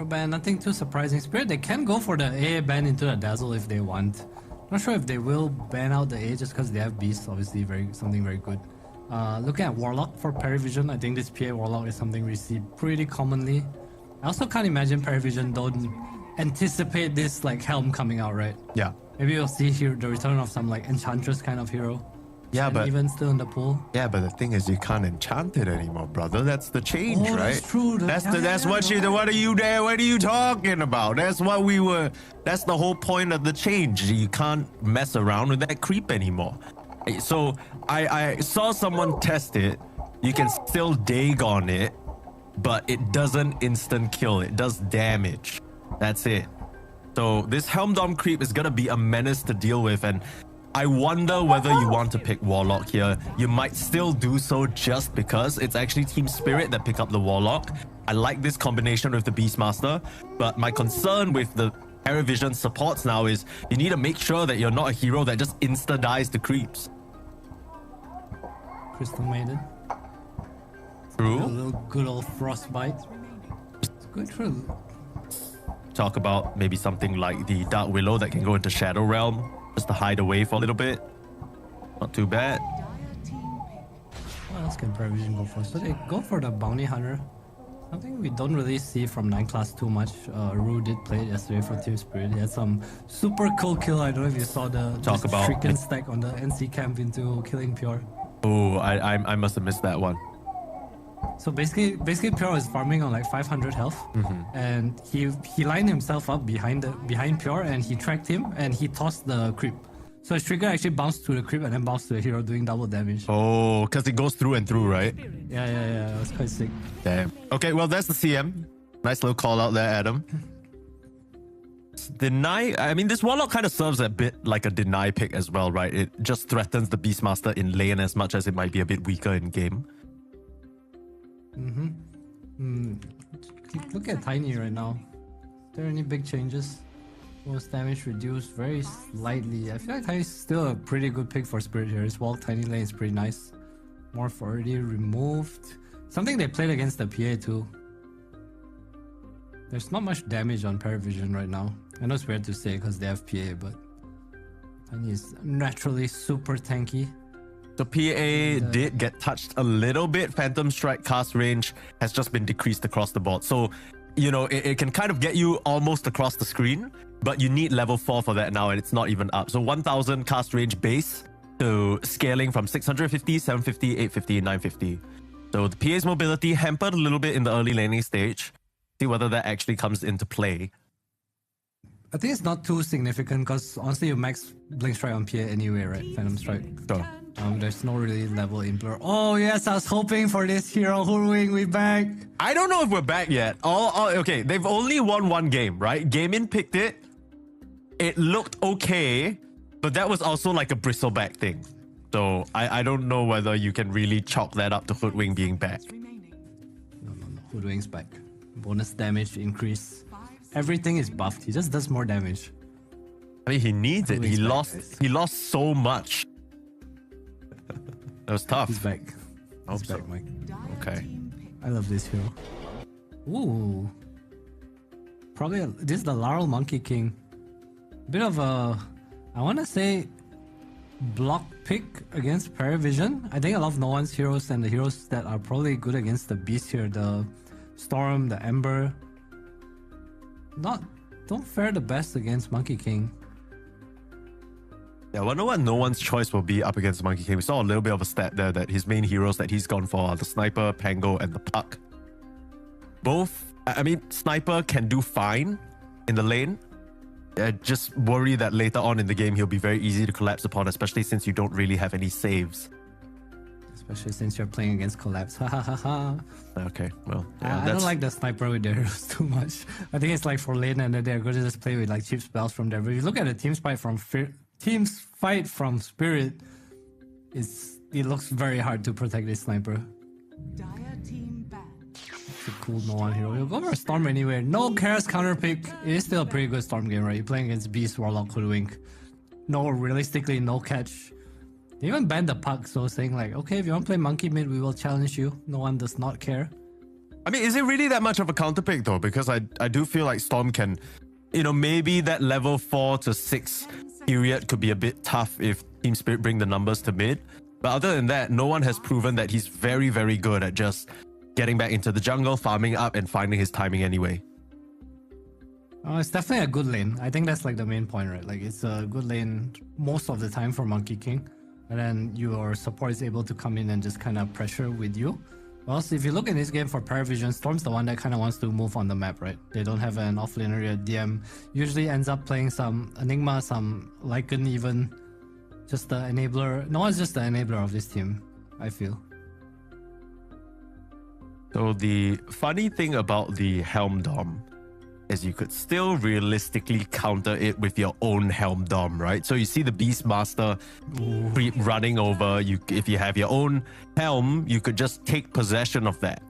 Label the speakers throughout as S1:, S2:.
S1: Hero ban, nothing too surprising. Spirit, they can go for the A ban into the Dazzle if they want. Not sure if they will ban out the A just because they have Beast, obviously something very good. Looking at Warlock for Perivision, I think this PA Warlock is something we see pretty commonly. I also can't imagine Perivision don't anticipate this like Helm coming out, right?
S2: Yeah.
S1: Maybe we'll see here the return of some like Enchantress kind of hero.
S2: Yeah,
S1: and
S2: but
S1: even still in the pool.
S2: Yeah, but the thing is, you can't enchant it anymore, brother. That's the change, right?
S1: That's true.
S2: That's what are you there? What are you talking about? That's what we were. That's the whole point of the change. You can't mess around with that creep anymore. So I saw someone test it. You can still dig on it, but it doesn't instant kill. It does damage. That's it. So this Helm Dom creep is gonna be a menace to deal with, and I wonder whether you want to pick Warlock here. You might still do so just because it's actually Team Spirit that pick up the Warlock. I like this combination with the Beastmaster, but my concern with the Perivision supports now is you need to make sure that you're not a hero that just insta-dies the creeps.
S1: Crystal Maiden.
S2: True.
S1: A little good old Frostbite. It's good for...
S2: Talk about maybe something like the Dark Willow that can go into Shadow Realm just to hide away for a little bit. Not too bad.
S1: What else can Perivision go for? So they go for the Bounty Hunter. Something we don't really see from 9 class too much. Rue did play it yesterday for Team Spirit. He had some super cool kill. I don't know if you saw the Shrieking stack on the NC camp into killing Pure.
S2: Oh, I must have missed that one.
S1: So basically Pure is farming on like 500 health, and he lined himself up behind Pure, and he tracked him and he tossed the creep. So his trigger actually bounced to the creep and then bounced to the hero, doing double damage.
S2: Oh, because it goes through and through, right?
S1: Yeah. It was quite sick.
S2: Damn. Okay, well that's the CM. Nice little call out there, Adam. Deny. I mean, this Warlock kind of serves a bit like a deny pick as well, right? It just threatens the Beastmaster in lane as much as it might be a bit weaker in game.
S1: Look at Tiny right now. Are there any big changes? Most damage reduced very slightly. I feel like Tiny's still a pretty good pick for Spirit here. His walk Tiny lane is pretty nice. Morph already removed. Something they played against the PA too. There's not much damage on Perivision right now. I know it's weird to say because they have PA, but Tiny is naturally super tanky.
S2: The PA did get touched a little bit. Phantom Strike cast range has just been decreased across the board. So, you know, it can kind of get you almost across the screen, but you need level 4 for that now, and it's not even up. So 1000 cast range base to scaling from 650, 750, 850, 950. So the PA's mobility hampered a little bit in the early laning stage. See whether that actually comes into play.
S1: I think it's not too significant because honestly you max Blink Strike on PA anyway, right? Phantom Strike.
S2: Sure.
S1: There's no really level in blur. Oh yes, I was hoping for this hero. Hoorwing, we back.
S2: I don't know if we're back yet. Okay, they've only won one game, right? Gaming picked it. It looked okay, but that was also like a bristleback thing. So I don't know whether you can really chalk that up to Hoodwing being back.
S1: No. Hoodwing's back. Bonus damage increase. Everything is buffed. He just does more damage.
S2: I mean, he needs it. He lost so much. That was tough.
S1: He's back. He's back, Mike.
S2: Okay.
S1: I love this hero. Ooh. Probably this is the Laurel Monkey King. Bit of a, I want to say, block pick against Perivision. I think I love No One's heroes and the heroes that are probably good against the beast here. The Storm, the Ember. Don't fare the best against Monkey King.
S2: Yeah, I wonder what No One's choice will be up against Monkey King. We saw a little bit of a stat there that his main heroes that he's gone for are the Sniper, Pango, and the Puck. Both, I mean, Sniper can do fine in the lane. Just worry that later on in the game, he'll be very easy to collapse upon, especially since you don't really have any saves.
S1: Especially since you're playing against Collapse. Ha ha ha ha.
S2: Okay, well. Yeah,
S1: I don't like the Sniper with their heroes too much. I think it's like for lane and then they're going to just play with like cheap spells from there. But if you look at the team fight from Spirit, it looks very hard to protect this Sniper. It's a cool No One hero. You'll go for a Storm anyway. No Chaos counter pick. It is still a pretty good Storm game, right? You're playing against Beast, Warlock, Hoodwink. No, realistically, no catch. They even banned the Puck, so saying like, okay, if you want to play Monkey mid, we will challenge you. No One does not care.
S2: I mean, is it really that much of a counter pick though? Because I do feel like Storm can, maybe that level 4 to 6 period could be a bit tough if Team Spirit bring the numbers to mid. But other than that, no one has proven that he's very, very good at just getting back into the jungle, farming up, and finding his timing anyway.
S1: It's definitely a good lane. I think that's like the main point, right? Like it's a good lane most of the time for Monkey King. And then your support is able to come in and just kind of pressure with you. Well, so if you look in this game for Paravision, Storm's the one that kind of wants to move on the map, right? They don't have an offlaner. DM usually ends up playing some Enigma, some Lycan even. Just the enabler. No one's just the enabler of this team, I feel.
S2: So the funny thing about the Helm Dom is you could still realistically counter it with your own Helm Dom, right? So you see the Beastmaster creep running over. If you have your own Helm, you could just take possession of that.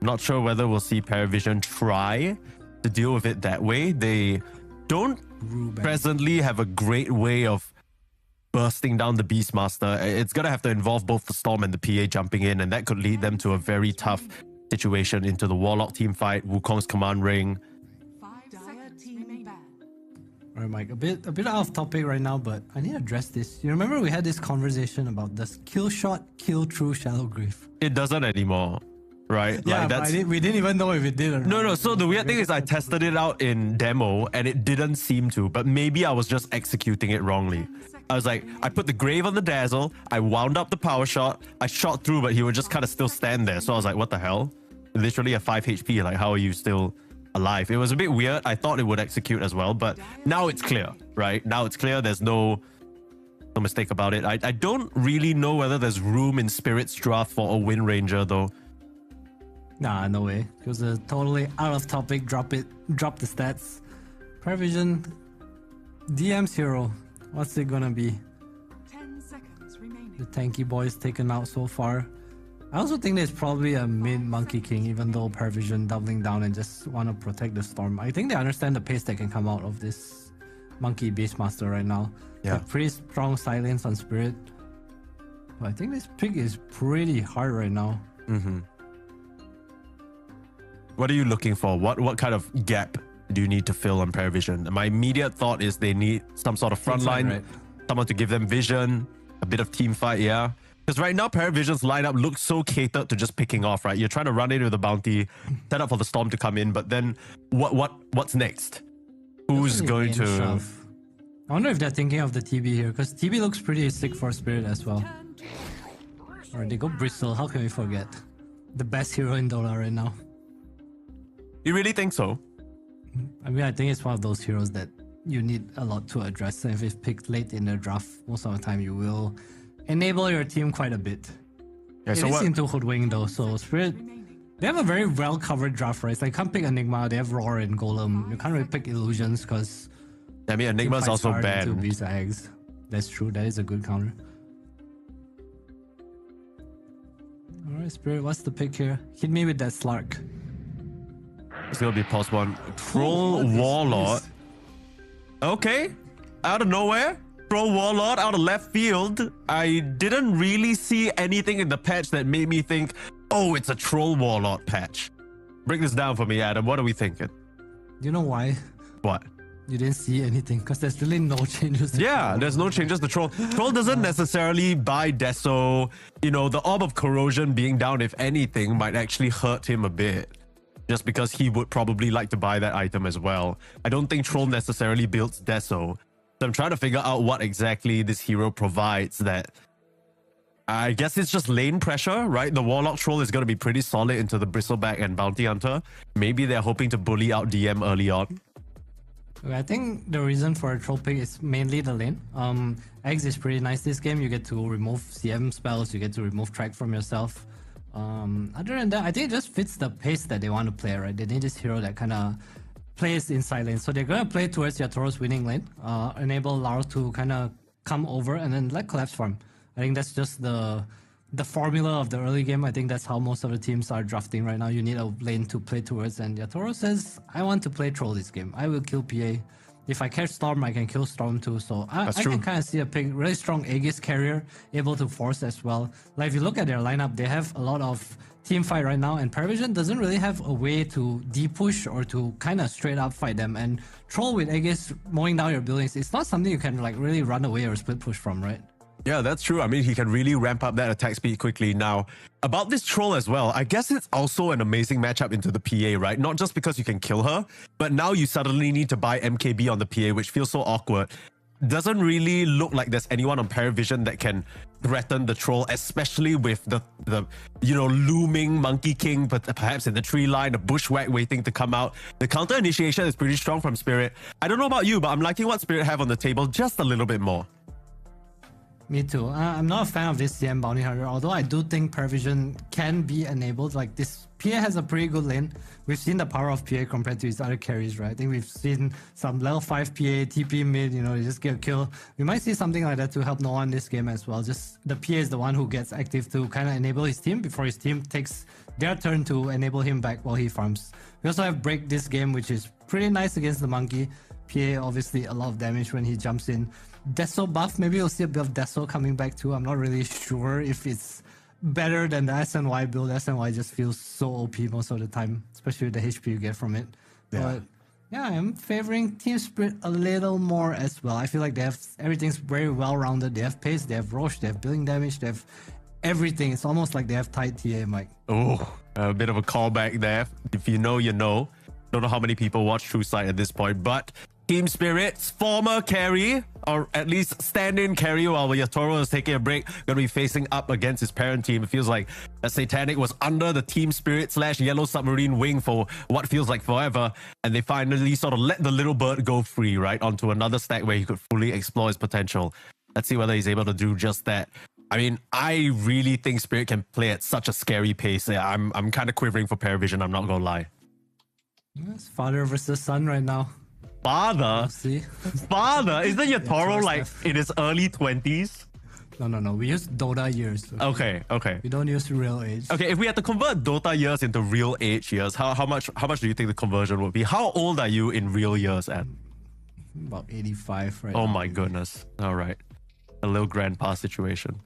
S2: Not sure whether we'll see Paravision try to deal with it that way. They don't presently have a great way of bursting down the Beastmaster. It's gonna have to involve both the Storm and the PA jumping in, and that could lead them to a very tough situation into the Warlock team fight, Wukong's command ring.
S1: Alright, Mike, a bit off topic right now, but I need to address this. You remember we had this conversation about does kill shot kill through Shallow Grave?
S2: It doesn't anymore, right?
S1: Yeah,
S2: like
S1: we didn't even know if it did or not.
S2: No. So the weird thing is I tested it out in demo and it didn't seem to, but maybe I was just executing it wrongly. I was like, I put the Grave on the Dazzle, I wound up the power shot, I shot through, but he would just kind of still stand there. So I was like, what the hell? Literally a 5 HP, like how are you still alive? It was a bit weird. I thought it would execute as well, but now it's clear, right? Now it's clear. There's no mistake about it. I don't really know whether there's room in Spirit's draft for a Wind Ranger though.
S1: Nah, no way. It was a totally out of topic. Drop the stats. Paravision, DM's hero. What's it gonna be?
S3: 10 seconds remaining.
S1: The tanky boys taken out so far. I also think there's probably a mid Monkey King, even though Paravision doubling down and just want to protect the Storm. I think they understand the pace that can come out of this Monkey Beastmaster right now.
S2: Yeah.
S1: Like pretty strong silence on Spirit. But I think this pick is pretty hard right now.
S2: Mm-hmm. What are you looking for? What kind of gap do you need to fill on Paravision? My immediate thought is they need some sort of frontline,
S1: right?
S2: Someone to give them vision, a bit of team fight, yeah. Because right now, Paravision's lineup looks so catered to just picking off, right? You're trying to run in with a bounty, set up for the Storm to come in, but then what's next? Who's going to...
S1: Shove. I wonder if they're thinking of the TB here, because TB looks pretty sick for Spirit as well. Alright, they go Bristol. How can we forget? The best hero in Dota right now.
S2: You really think so?
S1: I mean, I think it's one of those heroes that you need a lot to address. And if it's picked late in the draft, most of the time you will enable your team quite a bit.
S2: Yeah,
S1: It
S2: so
S1: is
S2: what?
S1: into Hoodwing though, so Spirit, they have a very well-covered draft, right? It's like, you can't pick Enigma, they have Roar and Golem. You can't really pick Illusions, because...
S2: I mean, Enigma's also bad.
S1: Beast Eggs. That's true, that is a good counter. Alright, Spirit, what's the pick here? Hit me with that Slark.
S2: It's gonna be pause one. Troll Warlord. Okay. Out of nowhere. Troll Warlord out of left field. I didn't really see anything in the patch that made me think, oh, it's a Troll Warlord patch. Break this down for me, Adam. What are we thinking?
S1: Do you know why?
S2: What?
S1: You didn't see anything, because there's really no changes.
S2: Yeah, there's no changes to Troll. Troll doesn't necessarily buy Deso. You know, the Orb of Corrosion being down, if anything, might actually hurt him a bit. Just because he would probably like to buy that item as well. I don't think Troll necessarily builds Deso. So I'm trying to figure out what exactly this hero provides that... I guess it's just lane pressure, right? The Warlock Troll is going to be pretty solid into the Bristleback and Bounty Hunter. Maybe they're hoping to bully out DM early on.
S1: Okay, I think the reason for a Troll pick is mainly the lane. Eggs is pretty nice this game. You get to remove CM spells, you get to remove track from yourself. Other than that, I think it just fits the pace that they want to play, right? They need this hero that kind of plays inside lane. So they're going to play towards Yatoro's winning lane, enable Lar to kind of come over and then let collapse farm. I think that's just the formula of the early game. I think that's how most of the teams are drafting right now. You need a lane to play towards, and Yatoro says, I want to play Troll this game. I will kill PA. If I catch Storm, I can kill Storm too. So I
S2: true.
S1: can kind of see a pick, really strong Aegis carrier, able to force as well. Like if you look at their lineup, they have a lot of team fight right now, and Paravision doesn't really have a way to de-push or to kind of straight up fight them. And Troll with Aegis mowing down your buildings, it's not something you can like really run away or split push from, right?
S2: Yeah, that's true. I mean, he can really ramp up that attack speed quickly. Now, about this troll as well, I guess it's also an amazing matchup into the PA, right? Not just because you can kill her, but now you suddenly need to buy MKB on the PA, which feels so awkward. Doesn't really look like there's anyone on Paravision that can threaten the troll, especially with the looming Monkey King, but perhaps in the tree line, a bushwhack waiting to come out. The counter initiation is pretty strong from Spirit. I don't know about you, but I'm liking what Spirit have on the table just a little bit more.
S1: Me too. I'm not a fan of this CM Bounty Hunter, although I do think Paravision can be enabled. Like this PA has a pretty good lane. We've seen the power of PA compared to his other carries, right? I think we've seen some level 5 PA, TP mid, you just get a kill. We might see something like that to help Noah in this game as well. Just the PA is the one who gets active to kind of enable his team before his team takes their turn to enable him back while he farms. We also have Break this game, which is pretty nice against the Monkey. PA obviously a lot of damage when he jumps in. Deso buff, maybe we'll see a bit of Deso coming back too. I'm not really sure if it's better than the SNY build. SNY just feels so OP most of the time, especially with the HP you get from it.
S2: Yeah.
S1: But yeah, I'm favoring Team Spirit a little more as well. I feel like they have everything's very well rounded. They have pace, they have Roche, they have building damage, they have everything. It's almost like they have tight TA, Mike.
S2: Oh, a bit of a callback there. If you know, you know. Don't know how many people watch True Sight at this point, but Team Spirit's former carry, or at least stand-in carry while Yatoro is taking a break, going to be facing up against his parent team. It feels like a Satanic was under the Team Spirit / Yellow Submarine wing for what feels like forever, and they finally sort of let the little bird go free, right, onto another stack where he could fully explore his potential. Let's see whether he's able to do just that. I mean, I really think Spirit can play at such a scary pace. Yeah, I'm kind of quivering for Paravision, I'm not going to lie.
S1: It's father versus son right now.
S2: Father?
S1: See?
S2: Father? Isn't Yatoro
S1: Yatoro's
S2: like
S1: left.
S2: in his early 20s?
S1: No. We use Dota years.
S2: Okay.
S1: We don't use real age.
S2: Okay, if we had to convert Dota years into real age years, how much do you think the conversion would be? How old are you in real years, Ed?
S1: About 85 right now.
S2: Oh my goodness. All right. A little grandpa situation.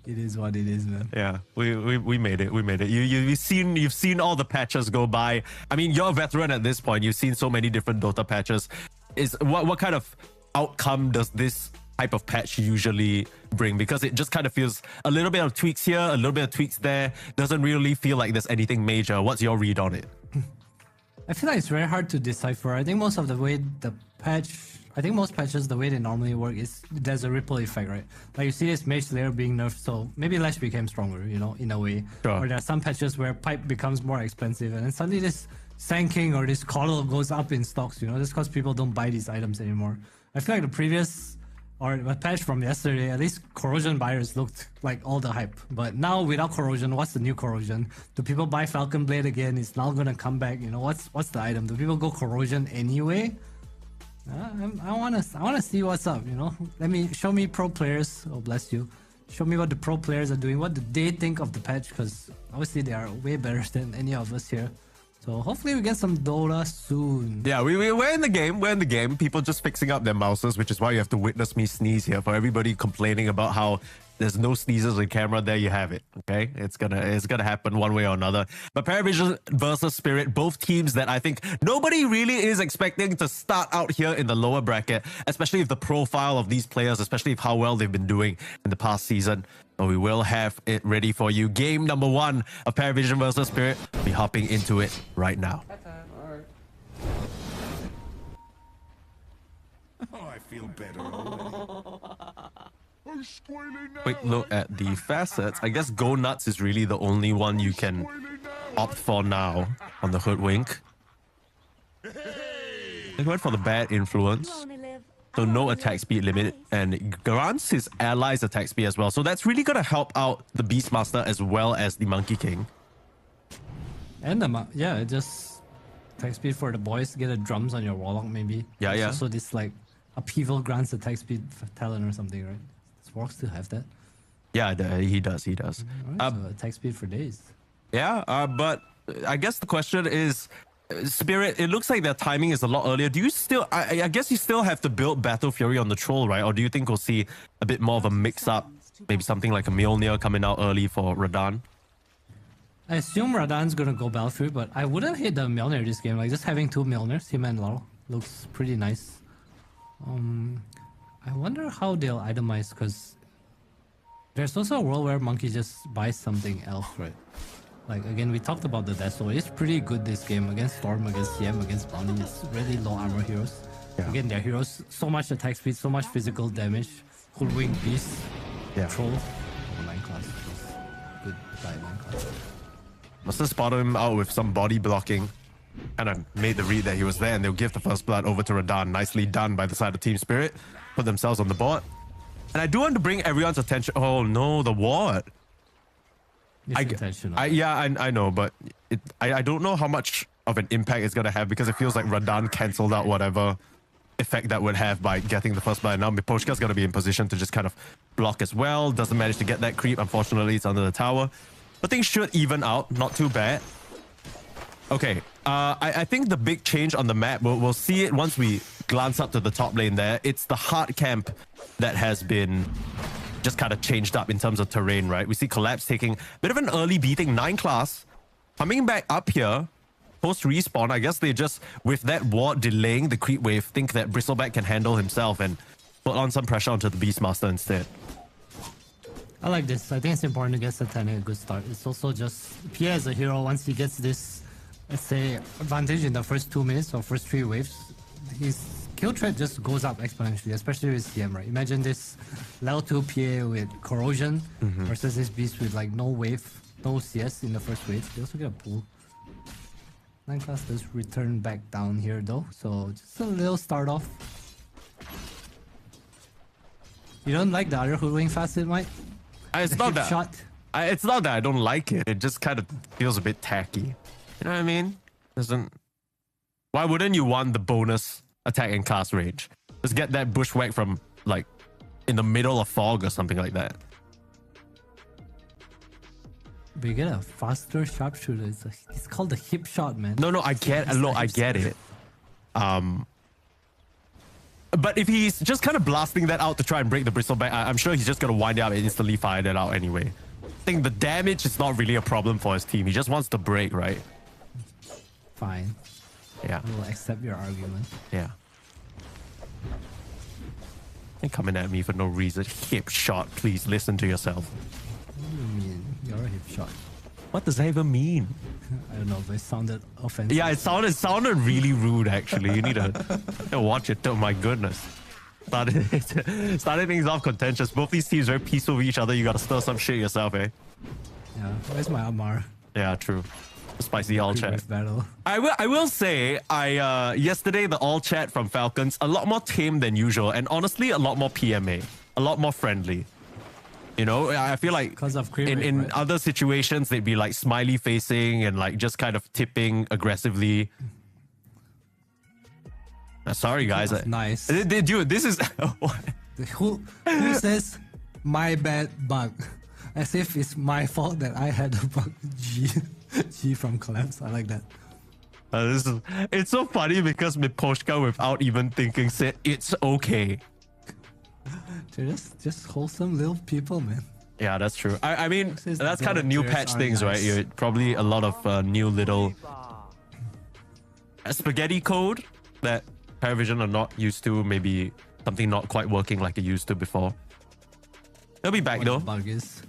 S1: It is what it is, man.
S2: Yeah, we made it. We made it. You've seen all the patches go by. I mean, you're a veteran at this point. You've seen so many different Dota patches. What kind of outcome does this type of patch usually bring? Because it just kind of feels a little bit of tweaks here, a little bit of tweaks there. Doesn't really feel like there's anything major. What's your read on it?
S1: I feel like it's very hard to decipher. I think most of the way most patches, the way they normally work is there's a ripple effect, right? Like you see this Mage Slayer being nerfed, so maybe Lash became stronger, in a way.
S2: Sure.
S1: Or there are some patches where Pipe becomes more expensive, and then suddenly this Sand King or this Coddle goes up in stocks, just because people don't buy these items anymore. I feel like the previous, or the patch from yesterday, at least Corrosion buyers looked like all the hype. But now without Corrosion, what's the new Corrosion? Do people buy Falcon Blade again? It's now gonna come back, what's the item? Do people go Corrosion anyway? I wanna see what's up, show me pro players. Oh, bless you. Show me what the pro players are doing. What do they think of the patch? Because obviously they are way better than any of us here. So hopefully we get some Dota soon.
S2: Yeah, we're in the game. We're in the game. People just fixing up their mouses, which is why you have to witness me sneeze here. For everybody complaining about how there's no sneezes on camera, there you have it. Okay, it's gonna happen one way or another. But Paravision versus Spirit, both teams that I think nobody really is expecting to start out here in the lower bracket, especially if the profile of these players, especially if how well they've been doing in the past season. But we will have it ready for you. Game number 1 of Paravision versus Spirit. We'll be hopping into it right now.
S4: Oh, I feel better already.
S2: Quick look at the facets. I guess Go Nuts is really the only one you can opt for now on the Hoodwink. They went for the bad influence. So no attack speed limit, and grants his allies attack speed as well. So that's really going to help out the Beastmaster as well as the Monkey King.
S1: And it just attack speed for the boys. Get the drums on your Warlock maybe.
S2: Yeah.
S1: So this like upheaval grants attack speed for talent or something, right? Does Warlock still have that?
S2: Yeah, he does.
S1: Right, so attack speed for days.
S2: Yeah, but I guess the question is, Spirit, it looks like their timing is a lot earlier. Do you still... I guess you still have to build Battle Fury on the Troll, right? Or do you think we'll see a bit more of a mix-up? Maybe something like a Mjolnir coming out early for Radahn?
S1: I assume Radan's gonna go Battle Fury, but I wouldn't hate the Mjolnir this game. Like, just having 2 Mjolnirs, him and Lau, looks pretty nice. I wonder how they'll itemize, because there's also a world where Monkey just buys something else, right? Like, again, we talked about the Deso. It's pretty good this game against Storm, against CM, against Bounty. It's really low armor heroes.
S2: Yeah.
S1: Again, their heroes, so much attack speed, so much physical damage. Hoodwink Beast, Troll. Oh, 9 class. Good die, 9 class.
S2: Must have spotted him out with some body blocking. Kind of made the read that he was there, and they'll give the first blood over to Radahn. Nicely done by the side of Team Spirit. Put themselves on the board. And I do want to bring everyone's attention. Oh no, the ward.
S1: It's intentional.
S2: Yeah, I know, but I don't know how much of an impact it's going to have, because it feels like Radahn cancelled out whatever effect that would have by getting the first blood. Now Miposhka's going to be in position to just kind of block as well. Doesn't manage to get that creep. Unfortunately, it's under the tower. But things should even out. Not too bad. Okay, I think the big change on the map, we'll see it once we glance up to the top lane there. It's the hard camp that has been just kind of changed up in terms of terrain, right? We see Collapse taking a bit of an early beating, 9 class. Coming back up here, post-respawn, I guess they just, with that ward delaying the creep wave, think that Bristleback can handle himself and put on some pressure onto the Beastmaster instead.
S1: I like this. I think it's important to get Satanic a good start. It's also just Pierre as a hero, once he gets this, let's say, advantage in the first 2 minutes or first 3 waves, his kill threat just goes up exponentially, especially with CM, right? Imagine this level 2 PA with Corrosion versus this beast with like no wave, no CS in the first wave. They also get a pull. 9 class does return back down here though, so just a little start off. You don't like the other Hoodwink facet, Mike?
S2: It's not that. It's not that I don't like it. It just kind of feels a bit tacky. You know what I mean? Why wouldn't you want the bonus attack and cast range? Just get that bushwhack from like in the middle of fog or something like that.
S1: But you get a faster sharpshooter. It's called the hip shot, man.
S2: No, I get it. But if he's just kind of blasting that out to try and break the Bristleback, I'm sure he's just going to wind it up and instantly fire that out anyway. I think the damage is not really a problem for his team. He just wants to break, right?
S1: Fine.
S2: Yeah.
S1: I will accept your argument.
S2: Yeah. They're coming at me for no reason. Hip shot, please listen to yourself.
S1: What do you mean? You're a hip shot.
S2: What does that even mean?
S1: I don't know, but it sounded offensive.
S2: Yeah, it sounded really rude actually. You need to watch it. Oh my goodness. Started things off contentious. Both these teams very peaceful with each other. You gotta stir some shit yourself, eh?
S1: Yeah, where's my Amar?
S2: Yeah, true. Spicy all chat.
S1: Battle.
S2: I will say, yesterday the all chat from Falcons, a lot more tame than usual, and honestly a lot more PMA. A lot more friendly. You know, I feel like
S1: because of creep
S2: in
S1: right?
S2: other situations they'd be like smiley facing and like just kind of tipping aggressively. Sorry guys.
S1: Nice.
S2: Dude, this is
S1: who says my bad bug? As if it's my fault that I had a bug. G from Collapse. I like that.
S2: It's so funny because Miposhka, without even thinking, said it's okay.
S1: They're just wholesome little people, man.
S2: Yeah, that's true. I mean, that's kind of
S1: the
S2: new
S1: players
S2: patch
S1: are
S2: things, right?
S1: nice.
S2: You're probably a lot of new little spaghetti code that Paravision are not used to. Maybe something not quite working like it used to before. They'll be back
S1: What
S2: though.
S1: the bug is.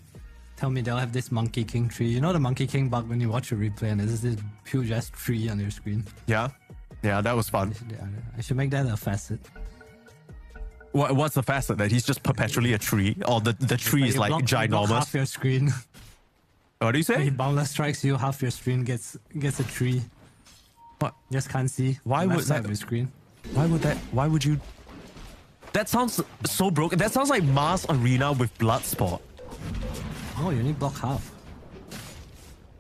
S1: Tell me they'll have this Monkey King tree. You know the Monkey King bug when you watch a replay and there's this huge ass tree on your screen?
S2: Yeah, that was fun.
S1: I should make that a facet.
S2: What's the facet that he's just perpetually a tree, or the tree is like
S1: You block
S2: ginormous?
S1: half your screen.
S2: What do you
S1: When he
S2: say?
S1: boundless strikes you, half your screen gets a tree.
S2: What?
S1: Just can't see.
S2: Why
S1: the left
S2: would
S1: side
S2: that-
S1: of your screen?
S2: Why would you? That sounds so broken. That sounds like Mars Arena with Bloodsport.
S1: Oh, you only block half.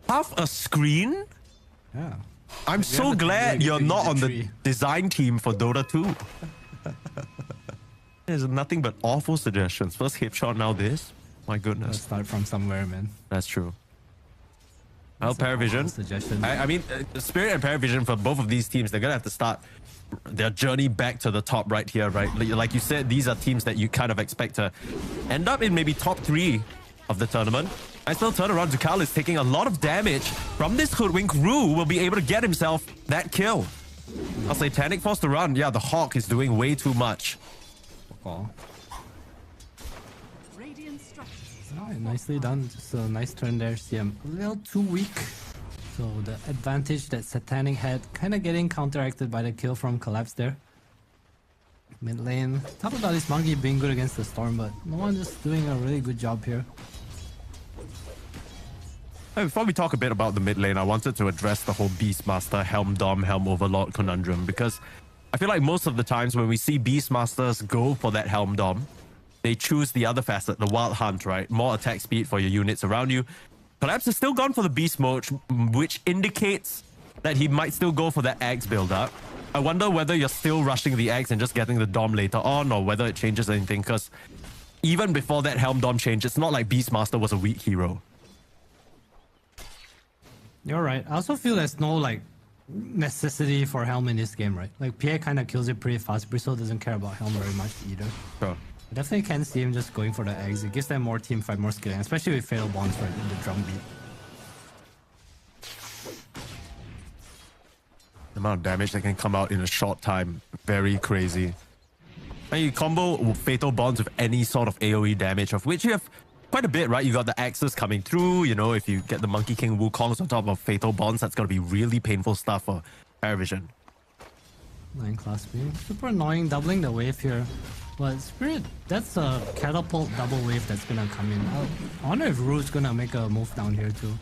S2: Half a screen?
S1: Yeah.
S2: I'm so
S1: have a
S2: glad
S1: tree,
S2: you're
S1: you
S2: not
S1: need a
S2: on the
S1: tree.
S2: design team for Dota 2. There's nothing but awful suggestions. First hip shot, now this. My
S1: Let's
S2: goodness.
S1: start from somewhere, man.
S2: That's true. Well, Paravision.
S1: Suggestion.
S2: I mean, Spirit and Paravision for both of these teams, they're gonna have to start their journey back to the top right here, right? Like you said, these are teams that you kind of expect to end up in maybe top 3 of the tournament. I still turn around. Ducalis taking a lot of damage from this Hoodwink. Rue will be able to get himself that kill. I'll say Satanic forced to run. Yeah, the Hawk is doing way too much.
S1: Oh.
S3: Radiant structures.
S1: Alright, nicely done. Just a nice turn there. CM a little too weak. So the advantage that Satanic had kind of getting counteracted by the kill from Collapse there. Mid lane. Talk about this Monkey being good against the Storm, but no one just doing a really good job here.
S2: Hey, before we talk a bit about the mid lane, I wanted to address the whole Beastmaster, Helm Dom, Helm Overlord conundrum, because I feel like most of the times when we see Beastmasters go for that Helm Dom, they choose the other facet, the Wild Hunt, right? More attack speed for your units around you. Collapse has still gone for the Beast mode, which indicates that he might still go for that Axe build-up. I wonder whether you're still rushing the Axe and just getting the Dom later on, or whether it changes anything, because even before that Helm Dom change, it's not like Beastmaster was a weak hero.
S1: You're right. I also feel there's no like necessity for Helm in this game, right? Like PA kind of kills it pretty fast. Bristle doesn't care about Helm very much either.
S2: Sure.
S1: I definitely can see him just going for the eggs. It gives them more team fight, more skill, especially with Fatal Bonds right in the drum beat.
S2: The amount of damage that can come out in a short time, very crazy. And you combo Fatal Bonds with any sort of AoE damage, of which you have quite a bit, right? You got the axes coming through, you know, if you get the Monkey King Wukongs on top of Fatal Bonds, that's going to be really painful stuff for Paravision.
S1: 9 class being super annoying, doubling the wave here. But Spirit, that's a catapult double wave that's gonna come in. I wonder if Rue's gonna make a move down here too.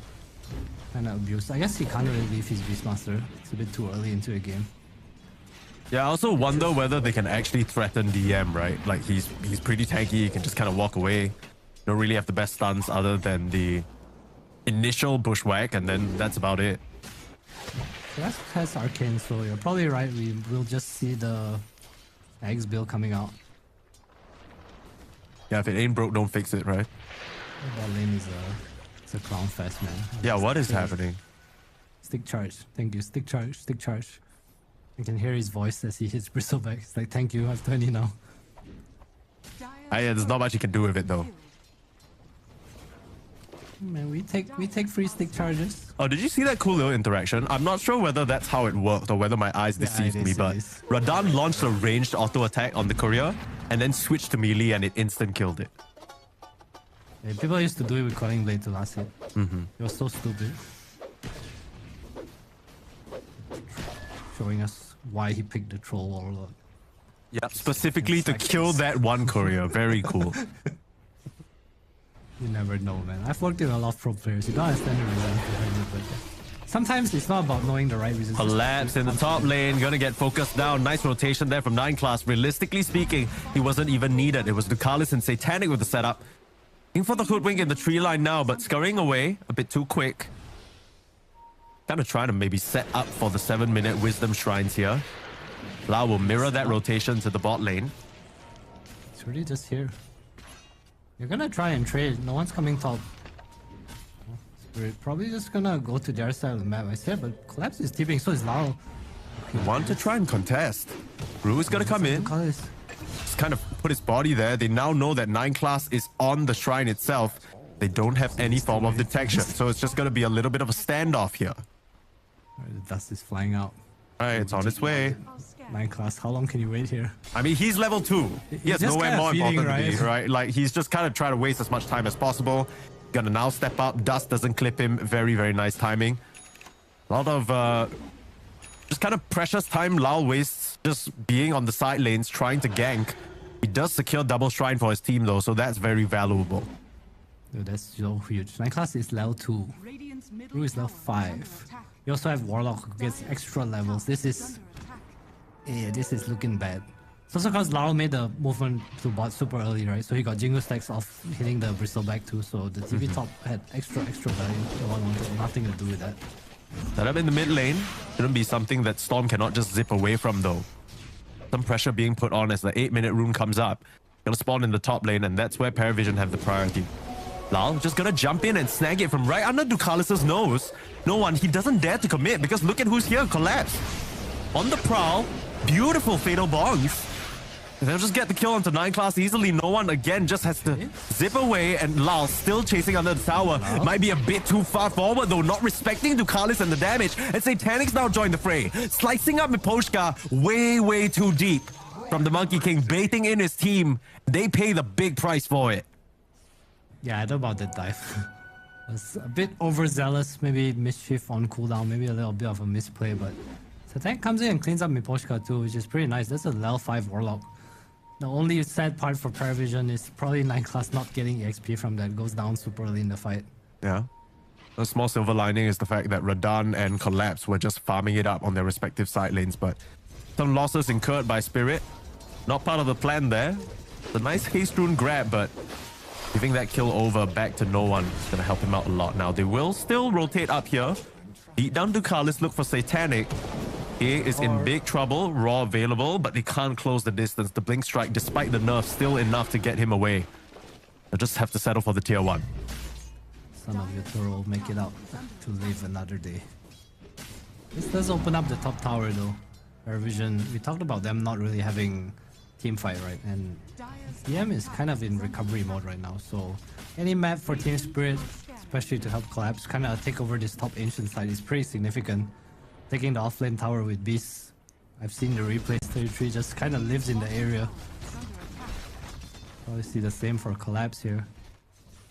S1: Kinda abuse. I guess he can't really leave his Beastmaster. It's a bit too early into the game.
S2: Yeah, I also wonder whether they can actually threaten DM, right? Like he's pretty tanky, he can just kind of walk away. Don't really have the best stuns other than the initial bushwhack, and then that's about it.
S1: So that has Arcane, so you're probably right. We will just see the Eggs build coming out.
S2: Yeah, if it ain't broke, don't fix it, right?
S1: That lane is it's a clown fest, man.
S2: Yeah, what is happening?
S1: Stick charge. Thank you. Stick charge. Stick charge. I can hear his voice as he hits Bristleback. It's like, thank you, I've 20 now.
S2: There's not much you can do with it though.
S1: Man, we take free stick charges.
S2: Oh, did you see that cool little interaction? I'm not sure whether that's how it worked or whether my eyes deceived me, but Radan launched a ranged auto attack on the courier and then switched to melee and it instant killed it.
S1: Yeah, people used to do it with Calling Blade to last hit. It was so stupid. Showing us why he picked the Troll Warlord.
S2: Yeah, specifically to kill that one courier. Very cool.
S1: You never know, man. I've worked with a lot of pro players. You don't understand the reason behind it, but sometimes it's not about knowing the right reasons.
S2: Collapse in the top lane, gonna get focused down. Nice rotation there from 9 class. Realistically speaking, he wasn't even needed. It was Ducalis and Satanic with the setup. Looking for the Hoodwink in the tree line now, but scurrying away a bit too quick. Kind of trying to maybe set up for the 7-minute Wisdom Shrines here. Lau will mirror that rotation to the bot lane.
S1: It's really just here. You're gonna try and trade. No one's coming top. We're probably just gonna go to their side of the map. I said, but Collapse is TPing, so is Lau.
S2: Want to try and contest. Rue is gonna come in. Just kind of put his body there. They now know that 9 class is on the shrine itself. They don't have any form of detection, so it's just gonna be a little bit of a standoff here.
S1: The dust is flying out.
S2: Alright, it's on its way.
S1: 9 class, how long can you wait here?
S2: I mean, he's level 2. He has
S1: just
S2: nowhere
S1: kinda
S2: more
S1: feeding,
S2: important to be, right? Like, he's just kind of trying to waste as much time as possible. Gonna now step up. Dust doesn't clip him. Very, very nice timing. A lot of just kind of precious time Lau wastes just being on the side lanes, trying to gank. He does secure double shrine for his team, though, so that's very valuable.
S1: Dude, that's so huge. 9 class is level 2. Rue is level 5. You also have Warlock who gets extra levels. This is... Yeah, this is looking bad. It's also because Lau made the movement to bot super early, right? So he got Jingle stacks off hitting the Bristleback too, so the TV top had extra value. No one wanted nothing to do with that.
S2: Setup in the mid lane shouldn't be something that Storm cannot just zip away from, though. Some pressure being put on as the 8-minute rune comes up. Gonna spawn in the top lane, and that's where Paravision have the priority. Lal just gonna jump in and snag it from right under Ducalis's nose. No one, he doesn't dare to commit because look at who's here, Collapse. On the prowl, beautiful fatal bonds. They'll just get the kill onto 9 class easily. No one again just has to zip away, and Lal still chasing under the tower. Might be a bit too far forward though, not respecting Ducalis and the damage. And Satanic's now joined the fray, slicing up Miposhka way too deep from the Monkey King, baiting in his team. They pay the big price for it.
S1: Yeah, I don't know about that dive. Was a bit overzealous, maybe mischief on cooldown, maybe a little bit of a misplay, but Satan comes in and cleans up Miposhka too, which is pretty nice. That's a level 5 Warlock. The only sad part for Paravision is probably 9 class not getting EXP from that. Goes down super early in the fight.
S2: Yeah. A small silver lining is the fact that Radan and Collapse were just farming it up on their respective side lanes, but some losses incurred by Spirit. Not part of the plan there. The nice haste rune grab, but giving that kill over back to no one is going to help him out a lot now. They will still rotate up here. Beat down Ducalis, look for Satanic. He is in big trouble. Raw available, but they can't close the distance. The Blink Strike, despite the nerf, still enough to get him away. They'll just have to settle for the tier 1.
S1: Son of Yotaro will make it out to live another day. This does open up the top tower though. Paravision, we talked about them not really having team fight, right? And DM is kind of in recovery mode right now, so any map for Team Spirit, especially to help Collapse, kind of take over this top ancient side is pretty significant. Taking the offlane tower with Beast, I've seen the replays. 33 just kind of lives in the area. Obviously the same for Collapse here.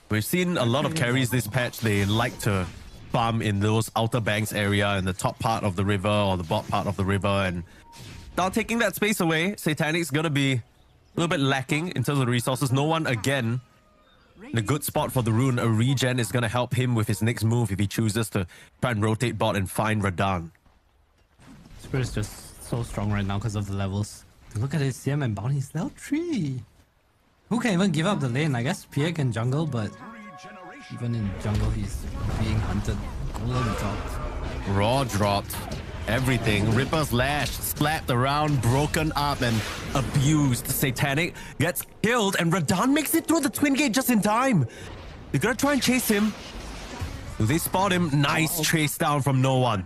S2: We've seen a lot of carries this patch. They like to farm in those outer banks area in the top part of the river or the bottom part of the river, and now taking that space away, Satanic's gonna be a little bit lacking in terms of the resources. No one again in a good spot for the rune. A regen is gonna help him with his next move if he chooses to try and rotate bot and find Radan.
S1: Spirit's just so strong right now because of the levels. Look at his CM and bounties, level 3. Who can even give up the lane? I guess PA can jungle, but even in jungle he's being hunted. Golem dropped.
S2: Raw dropped. Everything. Ripper's Lash slapped around, broken up and abused. Satanic gets killed and Radan makes it through the twin gate just in time. They're gonna try and chase him. Do they spot him? Nice chase down from no one.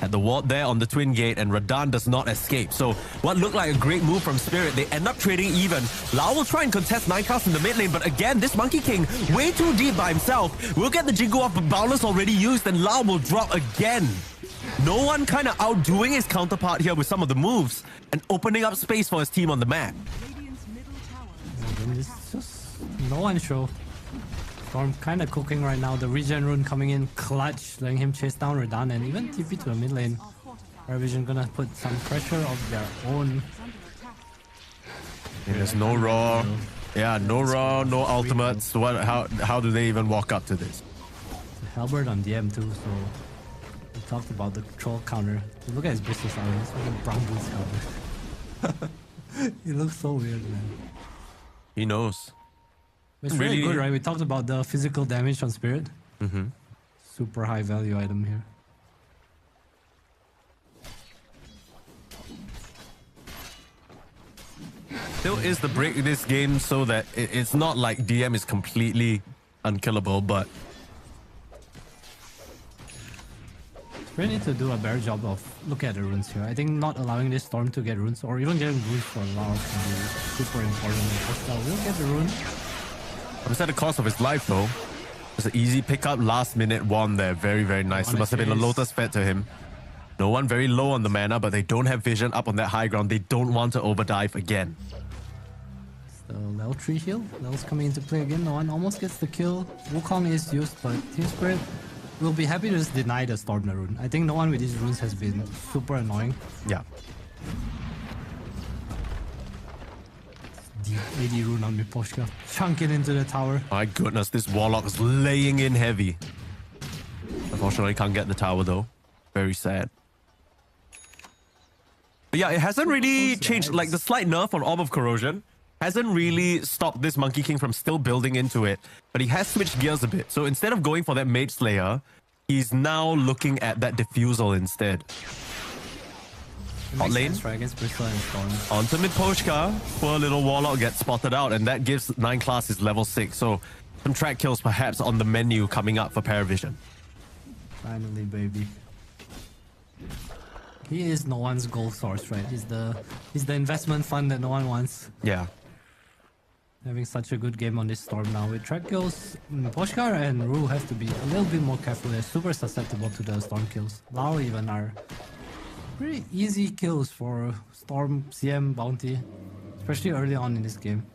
S2: At the ward there on the twin gate, and Radan does not escape. So what looked like a great move from Spirit, they end up trading even. Lao will try and contest 9 cast in the mid lane, but again, this Monkey King way too deep by himself. We'll get the Jingle off, but Boundless already used, and Lao will drop again. No one kind of outdoing his counterpart here with some of the moves and opening up space for his team on the map.
S1: It's just no one show. Storm kind of cooking right now. The regen rune coming in clutch, letting him chase down Radan and even TP to the mid lane. Paravision gonna put some pressure of their own.
S2: Yeah, there's no raw. Yeah, no raw, no ultimates. What? How do they even walk up to this?
S1: Halberd on DM too, so we talked about the troll counter. Look at his business armor. It's like a brown boots counter. He looks so weird, man.
S2: He knows.
S1: It's really good, right? We talked about the physical damage on Spirit. Super high value item here.
S2: Still is the break in this game so that it's not like DM is completely unkillable, but
S1: We need to do a better job of looking at the runes here. I think not allowing this storm to get runes or even getting runes for Lao can be super important. Costa will get the rune.
S2: It was at the cost of his life though. It's an easy pickup, last minute one there. Very, very nice. It must have been a Lotus fed to him. No one very low on the mana, but they don't have vision up on that high ground. They don't want to overdive again.
S1: So level 3 heal. Level's coming into play again. No one almost gets the kill. Wukong is used, but Team Spirit will be happy to just deny the Storm the rune. I think no one with these runes has been super annoying.
S2: Yeah.
S1: Deep AD rune on Miposhka. Chunk it into the tower.
S2: My goodness, this Warlock is laying in heavy. Unfortunately, can't get the tower though. Very sad. But yeah, it hasn't really changed. Like the slight nerf on Orb of Corrosion hasn't really stopped this Monkey King from still building into it. But he has switched gears a bit. So instead of going for that Mage Slayer, he's now looking at that Diffusal instead. Hot lane.
S1: Right, against Bristle and Storm.
S2: Onto Miposhka. Poor little Warlock gets spotted out, and that gives 9 class his level 6. So some track kills perhaps on the menu coming up for Paravision.
S1: Finally, baby. He is no one's goal source, right? He's the investment fund that no one wants.
S2: Yeah.
S1: Having such a good game on this Storm now. With track kills, Poshkar and Ru have to be a little bit more careful. They're super susceptible to the Storm kills. Lao even are pretty easy kills for Storm, CM, Bounty. Especially early on in this game.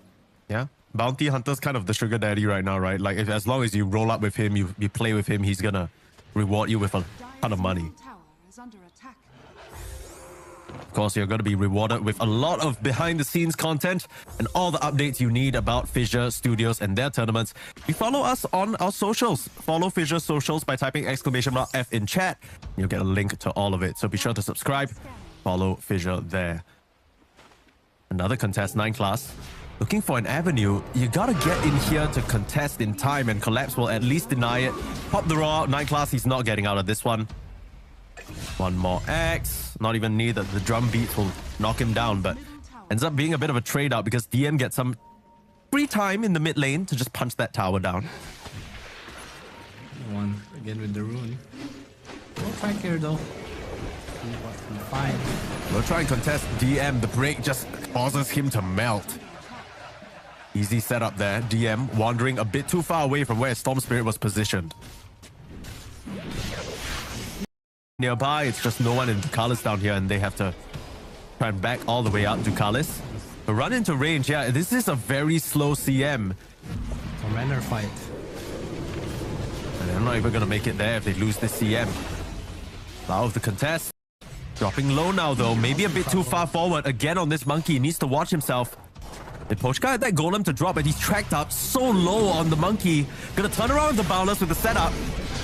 S2: Yeah. Bounty Hunter's kind of the sugar daddy right now, right? Like, as long as you roll up with him, you play with him, he's gonna reward you with a ton of money.
S3: Tower is under attack.
S2: Of course, you're going to be rewarded with a lot of behind-the-scenes content and all the updates you need about Fissure Studios and their tournaments. You follow us on our socials. Follow Fissure socials by typing !F in chat. You'll get a link to all of it. So be sure to subscribe. Follow Fissure there. Another contest, 9 class. Looking for an avenue, you gotta get in here to contest in time, and Collapse will at least deny it. Pop the raw, 9 class, he's not getting out of this one. One more X. Not even needed. The drum beats will knock him down, but ends up being a bit of a trade-out because DM gets some free time in the mid lane to just punch that tower down.
S1: One again with the rune. No track here though. See what we find.
S2: We'll try and contest DM. The break just causes him to melt. Easy setup there. DM wandering a bit too far away from where Storm Spirit was positioned. Nearby, it's just no one in Ducalis down here, and they have to try and back all the way out Ducalis. But run into range, yeah, this is a very slow CM.
S1: Commander fight.
S2: And they're not even going to make it there if they lose this CM. Out of the contest. Dropping low now, though. Maybe a bit too far forward. Again on this monkey. He needs to watch himself. Pochka had that golem to drop, but he's tracked up so low on the monkey. Gonna turn around the Bowlers with the setup.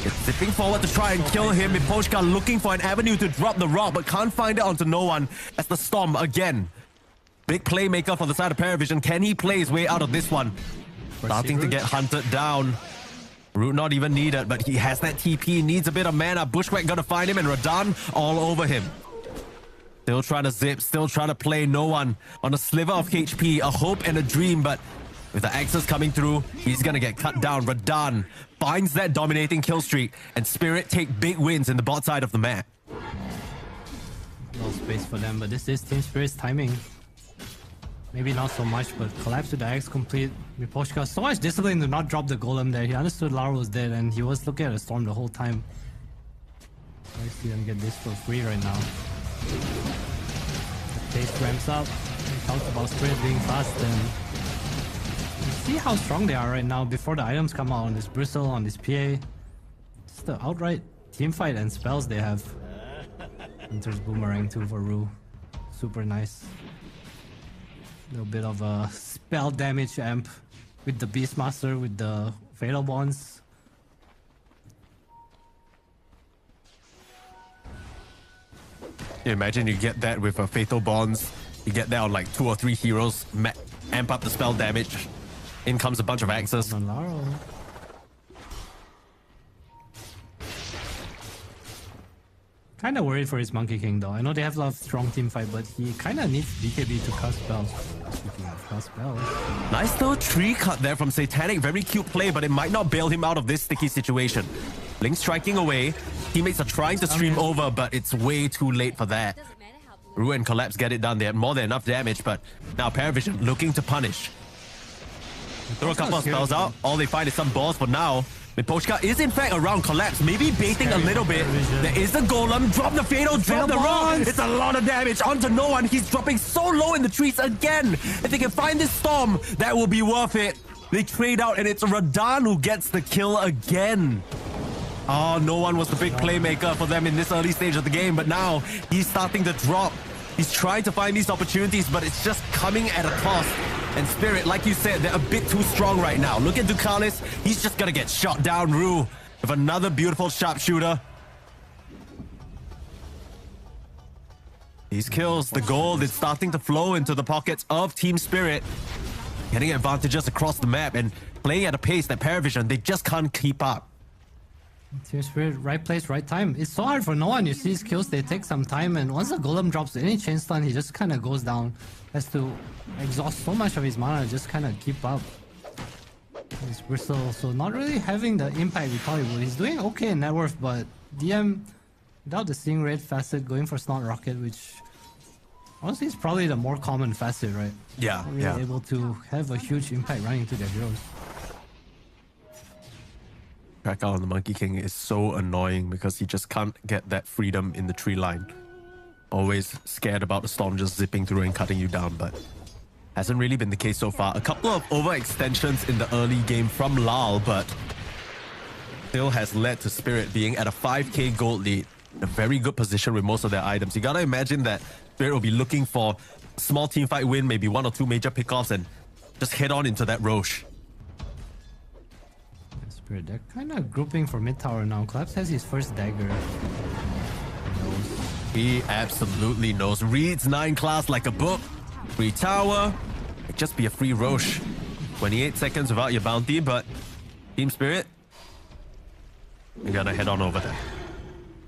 S2: It's zipping forward to try and kill him. Pochka looking for an avenue to drop the rock, but can't find it onto no one. As the Storm again. Big playmaker for the side of Paravision. Can he play his way out of this one? Starting to get hunted down. Root not even needed, but he has that TP. Needs a bit of mana. Bushwhack gonna find him, and Radan all over him. Still trying to zip, still trying to play no one on a sliver of HP, a hope and a dream, but with the axes coming through, he's gonna get cut down. Radan finds that dominating kill streak, and Spirit take big wins in the bot side of the map.
S1: No space for them, but this is Team Spirit's timing. Maybe not so much, but Collapse with the X complete. Miposhka, so much discipline to not drop the golem there. He understood Lara was dead, and he was looking at the Storm the whole time. I see him get this for free right now. The pace ramps up. We talked about Spirit being fast, and you see how strong they are right now before the items come out on this Bristle, on this PA. Just the outright team fight and spells they have. Enters Boomerang too for Ru. Super nice. Little bit of a spell damage amp with the Beastmaster, with the Fatal Bonds.
S2: Imagine you get that with a Fatal Bonds. You get that on like 2 or 3 heroes. Amp up the spell damage. In comes a bunch of axes.
S1: Kinda worried for his Monkey King though. I know they have a lot of strong team fight, but he kinda needs BKB to cast spells. Speaking of cast spells.
S2: Nice little tree cut there from Satanic. Very cute play, but it might not bail him out of this sticky situation. Link striking away. Teammates are trying to stream over, but it's way too late for that. Ru and Collapse get it done. They had more than enough damage, but now Paravision looking to punish. Throw a couple of spells out. All they find is some balls for now. Miposhka is in fact around Collapse, maybe baiting a little bit. There is the golem. Drop the fatal, drop the rock. It's a lot of damage onto no one. He's dropping so low in the trees again. If they can find this Storm, that will be worth it. They trade out, and it's Radan who gets the kill again. Oh, no one was the big playmaker for them in this early stage of the game, but now he's starting to drop. He's trying to find these opportunities, but it's just coming at a cost. And Spirit, like you said, they're a bit too strong right now. Look at Ducalis. He's just gonna get shot down. Ru with another beautiful sharpshooter. These kills, the gold is starting to flow into the pockets of Team Spirit. Getting advantages across the map and playing at a pace that Paravision, they just can't keep up.
S1: Team Spirit, right place, right time. It's so hard for no one. You see his kills, they take some time, and once the golem drops any chain stun, he just kind of goes down. Has to exhaust so much of his mana, just kind of keep up. It's Bristle, so not really having the impact we thought he would. He's doing okay in net worth, but DM without the Stingray facet going for Snot Rocket, which honestly is probably the more common facet, right?
S2: Yeah,
S1: Not really able to have a huge impact running into their heroes.
S2: Track out on the Monkey King is so annoying because he just can't get that freedom in the tree line. Always scared about the storm just zipping through and cutting you down, but hasn't really been the case so far. A couple of overextensions in the early game from Lal, but still has led to Spirit being at a 5k gold lead. A very good position with most of their items. You gotta imagine that Spirit will be looking for a small team fight win, maybe 1 or 2 major pickoffs, and just head on into that Roche.
S1: Spirit, they're kind of grouping for mid tower now. Collapse has his first dagger.
S2: He absolutely knows. Reads 9 class like a book. Free tower. It'd just be a free Roche. 28 seconds without your bounty, but Team Spirit, you gotta head on over there.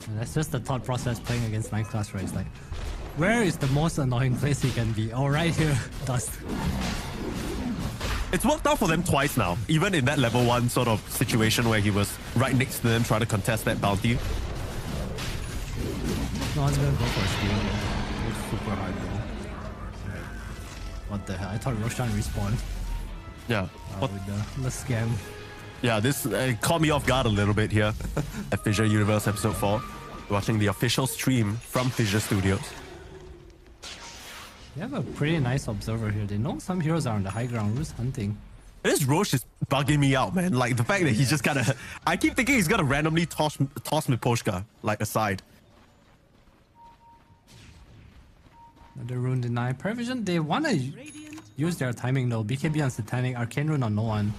S1: And that's just the thought process playing against 9 class, right? It's like, where is the most annoying place he can be? Oh, right here, Dust.
S2: It's worked out for them twice now, even in that level 1 sort of situation where he was right next to them trying to contest that bounty.
S1: No one's gonna go for a steal. It's super hard though. What the hell? I thought Roshan respawned
S2: Yeah.
S1: with the scam.
S2: Yeah, this caught me off guard a little bit here at Fissure Universe Episode 4. Watching the official stream from Fissure Studios.
S1: They have a pretty nice observer here. They know some heroes are on the high ground. Who's hunting?
S2: This Roche is bugging me out, man. Like the fact that he's just gotta... I keep thinking he's gonna randomly toss Miposhka, like, aside.
S1: Another rune denied. Prevision, they wanna use their timing though. BKB on Satanic, Arcane Rune on no one.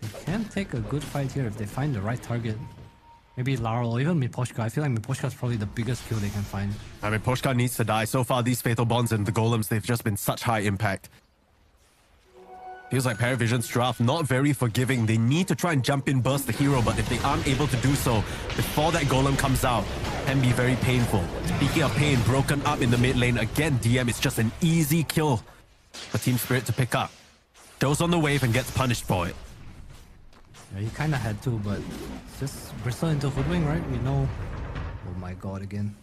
S1: They can take a good fight here if they find the right target. Maybe Laurel or even Miposhka. I feel like Miposhka is probably the biggest kill they can find.
S2: I mean, Miposhka needs to die. So far, these Fatal Bonds and the Golems, they've just been such high impact. Feels like Paravision's draft not very forgiving. They need to try and jump in, burst the hero, but if they aren't able to do so before that Golem comes out, can be very painful. Speaking of pain, broken up in the mid lane. Again, DM is just an easy kill for Team Spirit to pick up. Goes on the wave and gets punished for it.
S1: Yeah, he kind of had to, but it's just Bristle into Hoodwing, right? We know. Oh my god, again.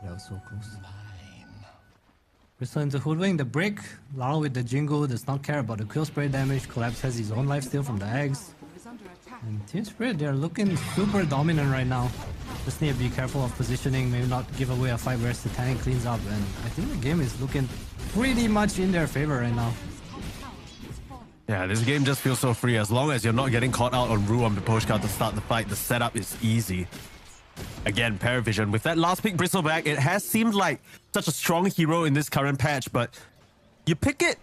S1: That was so close. Bristle into Hoodwing, the break. Laurel with the Jingle does not care about the kill spray damage. Collapse has his own lifesteal from the eggs. And Team Spirit, they're looking super dominant right now. Just need to be careful of positioning, maybe not give away a fight where Satanic cleans up. And I think the game is looking pretty much in their favor right now.
S2: Yeah, this game just feels so free. As long as you're not getting caught out on Rue on Miposhka to start the fight, the setup is easy. Again, Paravision, with that last pick Bristleback, it has seemed like such a strong hero in this current patch, but you pick it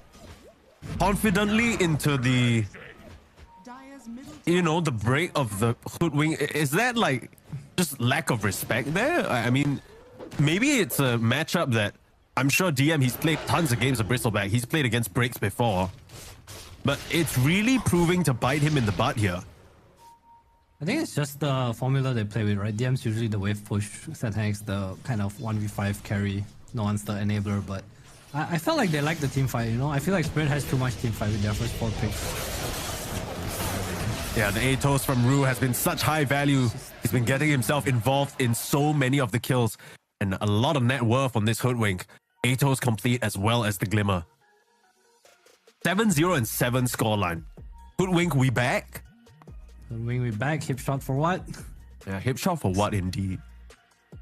S2: confidently into the, you know, the break of the Hoodwing. Is that like just lack of respect there? I mean, maybe it's a matchup that I'm sure DM, he's played tons of games of Bristleback. He's played against breaks before. But it's really proving to bite him in the butt here.
S1: I think it's just the formula they play with, right? DM's usually the wave push, Satanic's the kind of 1v5 carry, no one's the enabler, but I felt like they like the team fight, you know? I feel like Spirit has too much team fight with their first 4 picks.
S2: Yeah, the Atos from Rue has been such high value. He's been getting himself involved in so many of the kills and a lot of net worth on this Hoodwink. Atos complete as well as the Glimmer. 7-0 and 7 scoreline. Hoodwink, we back?
S1: Hoodwink, we back. Hip shot for what?
S2: Yeah, hip shot for what indeed?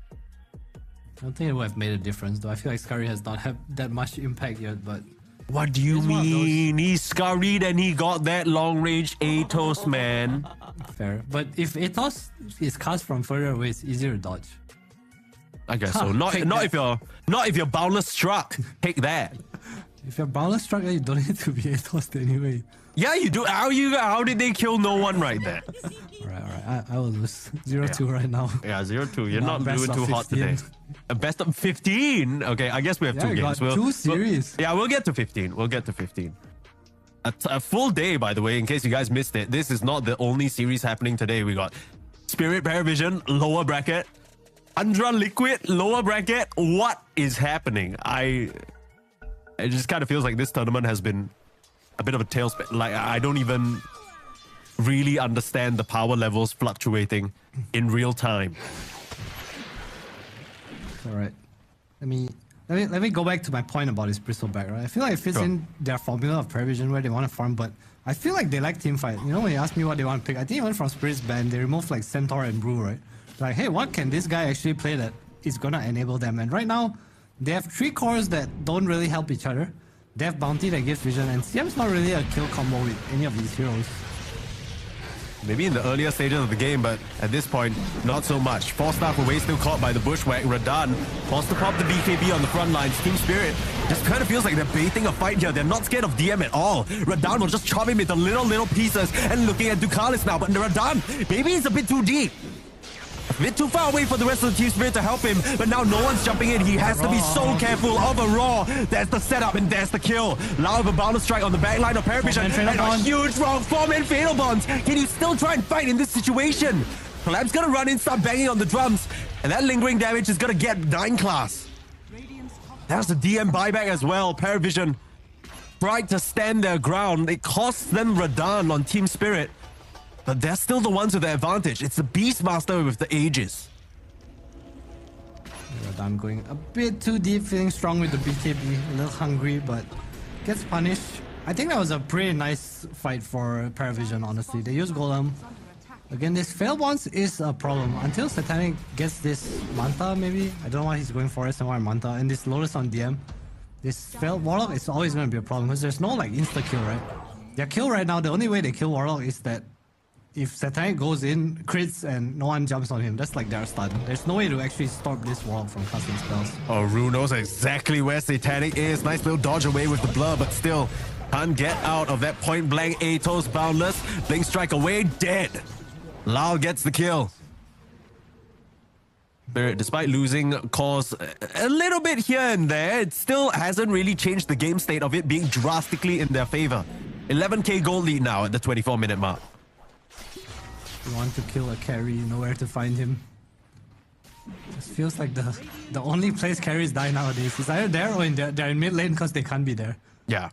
S1: I don't think it would have made a difference though. I feel like Scurry has not had that much impact yet, but...
S2: What do you mean? He scurried and he got that long range Atos, man.
S1: Fair. But if Atos is cast from further away, it's easier to dodge.
S2: I guess so. Not if you're boundless struck. Take that.
S1: If you're boundless struck, you don't need to be Atos anyway.
S2: Yeah, you do. How did they kill no one right there?
S1: Alright. I will lose 0-2 right now.
S2: Yeah, 0-2. You're not
S1: best
S2: doing
S1: of
S2: too hot
S1: 15.
S2: today. A best of 15? Okay, I guess we have 2 games.
S1: Got 2 series.
S2: We'll get to 15. We'll get to 15. A full day, by the way, in case you guys missed it. This is not the only series happening today. We got Spirit Paravision, lower bracket. Andra Liquid, lower bracket. What is happening? It just kind of feels like this tournament has been a bit of a tailspin. Like, I don't even really understand the power levels fluctuating in real time.
S1: All right. Let me go back to my point about his bristleback, right? I feel like it fits in their formula of Prevision where they want to farm, but I feel like they like team fight. You know, when you ask me what they want to pick, I think even from Spirit's band, they removed like Centaur and Brew, right? Like, hey, what can this guy actually play that is gonna enable them? And right now, they have 3 cores that don't really help each other. They have Bounty that gives vision, and CM's not really a kill combo with any of these heroes.
S2: Maybe in the earlier stages of the game, but at this point, not so much. 4 staff away, still caught by the bushwhack. Radan wants to pop the BKB on the front lines. Team Spirit just kind of feels like they're baiting a fight here. They're not scared of DM at all. Radan will just chop him into little pieces and looking at Ducalis now. But Radan, maybe he's a bit too deep. A bit too far away for the rest of the Team Spirit to help him, but now no one's jumping in. He has to be so careful of a raw. There's the setup and there's the kill. Lao with a boundless strike on the back line of Paravision and a huge wrong form and Fatal Bonds. Can you still try and fight in this situation? Collab's gonna run in, start banging on the drums, and that lingering damage is gonna get 9 class. There's the DM buyback as well. Paravision tried to stand their ground. It costs them Radan on Team Spirit. But they're still the ones with the advantage. It's the Beastmaster with the Aegis.
S1: Radan going a bit too deep, feeling strong with the BKB, a little hungry, but gets punished. I think that was a pretty nice fight for Paravision, honestly. They use Golem. Again, this fail bonds is a problem. Until Satanic gets this Manta, maybe? I don't know why he's going for SMR Manta. And this Lotus on DM. This failed Warlock is always going to be a problem because there's no like insta-kill, right? Their kill right now, the only way they kill Warlock is that if Satanic goes in, crits, and no one jumps on him, that's like their stun. There's no way to actually stop this Warlock from casting spells.
S2: Oh, Rue knows exactly where Satanic is. Nice little dodge away with the blur, but still can't get out of that point-blank Atos Boundless. Blink Strike away, dead. Lao gets the kill. Spirit, despite losing cores a little bit here and there, it still hasn't really changed the game state of it being drastically in their favor. 11k gold lead now at the 24-minute mark.
S1: You want to kill a carry, you know where to find him. It feels like the only place carries die nowadays. It's either there or they're in mid lane because they can't be there.
S2: Yeah.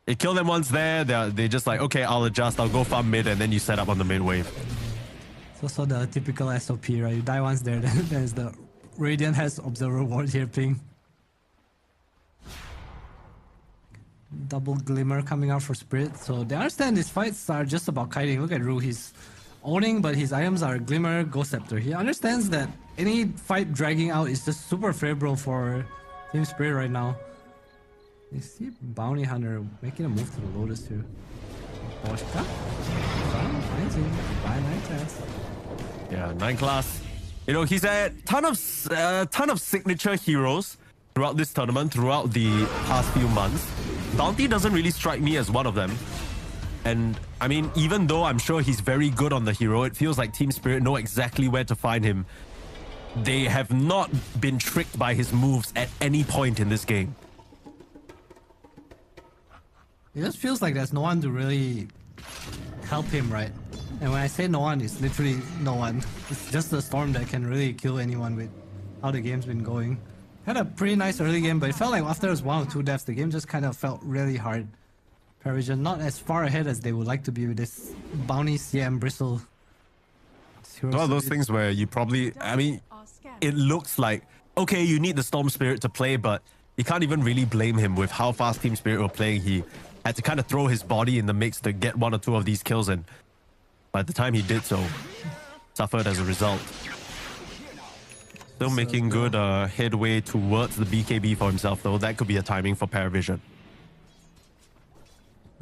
S2: You kill them once there, they're just like, okay, I'll adjust, I'll go farm mid, and then you set up on the mid wave.
S1: It's also the typical SOP, right? You die once there, then there's the Radiant has Observer Ward here ping. Double Glimmer coming out for Spirit. So they understand these fights are just about kiting. Look at Rue, he's owning, but his items are Glimmer, Ghost Scepter. He understands that any fight dragging out is just super favorable for Team Spirit right now. You see Bounty Hunter making a move to the Lotus too. Boshka? Buy 9 class.
S2: Yeah, 9 class. You know, he's a ton of signature heroes throughout this tournament, throughout the past few months. Bounty doesn't really strike me as one of them. And I mean, even though I'm sure he's very good on the hero, it feels like Team Spirit know exactly where to find him. They have not been tricked by his moves at any point in this game.
S1: It just feels like there's no one to really help him, right? And when I say no one, it's literally no one. It's just the Storm that can really kill anyone with how the game's been going. Had a pretty nice early game, but it felt like after it was 1 or 2 deaths, the game just kind of felt really hard. Paravision not as far ahead as they would like to be with this Bounty CM Bristle.
S2: It's one of those things where you probably, I mean, it looks like, okay, you need the Storm Spirit to play, but you can't even really blame him with how fast Team Spirit were playing. He had to kind of throw his body in the mix to get 1 or 2 of these kills, and by the time he did so, suffered as a result. Still making good headway towards the BKB for himself, though. That could be a timing for Paravision.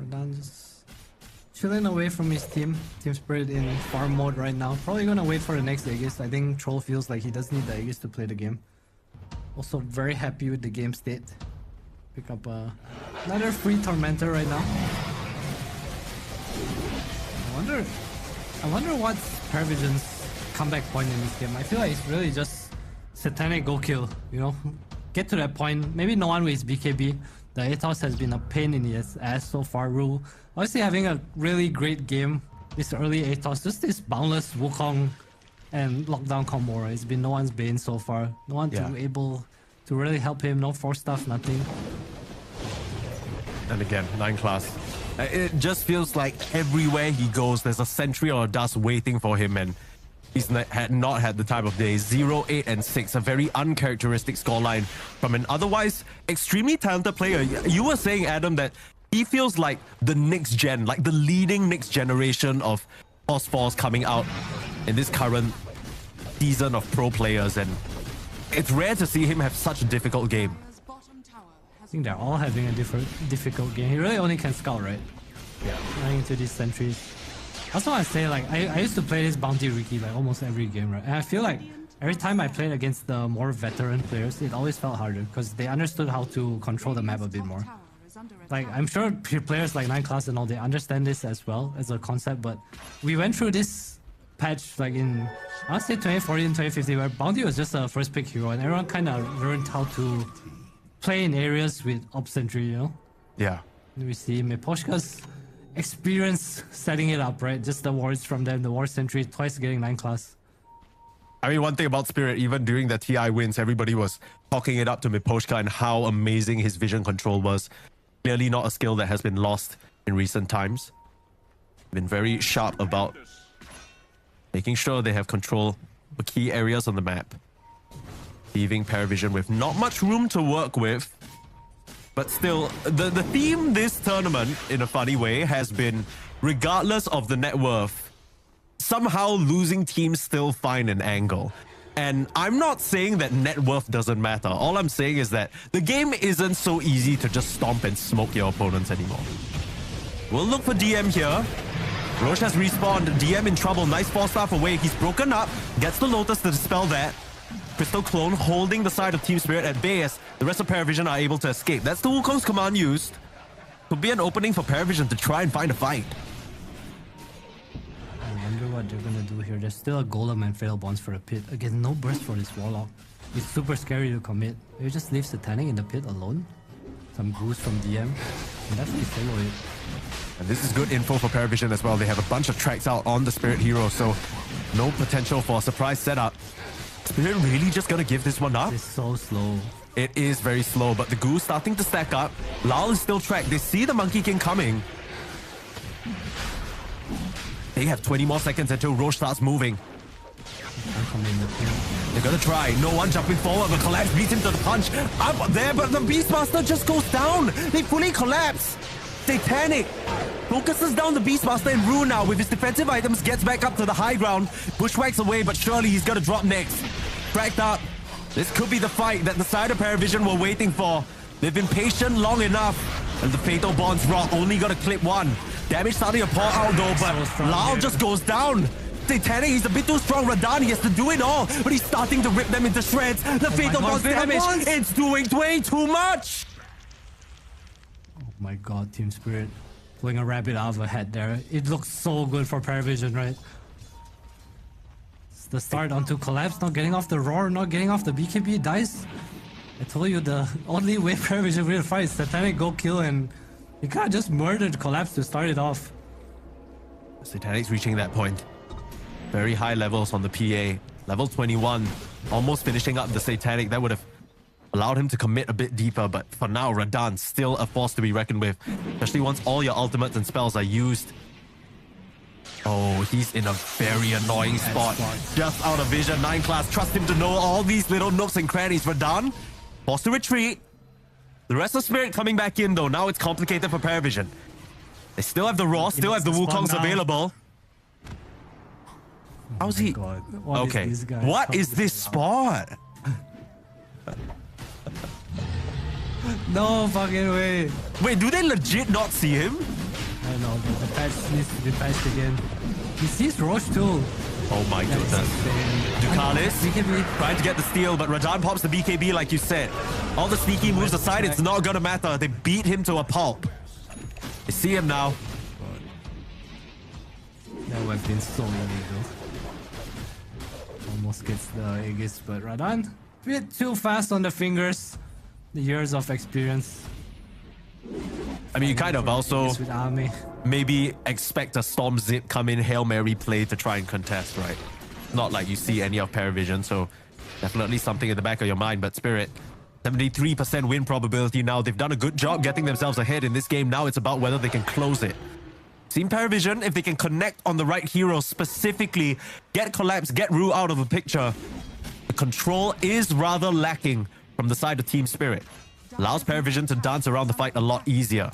S1: Radan just chilling away from his team. Team Spirit in farm mode right now. Probably gonna wait for the next Aegis. I think Troll feels like he does need the Aegis to play the game. Also very happy with the game state. Pick up another free Tormentor right now. I wonder what's Paravision's comeback point in this game. I feel like it's really just Satanic go kill, you know? Get to that point. Maybe no one with his BKB. The Atos has been a pain in his ass so far. Rule obviously having a really great game this early Atos. Just this boundless Wukong and lockdown combo, right? It's been no one's bane so far. No one to able to really help him. No force stuff, nothing.
S2: And again, 9 class. It just feels like everywhere he goes, there's a sentry or a dust waiting for him, and he's not had the time of day. 0, 8, and 6, a very uncharacteristic scoreline from an otherwise extremely talented player. You were saying, Adam, that he feels like the next gen, like the leading next generation of Phosphors coming out in this current season of pro players, and it's rare to see him have such a difficult game.
S1: I think they're all having a difficult game. He really only can scout, right? Yeah. Running into these sentries. That's why I say, like, I used to play this Bounty Riki like almost every game, right? And I feel like every time I played against the more veteran players, it always felt harder because they understood how to control the map a bit more. Like, I'm sure players like 9 class and all, they understand this as well as a concept, but we went through this patch like in, I'll say 2014, 2015, where Bounty was just a first pick hero and everyone kind of learned how to play in areas with Op Sentry, you know?
S2: Yeah.
S1: We see Miposhka's experience setting it up, right? Just the wards from them, the War Sentry, twice getting 9 class.
S2: I mean, one thing about Spirit, even during the TI wins, everybody was talking it up to Miposhka and how amazing his vision control was. Clearly not a skill that has been lost in recent times. Been very sharp about making sure they have control of key areas on the map. Leaving Paravision with not much room to work with. But still, the theme this tournament, in a funny way, has been, regardless of the net worth, somehow losing teams still find an angle. And I'm not saying that net worth doesn't matter. All I'm saying is that the game isn't so easy to just stomp and smoke your opponents anymore. We'll look for DM here. Roche has respawned. DM in trouble. Nice 4-star away. He's broken up. Gets the Lotus to dispel that. Crystal Clone holding the side of Team Spirit at bay as the rest of Paravision are able to escape. That's the Wukong's command used. Could be an opening for Paravision to try and find a fight.
S1: I wonder what they're gonna do here. There's still a Golem and Fatal Bonds for the pit. Again, no burst for this Warlock. It's super scary to commit. Maybe just leave Satanic in the pit alone. Some boost from DM. And definitely follow it.
S2: And this is good info for Paravision as well. They have a bunch of tracks out on the Spirit Hero, so no potential for a surprise setup. Spirit really just gonna give this one up?
S1: It's so slow.
S2: It is very slow, but the Goo starting to stack up. Lal is still tracked. They see the Monkey King coming. They have 20 more seconds until Roche starts moving. They're gonna try. No one jumping forward, but Collapse beats him to the punch. Up there, but the Beastmaster just goes down. They fully collapse. Satanic focuses down the Beastmaster and Rune now with his defensive items, gets back up to the high ground. Bushwhacks away, but surely he's gonna drop next. Cracked up. This could be the fight that the side of Paravision were waiting for. They've been patient long enough. And the Fatal Bonds rock only gonna clip one. Damage starting to pour out though, but Lal just goes down. Satanic, he's a bit too strong. Radan, he has to do it all, but he's starting to rip them into shreds. The Fatal Bonds damage, it's doing way too much.
S1: Oh my god, Team Spirit. Pulling a rabbit out of a hat there. It looks so good for Paravision, right? It's the start onto Collapse, not getting off the Roar, not getting off the BKB, dies. I told you the only way Paravision will fight is Satanic go kill, and you can't just murder Collapse to start it off.
S2: Satanic's reaching that point. Very high levels on the PA. Level 21. Almost finishing up the Satanic. That would have allowed him to commit a bit deeper, but for now, Radan still a force to be reckoned with. Especially once all your ultimates and spells are used. Oh, he's in a very annoying spot. Just out of vision. 9 class. Trust him to know all these little nooks and crannies. Radan forced to retreat. The rest of Spirit coming back in though. Now it's complicated for Paravision. They still have the Raw, still have the Wukongs available. How's he? Okay. What is this spot?
S1: No fucking way.
S2: Wait, do they legit not see him?
S1: I don't know, the patch needs to be patched again. He sees Roche too.
S2: Oh my goodness. Ducalis trying to get the steal, but Radan pops the BKB like you said. All the sneaky moves aside, it's not gonna matter. They beat him to a pulp. They see him now.
S1: That would have been so illegal. Almost gets the Aegis, but Radan a bit too fast on the fingers. The years of experience.
S2: I mean, you kind of also maybe expect a Storm Zip come in Hail Mary play to try and contest, right? Not like you see any of Paravision, so definitely something in the back of your mind. But Spirit 73% win probability now. They've done a good job getting themselves ahead in this game. Now it's about whether they can close it. Team Paravision, if they can connect on the right hero specifically, get Collapse, get Rue out of the picture, the control is rather lacking from the side of Team Spirit. Allows Paravision to dance around the fight a lot easier.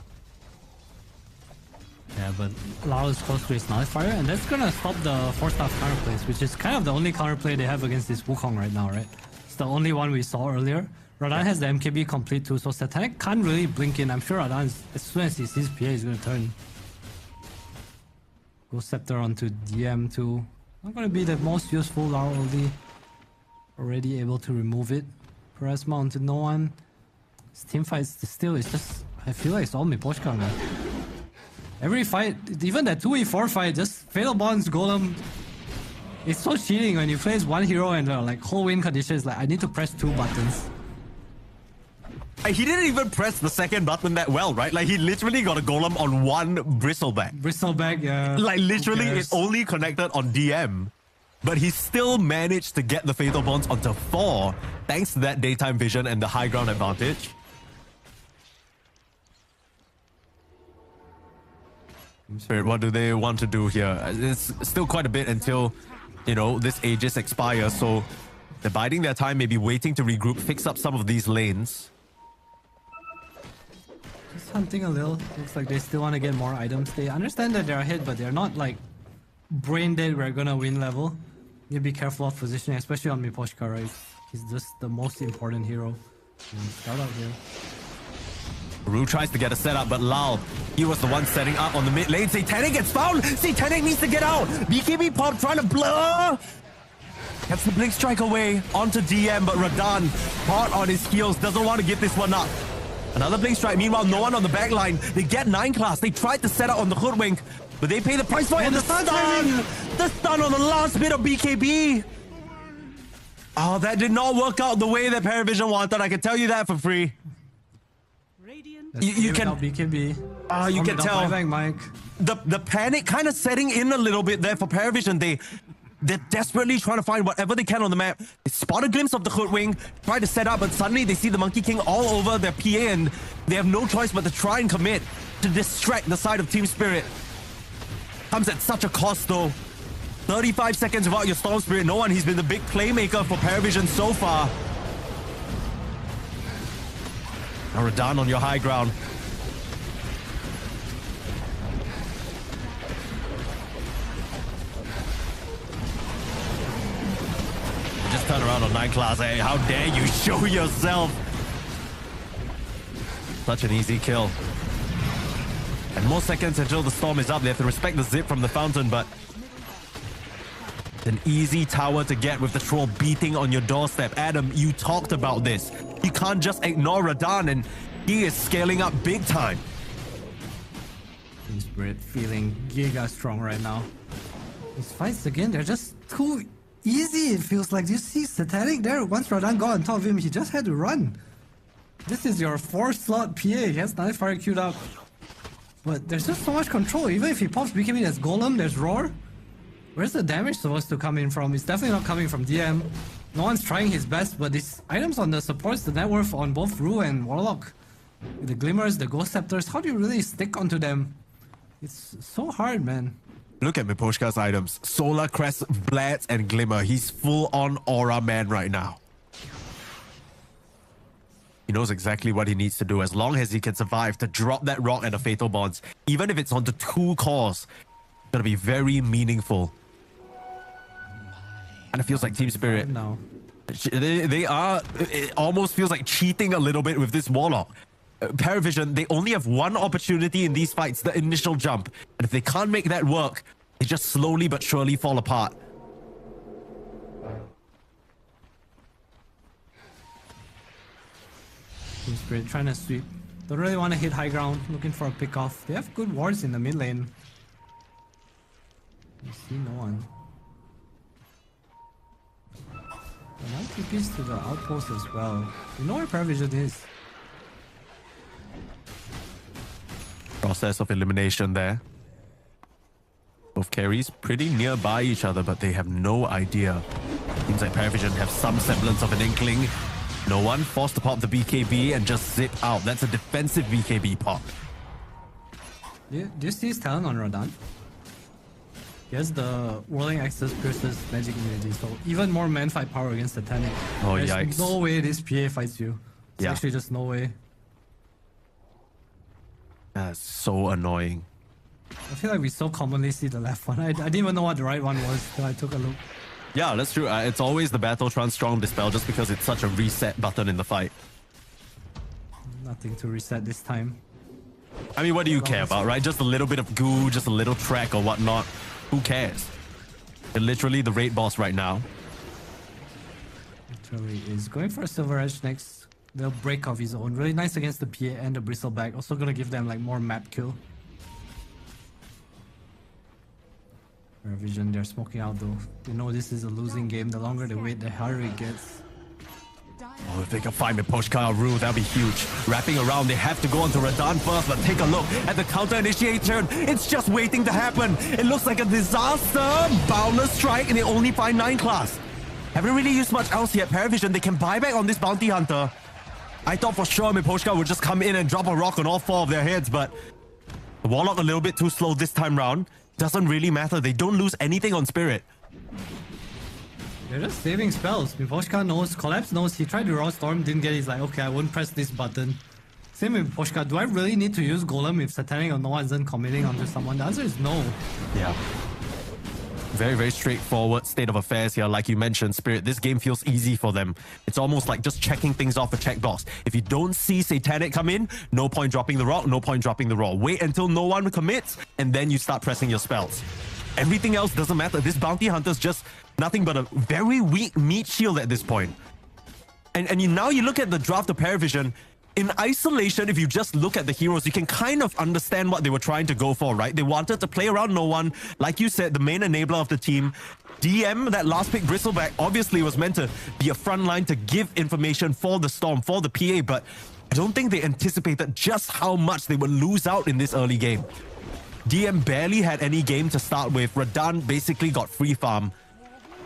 S1: Yeah, but Lao is close to his nullifier, and that's gonna stop the 4-star counterplays, which is kind of the only counterplay they have against this Wukong right now, right? It's the only one we saw earlier. Radan has the MKB complete too, so Satanic can't really blink in. I'm sure Radan, as soon as he sees PA, he's gonna turn. Go Scepter onto DM too. Not gonna be the most useful. Lao already able to remove it. Charisma onto no one. This team fight still, it's just, I feel like it's all Miposhka, man. Every fight, even that 2v4 fight, just Fatal Bonds, Golem. It's so cheating when you play as one hero and like whole win conditions. Like I need to press 2 buttons.
S2: He didn't even press the second button that well, right? Like he literally got a Golem on 1 Bristleback.
S1: Bristleback, yeah.
S2: Like literally, it's only connected on DM. But he still managed to get the Fatal Bonds onto 4 thanks to that daytime vision and the high ground advantage. Spirit, what do they want to do here? It's still quite a bit until, you know, this Aegis expires, so they're biding their time, maybe waiting to regroup, fix up some of these lanes.
S1: Just hunting a little. Looks like they still want to get more items. They understand that they're ahead, but they're not like brain dead, we're gonna win level. You be careful of positioning, especially on Miposhka, right? He's just the most important hero. Start out here.
S2: Rue tries to get a setup, but Lao, he was the one setting up on the mid lane. Satanic gets found! Satanic needs to get out! BKB pop trying to blur! Gets the Blink Strike away onto DM, but Radan, hot on his heels, doesn't want to give this one up. Another Blink Strike, meanwhile, no one on the back line. They get 9 class. They tried to set up on the Hoodwink, but they pay the price for it. And the stun! The stun on the last bit of BKB! Oh, that did not work out the way that Paravision wanted. I can tell you that for free. You can
S1: BKB.
S2: You can tell
S1: Mike.
S2: the panic kind of setting in a little bit there for Paravision. They're desperately trying to find whatever they can on the map. They spot a glimpse of the Hoodwing, try to set up, but suddenly they see the Monkey King all over their PA, and they have no choice but to try and commit to distract the side of Team Spirit. Comes at such a cost though. 35 seconds without your Storm Spirit. No one. He's been the big playmaker for Paravision so far. Now Radan on your high ground. Just turn around on 9 class. Hey, how dare you show yourself? Such an easy kill. And more seconds until the storm is up. They have to respect the zip from the fountain, but an easy tower to get with the troll beating on your doorstep. Adam, you talked about this. You can't just ignore Radan, and he is scaling up big time.
S1: Team Spirit feeling giga strong right now. These fights again, they're just too easy, it feels like. You see Satanic there, once Radan got on top of him, he just had to run. This is your 4-slot PA, he has Nightfire queued up. But there's just so much control. Even if he pops BKB, there's Golem, there's Roar. Where's the damage supposed to come in from? It's definitely not coming from DM. No one's trying his best, but these items on the supports, the net worth on both Rue and Warlock, the Glimmers, the Ghost Scepters, how do you really stick onto them? It's so hard, man.
S2: Look at Miposhka's items. Solar Crest, Blades, and Glimmer. He's full on aura man right now. He knows exactly what he needs to do as long as he can survive to drop that rock and the Fatal Bonds. Even if it's onto 2 cores, it's gonna be very meaningful. And it feels like Team Spirit.
S1: No.
S2: They are. It almost feels like cheating a little bit with this Warlock. Paravision, they only have one opportunity in these fights, the initial jump. And if they can't make that work, they just slowly but surely fall apart.
S1: Team Spirit trying to sweep. Don't really want to hit high ground, looking for a pick off. They have good wards in the mid lane. You see no one. And now TPs to the outpost as well. You know where Paravision is.
S2: Process of elimination there. Both carries pretty nearby each other, but they have no idea. Seems like Paravision have some semblance of an inkling. No one forced to pop the BKB and just zip out. That's a defensive BKB pop.
S1: Do you see his talent on Radan? He has the Whirling Axis Pierce's magic immunity, so even more man fight power against Satanic.
S2: Oh,
S1: There's
S2: yikes.
S1: no way this PA fights you. It's
S2: Yeah.
S1: actually just no way.
S2: That's so annoying.
S1: I feel like we so commonly see the left one. I didn't even know what the right one was till I took a look.
S2: Yeah, that's true. It's always the Battletron Strong Dispel just because it's such a reset button in the fight.
S1: Nothing to reset this time.
S2: I mean, what do you care about, right? Just a little bit of goo, just a little track or whatnot. Who cares? They're literally the raid boss right now.
S1: Literally is going for a Silver Edge next. They'll break of his own. Really nice against the PA and the Bristleback. Also gonna give them like more map kill. Vision, they're smoking out though. They know this is a losing game. The longer they wait, the harder it gets.
S2: Oh, if they can find Miposhka Rule, that'll be huge. Wrapping around, they have to go onto Radan first, but take a look at the counter initiation. It's just waiting to happen. It looks like a disaster. Boundless strike, and they only find 9 class. Haven't really used much else yet. Paravision, they can buy back on this bounty hunter. I thought for sure Miposhka would just come in and drop a rock on all 4 of their heads, but the Warlock a little bit too slow this time round. Doesn't really matter. They don't lose anything on Spirit.
S1: They're just saving spells. Miposhka knows, Collapse knows. He tried to Raw Storm, didn't get it. He's like, okay, I won't press this button. Same with Miposhka. Do I really need to use Golem if Satanic or no one isn't committing onto someone? The answer is no.
S2: Yeah. Very, very straightforward state of affairs here. Like you mentioned, Spirit, this game feels easy for them. It's almost like just checking things off a checkbox. If you don't see Satanic come in, no point dropping the rock, no point dropping the roll. Wait until no one commits, and then you start pressing your spells. Everything else doesn't matter. This bounty hunter's just nothing but a very weak meat shield at this point. And now you look at the draft of Paravision. In isolation, if you just look at the heroes, you can kind of understand what they were trying to go for, right? They wanted to play around no one. Like you said, the main enabler of the team. DM, that last pick, Bristleback, obviously was meant to be a front line to give information for the Storm, for the PA, but I don't think they anticipated just how much they would lose out in this early game. DM barely had any game to start with. Radan basically got free farm.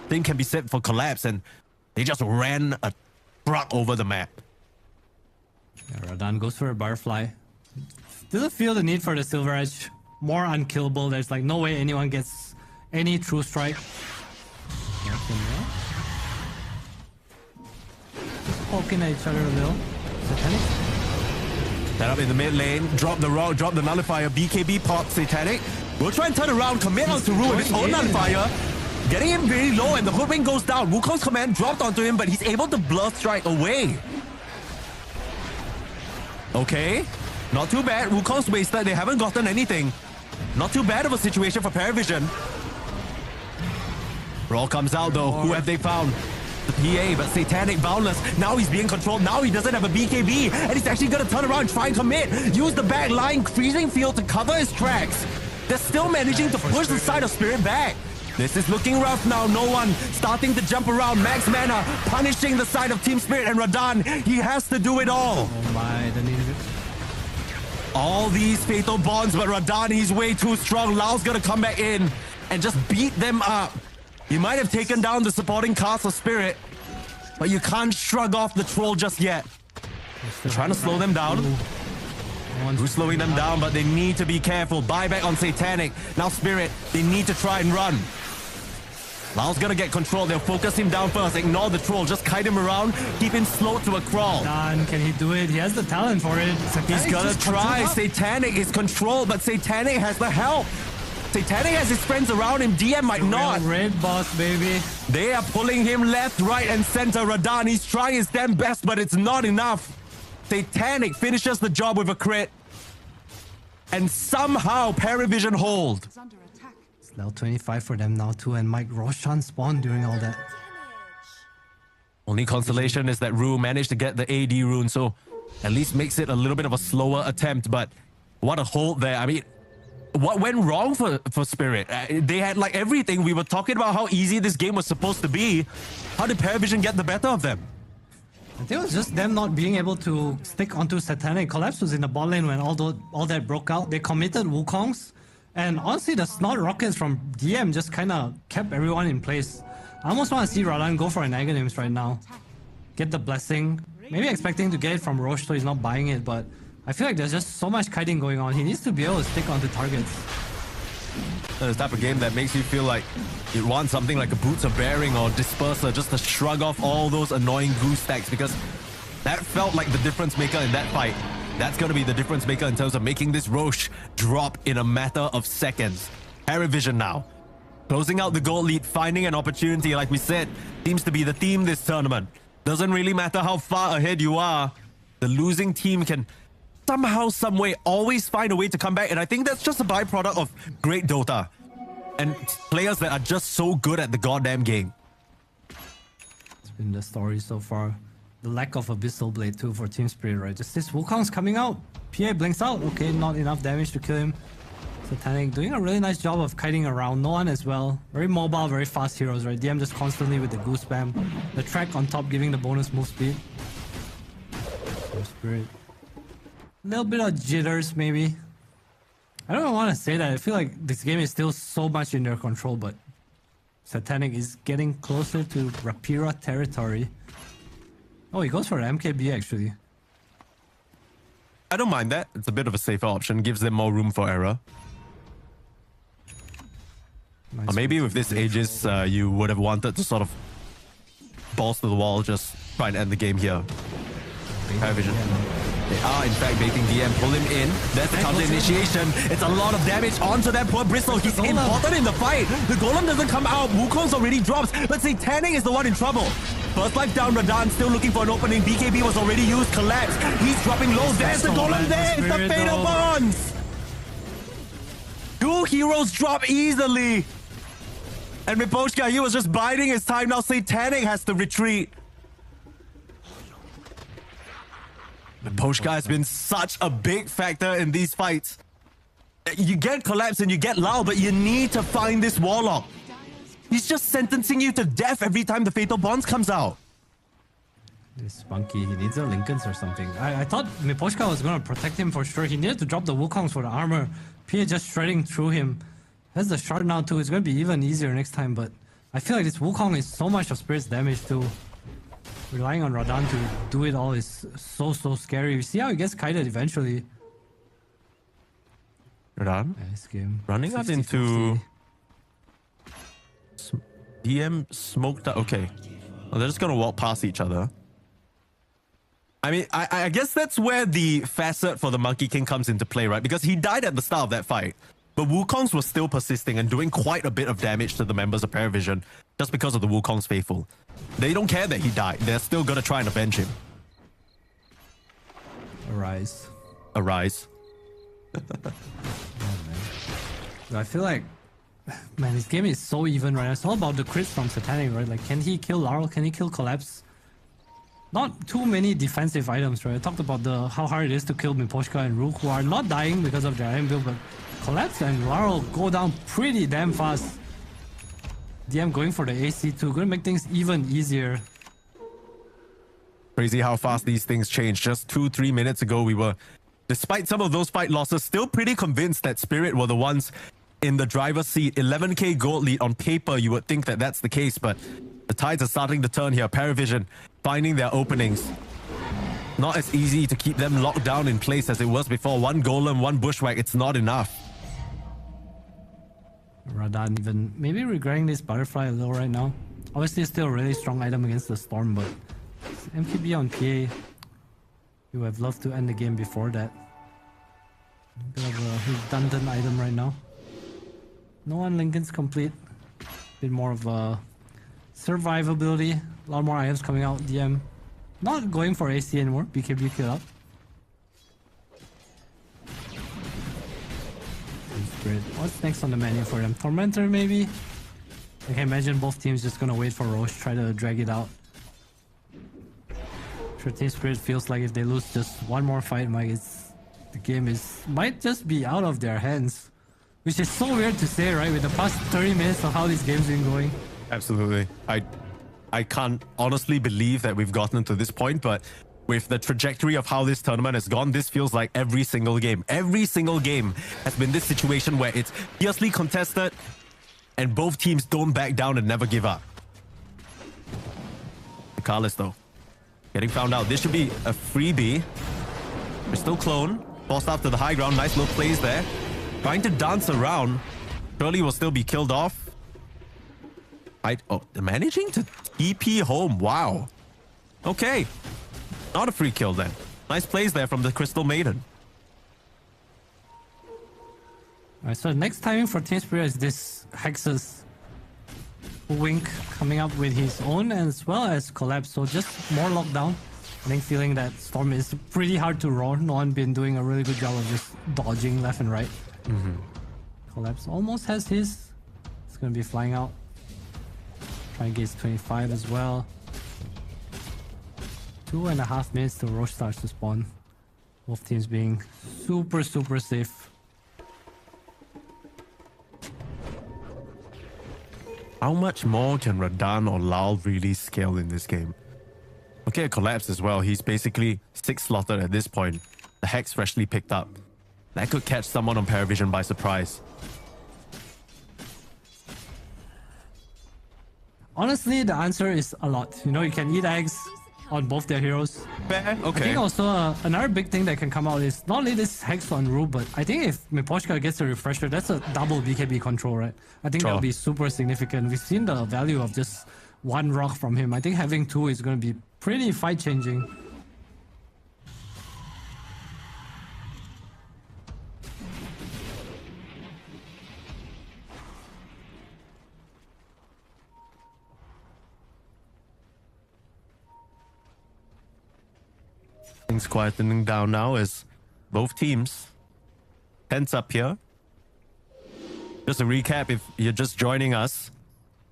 S2: Thing can be said for Collapse, and they just ran a truck over the map.
S1: Yeah, Radan goes for a Butterfly. Doesn't feel the need for the Silver Edge. More unkillable. There's like no way anyone gets any true strike. Poking at each other a little. Satanic.
S2: Set up in the mid lane, drop the rock, drop the nullifier, BKB pop, Satanic. We'll try and turn around, commit onto Ru with his own nullifier. Getting him very low and the hoodwink goes down. Wukong's command dropped onto him, but he's able to blur strike away. Okay, not too bad. Wukong's wasted. They haven't gotten anything. Not too bad of a situation for Paravision. Roll comes out though. Who have they found? The PA, but Satanic boundless. Now he's being controlled. Now he doesn't have a BKB, and he's actually gonna turn around, try and commit. Use the back line, freezing field to cover his tracks. They're still managing to push the side of Spirit back. This is looking rough now. No one starting to jump around. Max mana punishing the side of Team Spirit, and Radan, he has to do it all.
S1: Oh my, the need of it.
S2: All these fatal bonds, but Radan, he's way too strong. Lao's gonna come back in and just beat them up. You might have taken down the supporting cast of Spirit, but you can't shrug off the troll just yet. They're trying to slow them down. Who's slowing them down, but they need to be careful. Buyback on Satanic. Now Spirit, they need to try and run. Lao's gonna get control. They'll focus him down first. Ignore the troll. Just kite him around. Keep him slow to a crawl.
S1: Dan, can he do it? He has the talent for it.
S2: He's gonna try. Satanic is controlled, but Satanic has the help. Satanic has his friends around him. DM might not.
S1: Red boss, baby.
S2: They are pulling him left, right, and center. Radan, he's trying his damn best, but it's not enough. Satanic finishes the job with a crit. And somehow Paravision hold.
S3: Is under attack.
S1: It's level 25 for them now too, and Mike Roshan spawned during all that.
S2: Only consolation is that Ru managed to get the AD rune, so at least makes it a little bit of a slower attempt, but what a hold there. I mean, what went wrong for Spirit? They had like everything. We were talking about how easy this game was supposed to be. How did Paravision get the better of them?
S1: I think it was just them not being able to stick onto Satanic. Collapse was in the bot lane when all that broke out. They committed Wukong's, and honestly, the snot rockets from DM just kind of kept everyone in place. I almost want to see Radan go for an Aghanims right now. get the blessing. Maybe expecting to get it from Roche, so he's not buying it, but I feel like there's just so much kiting going on. He needs to be able to stick onto targets.
S2: The type of game that makes you feel like you want something like a Boots of Bearing or Disperser just to shrug off all those annoying goose stacks, because that felt like the difference maker in that fight. That's going to be the difference maker in terms of making this Roche drop in a matter of seconds. Paravision now. Closing out the goal lead, finding an opportunity, like we said, seems to be the theme this tournament. Doesn't really matter how far ahead you are. The losing team can somehow, someway, always find a way to come back. And I think that's just a byproduct of great Dota. And players that are just so good at the goddamn game.
S1: It's been the story so far. The lack of Abyssal Blade too for Team Spirit, right? Just this Wukong's coming out. PA blinks out. Okay, not enough damage to kill him. Satanic doing a really nice job of kiting around. No one as well. Very mobile, very fast heroes, right? DM just constantly with the goose spam. The track on top giving the bonus move speed. Team Spirit. A little bit of jitters maybe. I don't want to say that. I feel like this game is still so much in their control, but Satanic is getting closer to Rapira territory. Oh, he goes for MKB actually.
S2: I don't mind that. It's a bit of a safer option. Gives them more room for error.
S1: Nice.
S2: Or maybe with this Aegis, you would have wanted to sort of balls to the wall, just try and end the game here. Paravision. They are in fact baiting DM, pull him in. That's the counter initiation. It's a lot of damage onto that poor Bristle. He's important in the fight. The Golem doesn't come out. Wukong's already drops, but Satanic is the one in trouble. First life down, Radan still looking for an opening. BKB was already used, collapse. He's dropping low. There's the Golem there. It's the Fatal Bonds. Two heroes drop easily. And Miposhka, he was just biding his time. Now Satanic has to retreat. Miposhka has been such a big factor in these fights. You get collapse and you get loud, but you need to find this Warlock. He's just sentencing you to death every time the Fatal Bonds comes out.
S1: This Spunky, he needs a Lincolns or something. I thought Miposhka was going to protect him for sure. He needed to drop the Wukongs for the armor. Pia just shredding through him. Has the shard now too. It's going to be even easier next time, but I feel like this Wukong is so much of Spirit's damage too. Relying on Radan to do it all is so scary. You see how he gets kited eventually.
S2: Radan?
S1: Nice game.
S2: Running up
S1: 50,
S2: into...
S1: 50.
S2: DM smoked out. Okay. Well, they're just going to walk past each other. I mean, I guess that's where the facet for the Monkey King comes into play, right? Because he died at the start of that fight. But Wukongs were still persisting and doing quite a bit of damage to the members of Paravision just because of the Wukong's faithful. They don't care that he died. They're still going to try and avenge him.
S1: Arise.
S2: Arise.
S1: I feel like, man, this game is so even right now. It's all about the crits from Satanic, right? Like, can he kill Laurel? Can he kill Collapse? Not too many defensive items, right? I talked about how hard it is to kill Miposhka and Rook, who are not dying because of their iron build, but Collapse and Laurel go down pretty damn fast. DM going for the AC too, gonna make things even easier.
S2: Crazy how fast these things change. Just 2-3 minutes ago, we were, despite some of those fight losses, still pretty convinced that Spirit were the ones in the driver's seat. 11k gold lead on paper, you would think that that's the case, but the tides are starting to turn here. Paravision finding their openings. Not as easy to keep them locked down in place as it was before. One Golem, one Bushwhack, it's not enough. Radan
S1: even maybe regretting this Butterfly a little right now. Obviously still a really strong item against the Storm, but MKB on PA, you would have loved to end the game before that. Bit of a redundant item right now. No one Lincoln's complete. Bit more of a survivability. A lot more items coming out. DM not going for AC anymore. BKB kill up. What's next on the menu for them? Tormentor maybe? I can imagine both teams just gonna wait for Roche, try to drag it out. Sure, Team Spirit feels like if they lose just one more fight, Mike, the game might just be out of their hands. Which is so weird to say, right? With the past 30 minutes of how this game's been going.
S2: Absolutely. I can't honestly believe that we've gotten to this point, but with the trajectory of how this tournament has gone, this feels like every single game. Every single game has been this situation where it's fiercely contested and both teams don't back down and never give up. Carlos though. Getting found out. This should be a freebie. We're still clone. Forced up to the high ground. Nice little plays there. Trying to dance around. Surely will still be killed off. Managing to TP home. Wow. Okay. Not a free kill then. Nice plays there from the Crystal Maiden.
S1: Alright, so next timing for Team Spirit is this Hexus Wink coming up with his own as well as Collapse. So just more lockdown. I think feeling that Storm is pretty hard to roar. No one been doing a really good job of just dodging left and right. Collapse almost has his. It's going to be flying out. Trying to get 25 as well. 2.5 minutes till Roche starts to spawn. Both teams being super safe.
S2: How much more can Radan or Lal really scale in this game? Okay, Collapse as well. He's basically 6 slotted at this point. The Hex freshly picked up. That could catch someone on Paravision by surprise.
S1: Honestly, the answer is a lot. You know, you can eat eggs on both their heroes.
S2: Fair, okay.
S1: I think also another big thing that can come out is not only this Hex on Rue, but I think if Miposhka gets a refresher, that's a double BKB control, right? I think that'll be super significant. We've seen the value of just one rock from him. I think having 2 is going to be pretty fight-changing.
S2: Things quietening down now as both teams tense up here. Just a recap if you're just joining us.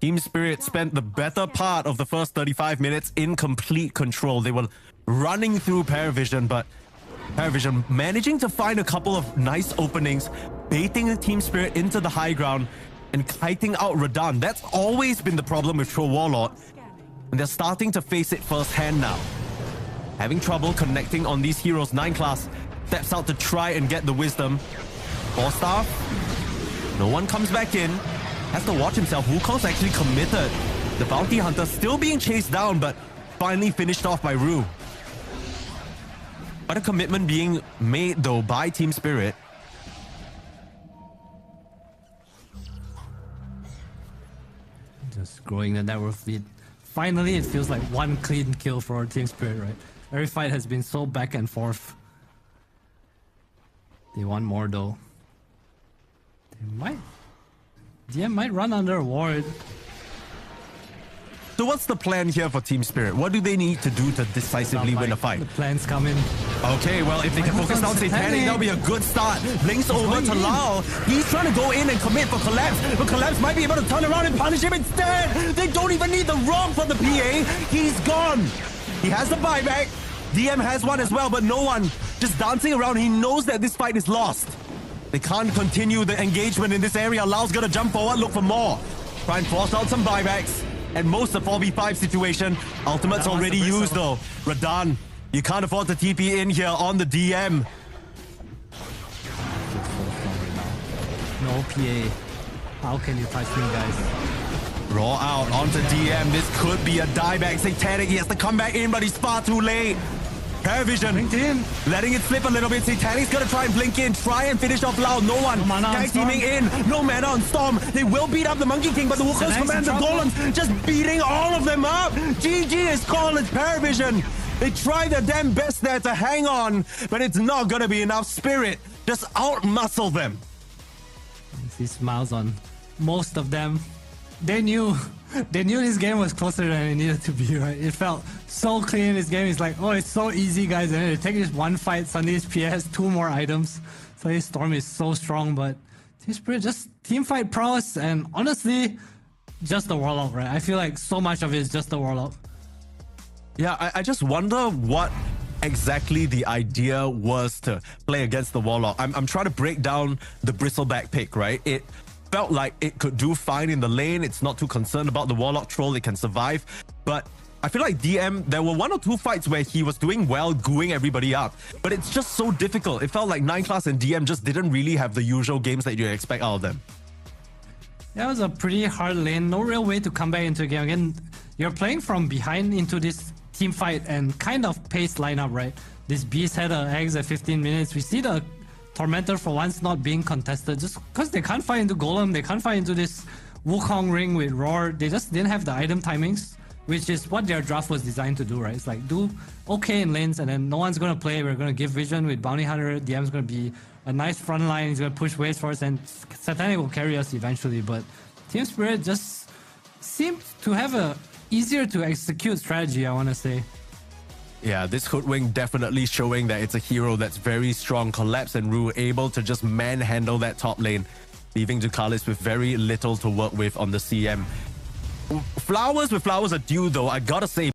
S2: Team Spirit spent the better part of the first 35 minutes in complete control. They were running through Paravision, but Paravision managing to find a couple of nice openings, baiting the Team Spirit into the high ground and kiting out Radan. That's always been the problem with Troll Warlord, and they're starting to face it firsthand now. Having trouble connecting on these heroes. 9 class steps out to try and get the wisdom. 4 staff. No one comes back in. Has to watch himself. Wukong's actually committed. The bounty hunter still being chased down, but finally finished off by Rue. But a commitment being made though by Team Spirit.
S1: Just growing the network fleet. Finally, it feels like one clean kill for our Team Spirit, right? Every fight has been so back and forth. They want more though. DM might run under a ward.
S2: So what's the plan here for Team Spirit? What do they need to do to decisively win a fight?
S1: The plans come in.
S2: Okay, well, if they can focus down Satanic, that'll be a good start. Blinks over to Lao. He's trying to go in and commit for Collapse, but Collapse might be able to turn around and punish him instead. They don't even need the roam from the PA. He's gone. He has the buyback. DM has one as well, but no one. Just dancing around. He knows that this fight is lost. They can't continue the engagement in this area. Lao's gonna jump forward, look for more. Try and force out some buybacks. And most of 4v5 situation. Ultimate's already used though. Radan, you can't afford to TP in here on the DM.
S1: No PA. How can you touch me, guys?
S2: Raw out onto DM. This could be a dieback. Satanic, he has to come back in, but he's far too late. Paravision letting it slip a little bit. Satanic's gonna try and blink in, try and finish off Loud. No one. Guys teaming in. No mana on Storm. They will beat up the Monkey King, but the Wukong's command the Golems just beating all of them up. GG is called. It's Paravision. They try their damn best there to hang on, but it's not gonna be enough. Spirit just out-muscle them.
S1: He smiles on most of them. They knew this game was closer than it needed to be, right? It felt so clean. This game is like, oh, it's so easy, guys. And then they take this one fight. Suddenly his PA has 2 more items. So his Storm is so strong, but Team Spirit just team fight prowess, and honestly, just the Warlock, right? I feel like so much of it is just the Warlock.
S2: Yeah, I just wonder what exactly the idea was to play against the Warlock. I'm trying to break down the Bristleback pick, right? It felt like it could do fine in the lane. It's not too concerned about the Warlock troll. It can survive. But I feel like DM, there were 1 or 2 fights where he was doing well, gooing everybody up. But it's just so difficult. It felt like 9 class and DM just didn't really have the usual games that you expect out of them.
S1: That was a pretty hard lane. No real way to come back into a game. Again, you're playing from behind into this team fight and kind of pace lineup, right? This Beast had a eggs at 15 minutes. We see the Tormentor for once not being contested just because they can't fight into Golem, they can't fight into this Wukong ring with Roar. They just didn't have the item timings, which is what their draft was designed to do, right? It's like do okay in lanes and then no one's gonna play. We're gonna give vision with Bounty Hunter. DM's gonna be a nice front line. He's gonna push waves for us and Satanic will carry us eventually. But Team Spirit just seemed to have a easier to execute strategy, I wanna say.
S2: Yeah, this Hoodwink definitely showing that it's a hero that's very strong. Collapse and Rue able to just manhandle that top lane, leaving Ducalis with very little to work with on the CM. Flowers with flowers are due though, I gotta say.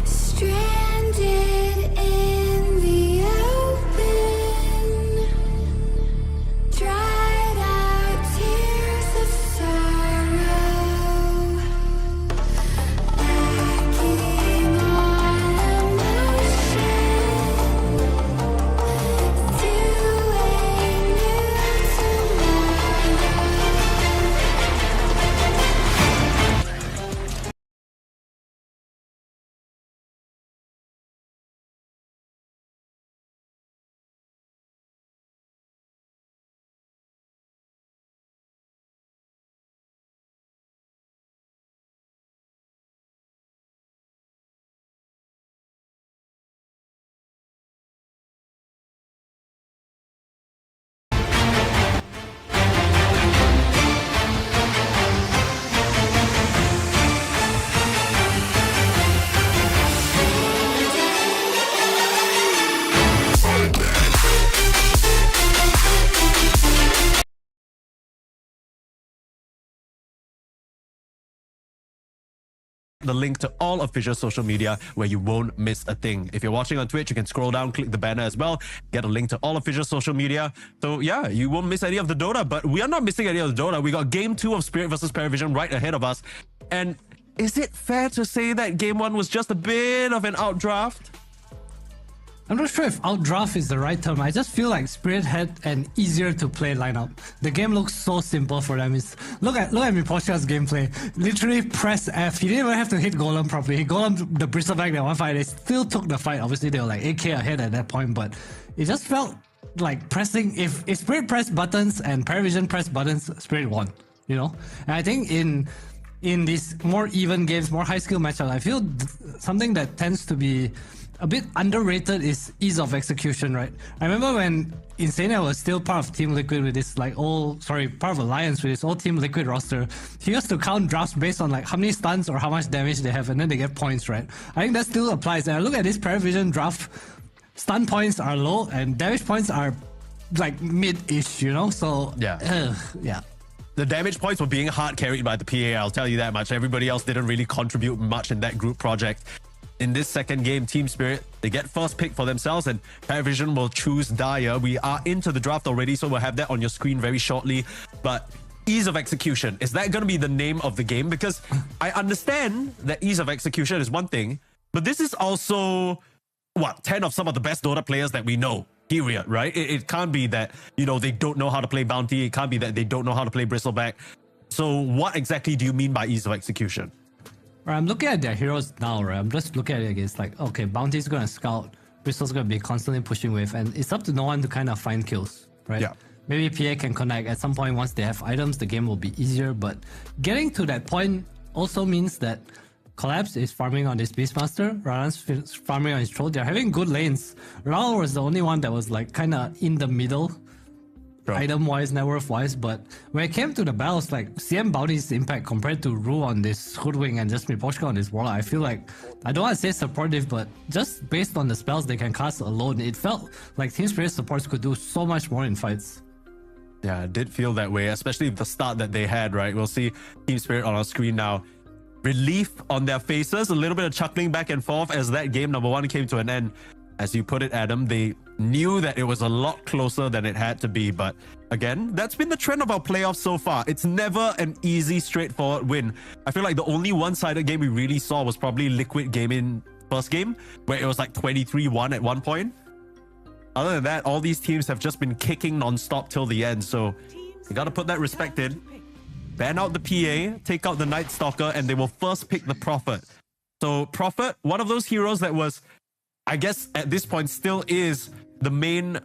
S5: Stranded in the open, dried out tears of sorrow, lacking on emotion to a new tomorrow.
S2: The link to all official social media where you won't miss a thing. If you're watching on Twitch, you can scroll down, click the banner as well, get a link to all official social media. So yeah, you won't miss any of the Dota, but we are not missing any of the Dota. We got game 2 of Spirit versus Paravision right ahead of us. And is it fair to say that game 1 was just a bit of an outdraft?
S1: I'm not sure if outdraft is the right term. I just feel like Spirit had an easier to play lineup. The game looks so simple for them. Look at Miposha's gameplay. Literally press F. He didn't even have to hit Golem properly. He Golem the Bristleback that one fight. They still took the fight. Obviously they were like 8k ahead at that point, but it just felt like pressing. If Spirit pressed buttons and Paravision pressed buttons, Spirit won. You know, and I think in these more even games, more high skill matchups, I feel something that tends to be a bit underrated is ease of execution, right? I remember when Insania was still part of Team Liquid with this part of Alliance with this old Team Liquid roster. He used to count drafts based on like how many stuns or how much damage they have, and then they get points, right? I think that still applies. And I look at this Paravision draft, stun points are low and damage points are like mid-ish, you know? So
S2: yeah.
S1: Yeah.
S2: The damage points were being hard carried by the PA, I'll tell you that much. Everybody else didn't really contribute much in that group project. In this second game, Team Spirit, they get first pick for themselves and Paravision will choose Dyer. We are into the draft already, so we'll have that on your screen very shortly. But ease of execution, is that going to be the name of the game? Because I understand that ease of execution is one thing, but this is also, 10 of some of the best Dota players that we know. Period, right? It can't be that, they don't know how to play Bounty. It can't be that they don't know how to play Bristleback. So what exactly do you mean by ease of execution?
S1: I'm looking at their heroes now, right? I'm just looking at it against like, okay, Bounty's gonna scout, Bristol's gonna be constantly pushing wave, and it's up to no one to kind of find kills, right? Yeah. Maybe PA can connect at some point. Once they have items, the game will be easier, but getting to that point also means that Collapse is farming on this Beastmaster, Ranan's farming on his Troll. They're having good lanes. Raul was the only one that was like kind of in the middle, item-wise, net worth-wise, but when it came to the battles, like CM Bounty's impact compared to Ru on this Hoodwing and just Miposhka on this Warlock, I feel like, I don't want to say supportive, but just based on the spells they can cast alone, it felt like Team Spirit supports could do so much more in fights.
S2: Yeah, it did feel that way, especially the start that they had, right? We'll see Team Spirit on our screen now. Relief on their faces, a little bit of chuckling back and forth as that game number 1 came to an end. As you put it, Adam, they knew that it was a lot closer than it had to be. But again, that's been the trend of our playoffs so far. It's never an easy, straightforward win. I feel like the only one-sided game we really saw was probably Liquid Gaming first game, where it was like 23-1 at one point. Other than that, all these teams have just been kicking non-stop till the end. So you got to put that respect in. Ban out the PA, take out the Night Stalker, and they will first pick the Prophet. So Prophet, one of those heroes that was, I guess at this point still is the main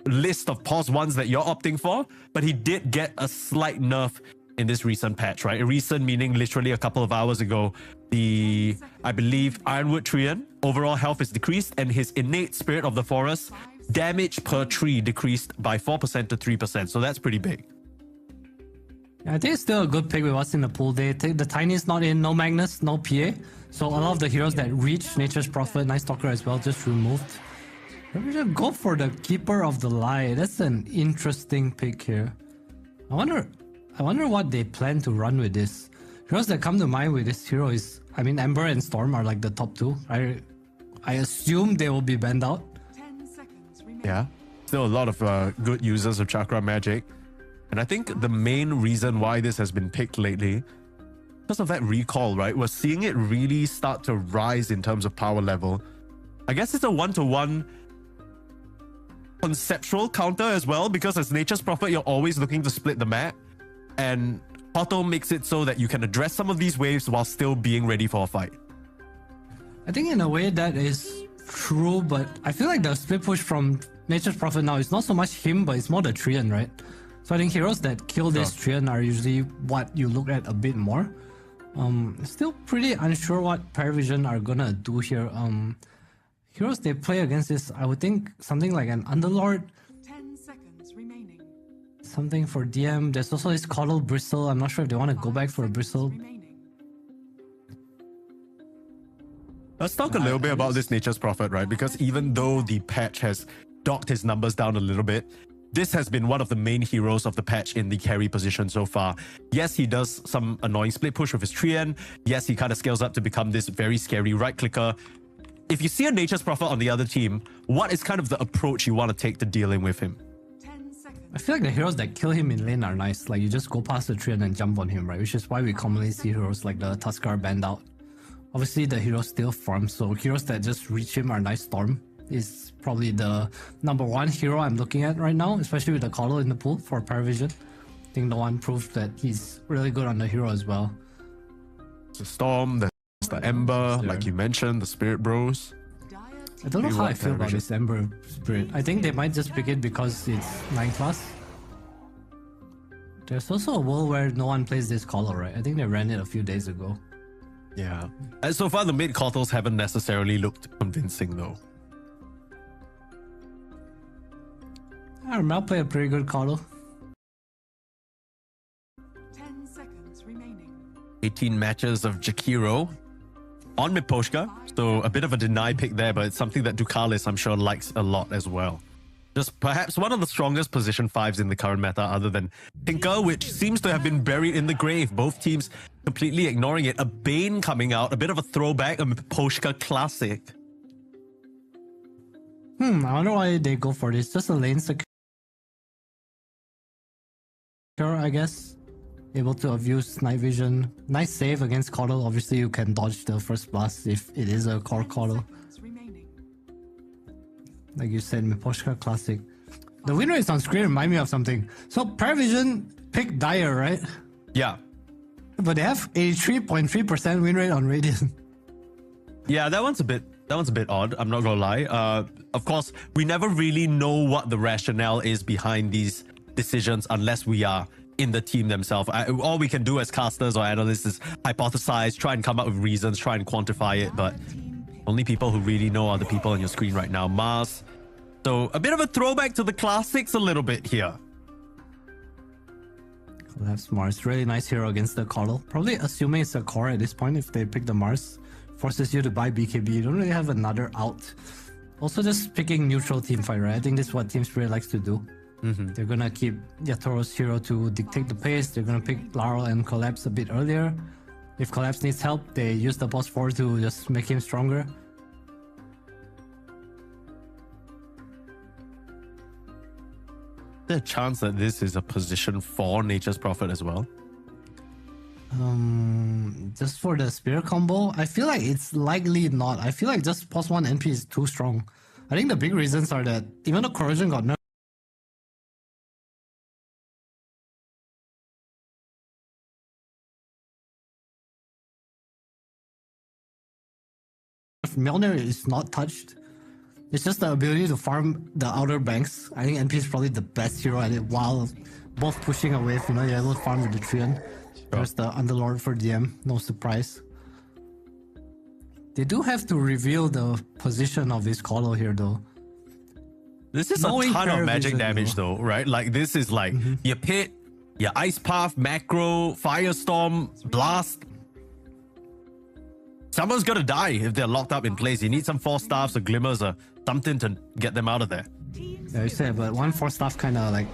S2: list of pause ones that you're opting for, but he did get a slight nerf in this recent patch, right? Recent meaning literally a couple of hours ago. I believe Ironwood Treant overall health is decreased, and his innate Spirit of the Forest damage per tree decreased by 4% to 3%. So that's pretty big.
S1: I think it's still a good pick with what's in the pool. They take the Tiny's not in, no Magnus, no PA. So a lot of the heroes that reach Nature's Prophet, Night Stalker as well, just removed. Maybe just go for the Keeper of the Light. That's an interesting pick here. I wonder what they plan to run with this. Heroes that come to mind with this hero is, I mean, Ember and Storm are like the top two. I assume they will be banned out.
S3: 10 seconds remaining.
S2: Yeah, still a lot of good users of Chakra Magic. And I think the main reason why this has been picked lately, because of that recall, right? We're seeing it really start to rise in terms of power level. I guess it's a one-to-one conceptual counter as well, because as Nature's Prophet, you're always looking to split the map. And Auto makes it so that you can address some of these waves while still being ready for a fight.
S1: I think in a way that is true, but I feel like the split push from Nature's Prophet now is not so much him, but it's more the Treant, right? So I think heroes that kill this Treant are usually what you look at a bit more. Still pretty unsure what Paravision are gonna do here. Heroes they play against this, I would think something like an Underlord,
S3: 10 seconds remaining.
S1: something for DM. There's also this Coddle Bristle. I'm not sure if they want to go back for a Bristle.
S3: Remaining.
S2: Let's talk a little bit about this Nature's Prophet, right? Because even though the patch has docked his numbers down a little bit, this has been one of the main heroes of the patch in the carry position so far. Yes, he does some annoying split push with his Treant. Yes, he kind of scales up to become this very scary right clicker. If you see a Nature's Prophet on the other team, what is kind of the approach you want to take to dealing with him?
S3: 10 seconds.
S1: I feel like the heroes that kill him in lane are nice. Like you just go past the Treant and jump on him, right? Which is why we commonly see heroes like the Tuskar banned out. Obviously, the heroes still farm, so heroes that just reach him are nice. Storm is probably the #1 hero I'm looking at right now, especially with the Coddle in the pool for Paravision. I think the one proved that he's really good on the hero as well.
S2: The Storm, there's the Ember, like you mentioned, the Spirit Bros.
S3: Dire
S1: I don't know
S2: We
S1: how I
S2: want
S1: feel about
S2: Paravision.
S1: this Ember Spirit. I think they might just pick it because it's 9 class. There's also a world where no one plays this Coddle, right? I think they ran it a few days ago.
S2: Yeah. And so far, the mid Coddles haven't necessarily looked convincing though.
S1: I remember I'll play a pretty good Coddle.
S3: 10 seconds remaining.
S2: 18 matches of Jakiro on mid Poshka. So a bit of a deny pick there, but it's something that Ducalis, I'm sure, likes a lot as well. Just perhaps one of the strongest position 5s in the current meta, other than Tinker, which seems to have been buried in the grave. Both teams completely ignoring it. A Bane coming out, a bit of a throwback, a Poshka classic.
S1: I wonder why they go for this. Just a lane secure, I guess. Able to abuse night vision. Nice save against Coddle. Obviously, you can dodge the first blast if it is a core
S3: 10
S1: Coddle.
S3: seconds remaining.
S1: Like you said, Miposhka Classic. The win rates on screen remind me of something. So Paravision picked Dire, right?
S2: Yeah.
S1: But they have 83.3% win rate on Radiant.
S2: Yeah, that one's a bit odd, I'm not gonna lie. Of course, we never really know what the rationale is behind these decisions unless we are in the team themselves. All we can do as casters or analysts is hypothesize, try and come up with reasons, try and quantify it, but only people who really know are the people on your screen right now. Mars. So a bit of a throwback to the classics a little bit here.
S1: That's Mars. Really nice hero against the Coddle. Probably assuming it's a core at this point if they pick the Mars. Forces you to buy BKB. You don't really have another out. Also just picking neutral team fight, right? I think this is what Team Spirit likes to do. They're gonna keep Yatoro's hero to dictate the pace. They're gonna pick Laurel and Collapse a bit earlier. If Collapse needs help, they use the boss 4 to just make him stronger.
S2: There's a chance that this is a position for Nature's Prophet as well.
S1: Just for the Spirit combo, I feel like it's likely not. I feel like just pos 1 NP is too strong. I think the big reasons are that even though Corrosion got nerfed, Mjolnir is not touched. It's just the ability to farm the outer banks. I think NP is probably the best hero at it while both pushing a wave, you know, you're able to farm with the Treant. There's the Underlord for DM, no surprise. They do have to reveal the position of this Coddle here though.
S2: This is
S1: Knowing
S2: a ton of magic
S1: Paravision,
S2: damage though, right? Like this is like your Pit, your Ice Path, Macro, Firestorm, Blast. Someone's gonna die if they're locked up in place. You need some Force Staffs or Glimmers or something to get them out of there.
S1: Yeah, you said, but 1/4 staff kind of like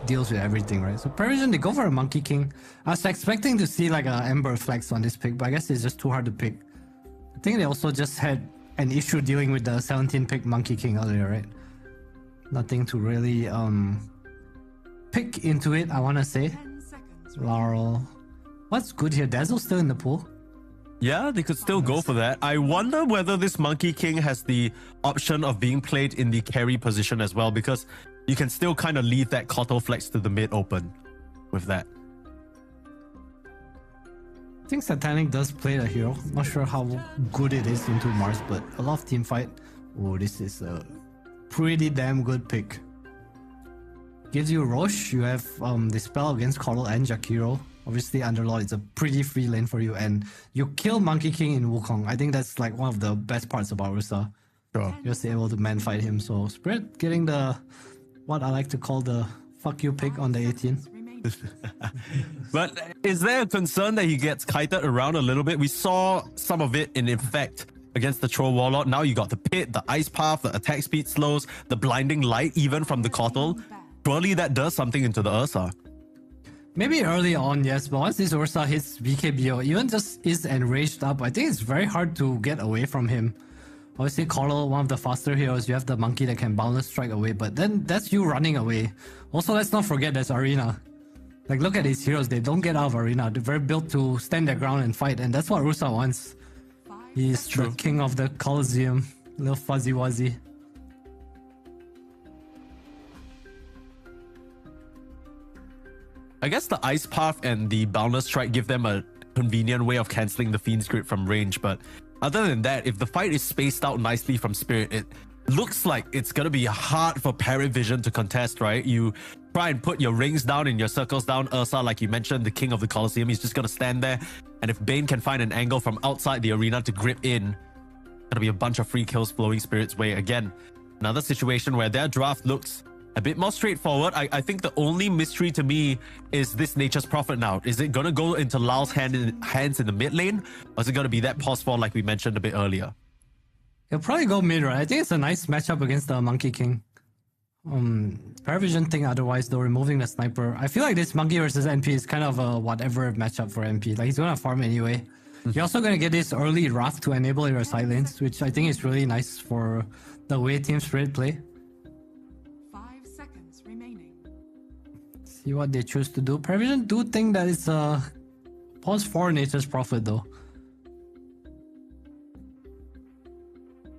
S1: deals with everything, right? So Paravision, they go for a Monkey King. I was expecting to see like a Ember Flex on this pick, but I guess it's just too hard to pick. I think they also just had an issue dealing with the 17 pick Monkey King earlier, right? Nothing to really pick into it, I want to say.
S3: 10 seconds.
S1: Laurel. What's good here? Dazzle's still in the pool.
S2: Yeah, they could still go for that. I wonder whether this Monkey King has the option of being played in the carry position as well, because you can still kind of leave that Koto Flex to the mid open with that.
S1: I think Satanic does play the hero. Not sure how good it is into Mars, but a lot of team fight. Oh, this is a pretty damn good pick. Gives you Roche, you have the spell against Coddle and Jakiro. Obviously, Underlord is a pretty free lane for you, and you kill Monkey King in Wukong. I think that's like one of the best parts about Ursa.
S2: Sure.
S1: You're just able to man fight him. So Spirit getting the, what I like to call the fuck you pick on the 18.
S3: Remaining.
S2: But is there a concern that he gets kited around a little bit? We saw some of it in effect against the Troll Warlord. Now you got the Pit, the Ice Path, the attack speed slows, the blinding light even from the Kotal. Surely that does something into the Ursa.
S1: Maybe early on, yes, but once this Ursa hits BKB or even just is enraged up, I think it's very hard to get away from him. Obviously, Coddle, one of the faster heroes, you have the monkey that can boundless strike away, but then that's you running away. Also, let's not forget there's Arena. Like, look at these heroes, they don't get out of Arena. They're very built to stand their ground and fight, and that's what Ursa wants.
S3: 5
S1: He's the king of the Colosseum. Little fuzzy wuzzy.
S2: I guess the Ice Path and the Boundless Strike give them a convenient way of cancelling the Fiend's Grip from range, but other than that, if the fight is spaced out nicely from Spirit, it looks like it's gonna be hard for Paravision to contest, right? You try and put your rings down and your circles down. Ursa, like you mentioned, the king of the Colosseum, he's just gonna stand there, and if Bane can find an angle from outside the arena to grip in, gonna be a bunch of free kills flowing Spirit's way. Again, another situation where their draft looks a bit more straightforward. I think the only mystery to me is this Nature's Prophet now. Is it gonna go into Lao's hands in the mid lane, or is it gonna be that pause fall like we mentioned a bit earlier?
S1: He'll probably go mid, right? I think it's a nice matchup against the Monkey King. Paravision thing otherwise, though, removing the sniper. I feel like this Monkey versus NP is kind of a whatever matchup for NP. Like, he's gonna farm anyway. You're also gonna get this early Wrath to enable your side lanes, which I think is really nice for the way Team Spirit play.
S3: 5 seconds remaining.
S1: See what they choose to do. Paravision do think that it's a pause for Nature's Prophet, though.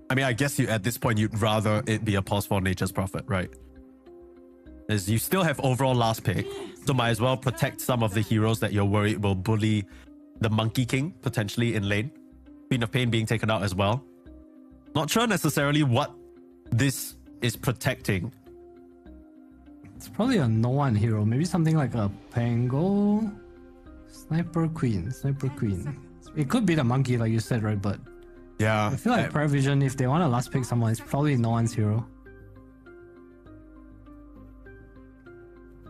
S2: I mean, I guess you at this point you'd rather it be a pause for Nature's Prophet, right? As you still have overall last pick, so might as well protect some of the heroes that you're worried will bully the Monkey King potentially in lane. Queen of Pain being taken out as well. Not sure necessarily what this is protecting.
S1: It's probably a no-one hero. Maybe something like a Pango, Sniper Queen. It could be the monkey, like you said, right? But
S2: Yeah,
S1: I feel like Paravision, if they want to last pick someone, it's probably no one's hero.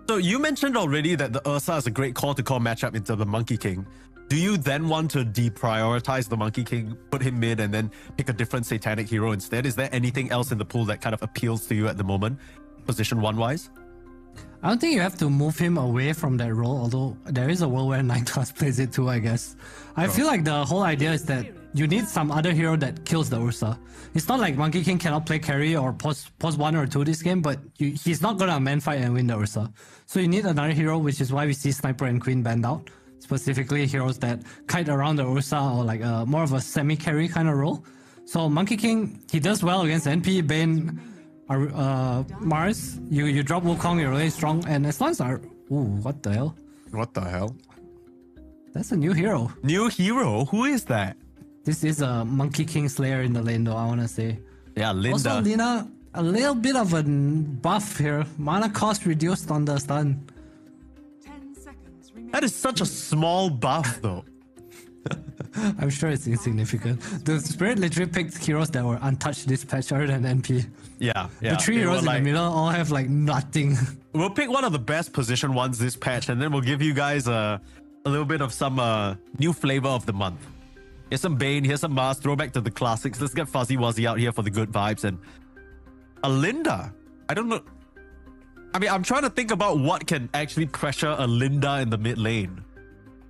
S2: So you mentioned already that the Ursa is a great call-to-call matchup into the Monkey King. Do you then want to deprioritize the Monkey King, put him mid, and then pick a different Satanic hero instead? Is there anything else in the pool that kind of appeals to you at the moment, position 1-wise?
S1: I don't think you have to move him away from that role, although there is a world where 9 class plays it too, I guess. I feel like the whole idea is that you need some other hero that kills the Ursa. It's not like Monkey King cannot play carry or pause 1 or 2 this game, but he's not gonna man fight and win the Ursa. So you need another hero, which is why we see Sniper and Queen banned out. Specifically heroes that kite around the Ursa or like more of a semi-carry kind of role. So Monkey King, he does well against NP, Bane, Mars. You drop Wukong, you're really strong, and as long as what the hell?
S2: What the hell?
S1: That's a new hero.
S2: New hero? Who is that?
S1: This is a Monkey King Slayer in the lane, though, I want to say.
S2: Yeah, Linda.
S1: Also, Lina, a little bit of a buff here. Mana cost reduced on the stun.
S2: That is such a small buff, though.
S1: I'm sure it's insignificant. The Spirit literally picked heroes that were untouched this patch other than NP.
S2: Yeah, yeah.
S1: The three
S2: They were
S1: heroes in the middle all have like nothing.
S2: We'll pick one of the best position ones this patch, and then we'll give you guys a little bit of some new flavor of the month. Here's some Bane, here's some Mars, throwback to the classics. Let's get Fuzzy Wuzzy out here for the good vibes. And a Linda. I don't know. I mean, I'm trying to think about what can actually pressure a Linda in the mid lane.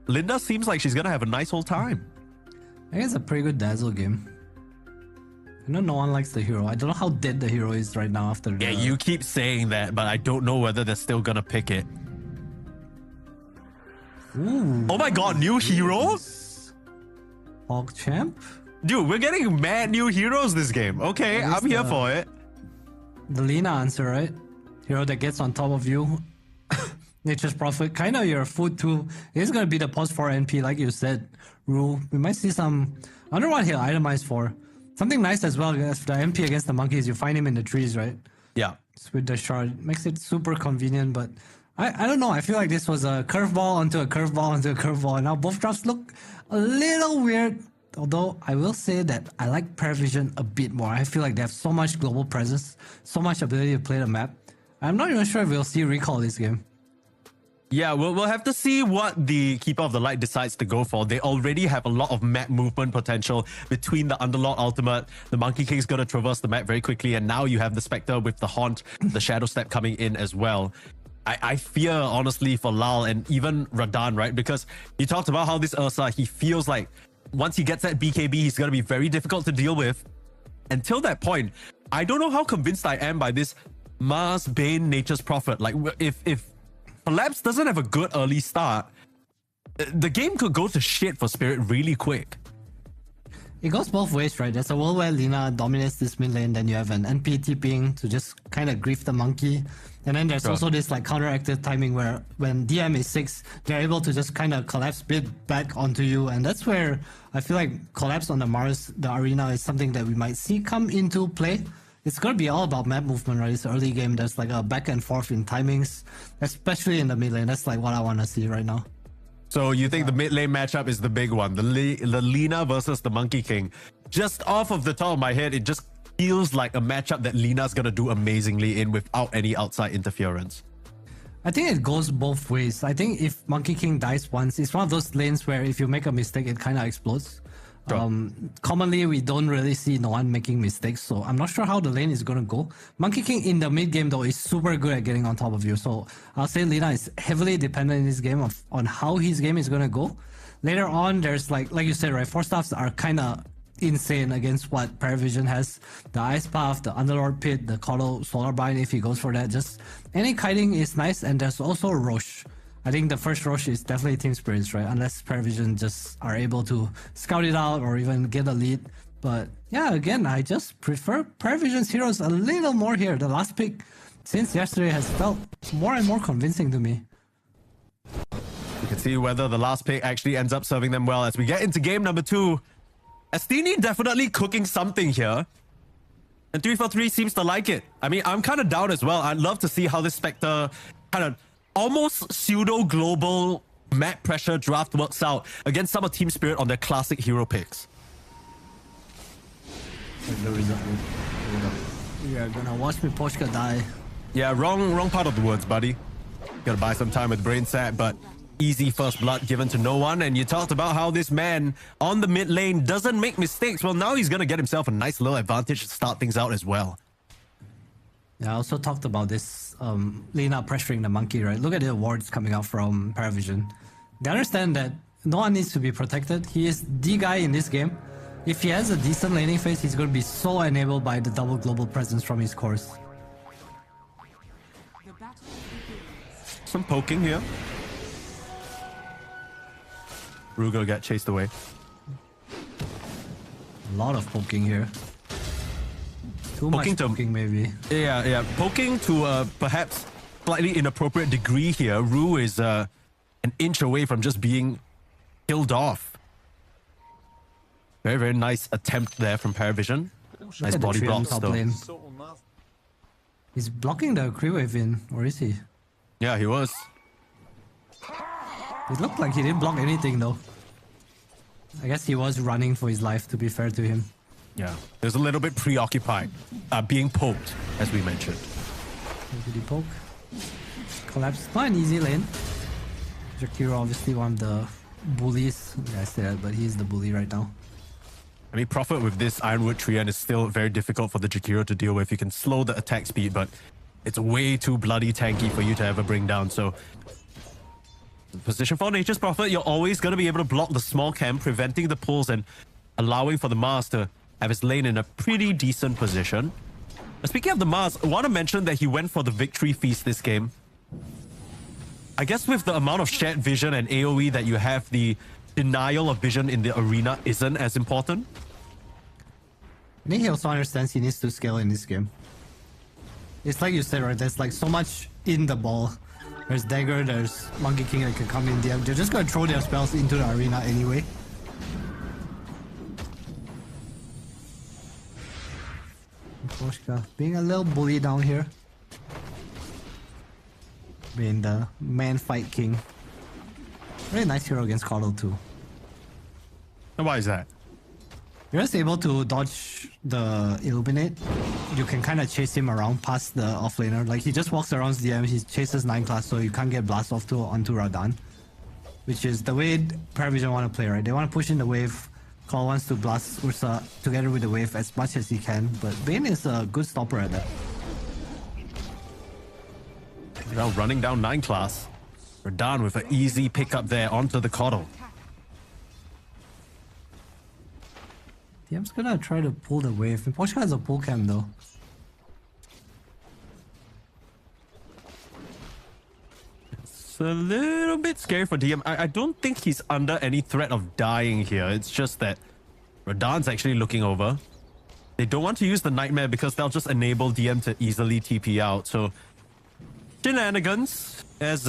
S2: Linda seems like she's gonna have a nice old time.
S1: I guess it's a pretty good Dazzle game. I know no one likes the hero. I don't know how dead the hero is right now after
S2: Yeah, you keep saying that, but I don't know whether they're still gonna pick it.
S1: Ooh.
S2: Oh my god, new hero?
S1: Hog Champ?
S2: Dude, we're getting mad new heroes this game. Okay, I'm here for it.
S1: The Lina answer, right? Hero that gets on top of you. Nature's Prophet. Kind of your food too. It's gonna be the post 4 NP, like you said, Rule. We might see some. I wonder what he'll itemize for. Something nice as well as the MP against the monkeys. You find him in the trees, right?
S2: Yeah.
S1: It's with the shard. Makes it super convenient, but I don't know. I feel like this was a curveball onto a curveball onto a curveball, and now both drops look a little weird. Although I will say that I like Paravision a bit more. I feel like they have so much global presence, so much ability to play the map. I'm not even sure if we'll see recall this game.
S2: Yeah, we'll have to see what the Keeper of the Light decides to go for. They already have a lot of map movement potential between the Underlord ultimate. The Monkey King's going to traverse the map very quickly, and now you have the Spectre with the Haunt, the Shadow Step coming in as well. I fear, honestly, for Lal and even Radan, right? Because you talked about how this Ursa, he feels like once he gets that BKB, he's going to be very difficult to deal with. Until that point, I don't know how convinced I am by this Mars Bane Nature's Prophet. Like, if Collapse doesn't have a good early start, the game could go to shit for Spirit really quick.
S1: It goes both ways, right? There's a world where Lina dominates this mid lane, then you have an NP TPing to just kind of grief the monkey. And then there's also this like counteractive timing where when DM is 6, they're able to just kind of collapse bit back onto you. And that's where I feel like collapse on the Mars, the arena, is something that we might see come into play. It's going to be all about map movement, right? It's an early game. There's like a back and forth in timings, especially in the mid lane. That's like what I want to see right now.
S2: So you think the mid lane matchup is the big one, the Lina versus the Monkey King. Just off of the top of my head, it just feels like a matchup that Lina's going to do amazingly in without any outside interference.
S1: I think it goes both ways. I think if Monkey King dies once, it's one of those lanes where if you make a mistake, it kind of explodes. Commonly, we don't really see no one making mistakes, so I'm not sure how the lane is going to go. Monkey King in the mid game, though, is super good at getting on top of you, so I'll say Lina is heavily dependent in this game on how his game is going to go. Later on, there's like you said, right, 4-staffs are kind of insane against what Paravision has. The Ice Path, the Underlord Pit, the Coddle Solar Bind, if he goes for that. Just any kiting is nice, and there's also Roche. I think the first rush is definitely Team Spirits, right? Unless Paravision just are able to scout it out or even get a lead. But yeah, again, I just prefer Paravision's heroes a little more here. The last pick since yesterday has felt more and more convincing to me.
S2: You can see whether the last pick actually ends up serving them well as we get into game number 2. Estini definitely cooking something here. And 343 seems to like it. I mean, I'm kind of down as well. I'd love to see how this Spectre kind of almost pseudo-global map pressure draft works out against some of Team Spirit on their classic hero picks.
S1: You're gonna watch me Poshka die.
S2: Yeah, wrong part of the words, buddy. Gotta buy some time with Brain Sat, but easy first blood given to no one. And you talked about how this man on the mid lane doesn't make mistakes. Well, now he's gonna get himself a nice little advantage to start things out as well.
S1: Yeah, I also talked about this Lina pressuring the monkey, right? Look at the awards coming out from Paravision. They understand that no one needs to be protected. He is the guy in this game. If he has a decent laning phase, he's going to be so enabled by the double global presence from his course.
S3: The battle begins.
S2: Some poking here. Rugo get chased away.
S1: A lot of poking here. Too much poking maybe.
S2: Yeah. Poking to perhaps slightly inappropriate degree here. Ru is an inch away from just being killed off. Very, very nice attempt there from Paravision. Nice
S1: Look at
S2: body
S1: the tree on
S2: block
S1: top
S2: still.
S1: lane. He's blocking the Kree wave in, or is he?
S2: Yeah, he was.
S1: It looked like he didn't block anything though. I guess he was running for his life, to be fair to him.
S2: Yeah, he was a little bit preoccupied, being poked, as we mentioned.
S1: Did he poke? Collapse. Not an easy lane. Jakiro obviously one of the bullies. Yeah, I said that, but he's the bully right now.
S2: I mean, Prophet with this Ironwood Treant is still very difficult for the Jakiro to deal with. You can slow the attack speed, but it's way too bloody tanky for you to ever bring down. So, position for Nature's Prophet, you're always going to be able to block the small camp, preventing the pulls and allowing for the Mars to have his lane in a pretty decent position. Speaking of the Mars, I want to mention that he went for the victory feast this game. I guess with the amount of shared vision and AoE that you have, the denial of vision in the arena isn't as important.
S1: I think he also understands he needs to scale in this game. It's like you said, right? There's like so much in the ball. There's Dagger, there's Monkey King that can come in there. They're just gonna throw their spells into the arena anyway. Koshka being a little bully down here. Being the man fight king. Very nice hero against Coddle too.
S2: And why is that?
S1: You're just able to dodge the Illuminate. You can kind of chase him around past the offlaner. Like he just walks around DM, he chases 9 class, so you can't get blast off onto Radan. Which is the way Paravision want to play, right? They want to push in the wave. Call wants to blast Ursa together with the wave as much as he can, but Bane is a good stopper at that.
S2: Now running down 9 class. Radan with an easy pickup there onto the Coddle.
S1: DM's gonna try to pull the wave. Poshka has a pull cam though.
S2: It's a little bit scary for DM. I don't think he's under any threat of dying here. It's just that Radan's actually looking over. They don't want to use the Nightmare because they'll just enable DM to easily TP out. So shenanigans, as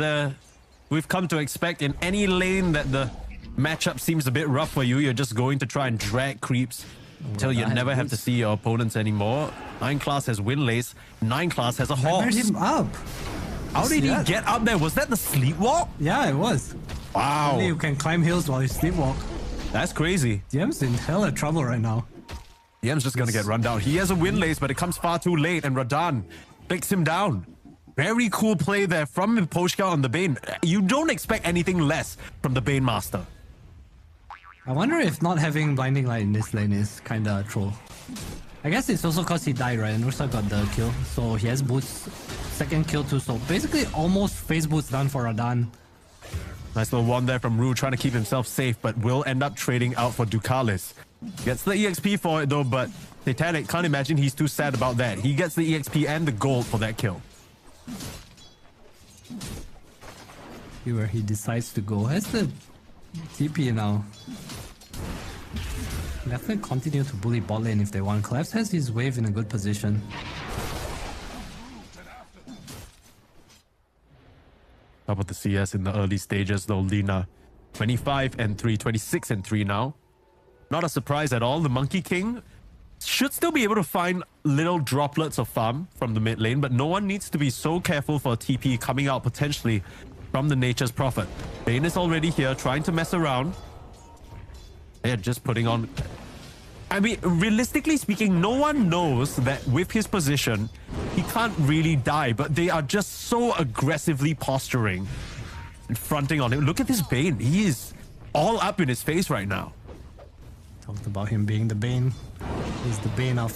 S2: we've come to expect in any lane that the matchup seems a bit rough for you. You're just going to try and drag creeps until you never have to see your opponents anymore. 9 class has Windlace. 9 class has a
S1: Fired
S2: horse.
S1: him up.
S2: How did he get up there? Was that the sleepwalk?
S1: Yeah, it was.
S2: Wow.
S1: Only you can climb hills while you sleepwalk.
S2: That's crazy.
S1: DM's in hella trouble right now.
S2: DM's just gonna get run down. He has a Windlace, but it comes far too late, and Radan picks him down. Very cool play there from Poshka on the Bane. You don't expect anything less from the Bane Master.
S1: I wonder if not having Blinding Light in this lane is kinda a troll. I guess it's also cause he died, right? And Ursa got the kill, so he has boots. Second kill too, so basically almost face boots done for Radan.
S2: Nice little one there from Rue, trying to keep himself safe, but will end up trading out for Ducalis. Gets the EXP for it though, but Satanic can't imagine he's too sad about that. He gets the EXP and the gold for that kill.
S1: See where he decides to go. Has the TP now. Definitely continue to bully bot lane if they want. Collapse has his wave in a good position.
S2: Top of the CS in the early stages though, Lina. 25 and 3, 26 and 3 now. Not a surprise at all. The Monkey King should still be able to find little droplets of farm from the mid lane, but no one needs to be so careful for a TP coming out potentially from the Nature's Prophet. Bane is already here trying to mess around. They're just putting on... I mean, realistically speaking, no one knows that with his position, he can't really die, but they are just so aggressively posturing and fronting on him. Look at this Bane. He is all up in his face right now.
S1: Talked about him being the Bane. He's the Bane of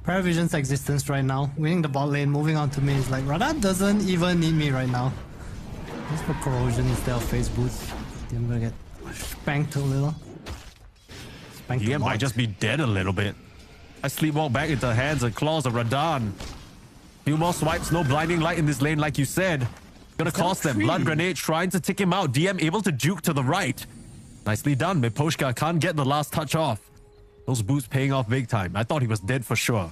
S1: Paravision's existence right now. Winning the bot lane, moving on to me. He's like, Radan doesn't even need me right now. Just for corrosion instead of face boots. I'm gonna get spanked a little. Spanked
S2: He
S1: a
S2: might
S1: lot.
S2: just be dead a little bit. I sleepwalk back into the hands and claws of Radan. Few more swipes, no blinding light in this lane, like you said. Gonna cost them. Blood grenade trying to tick him out. DM able to juke to the right. Nicely done. Miposhka can't get the last touch off. Those boots paying off big time. I thought he was dead for sure.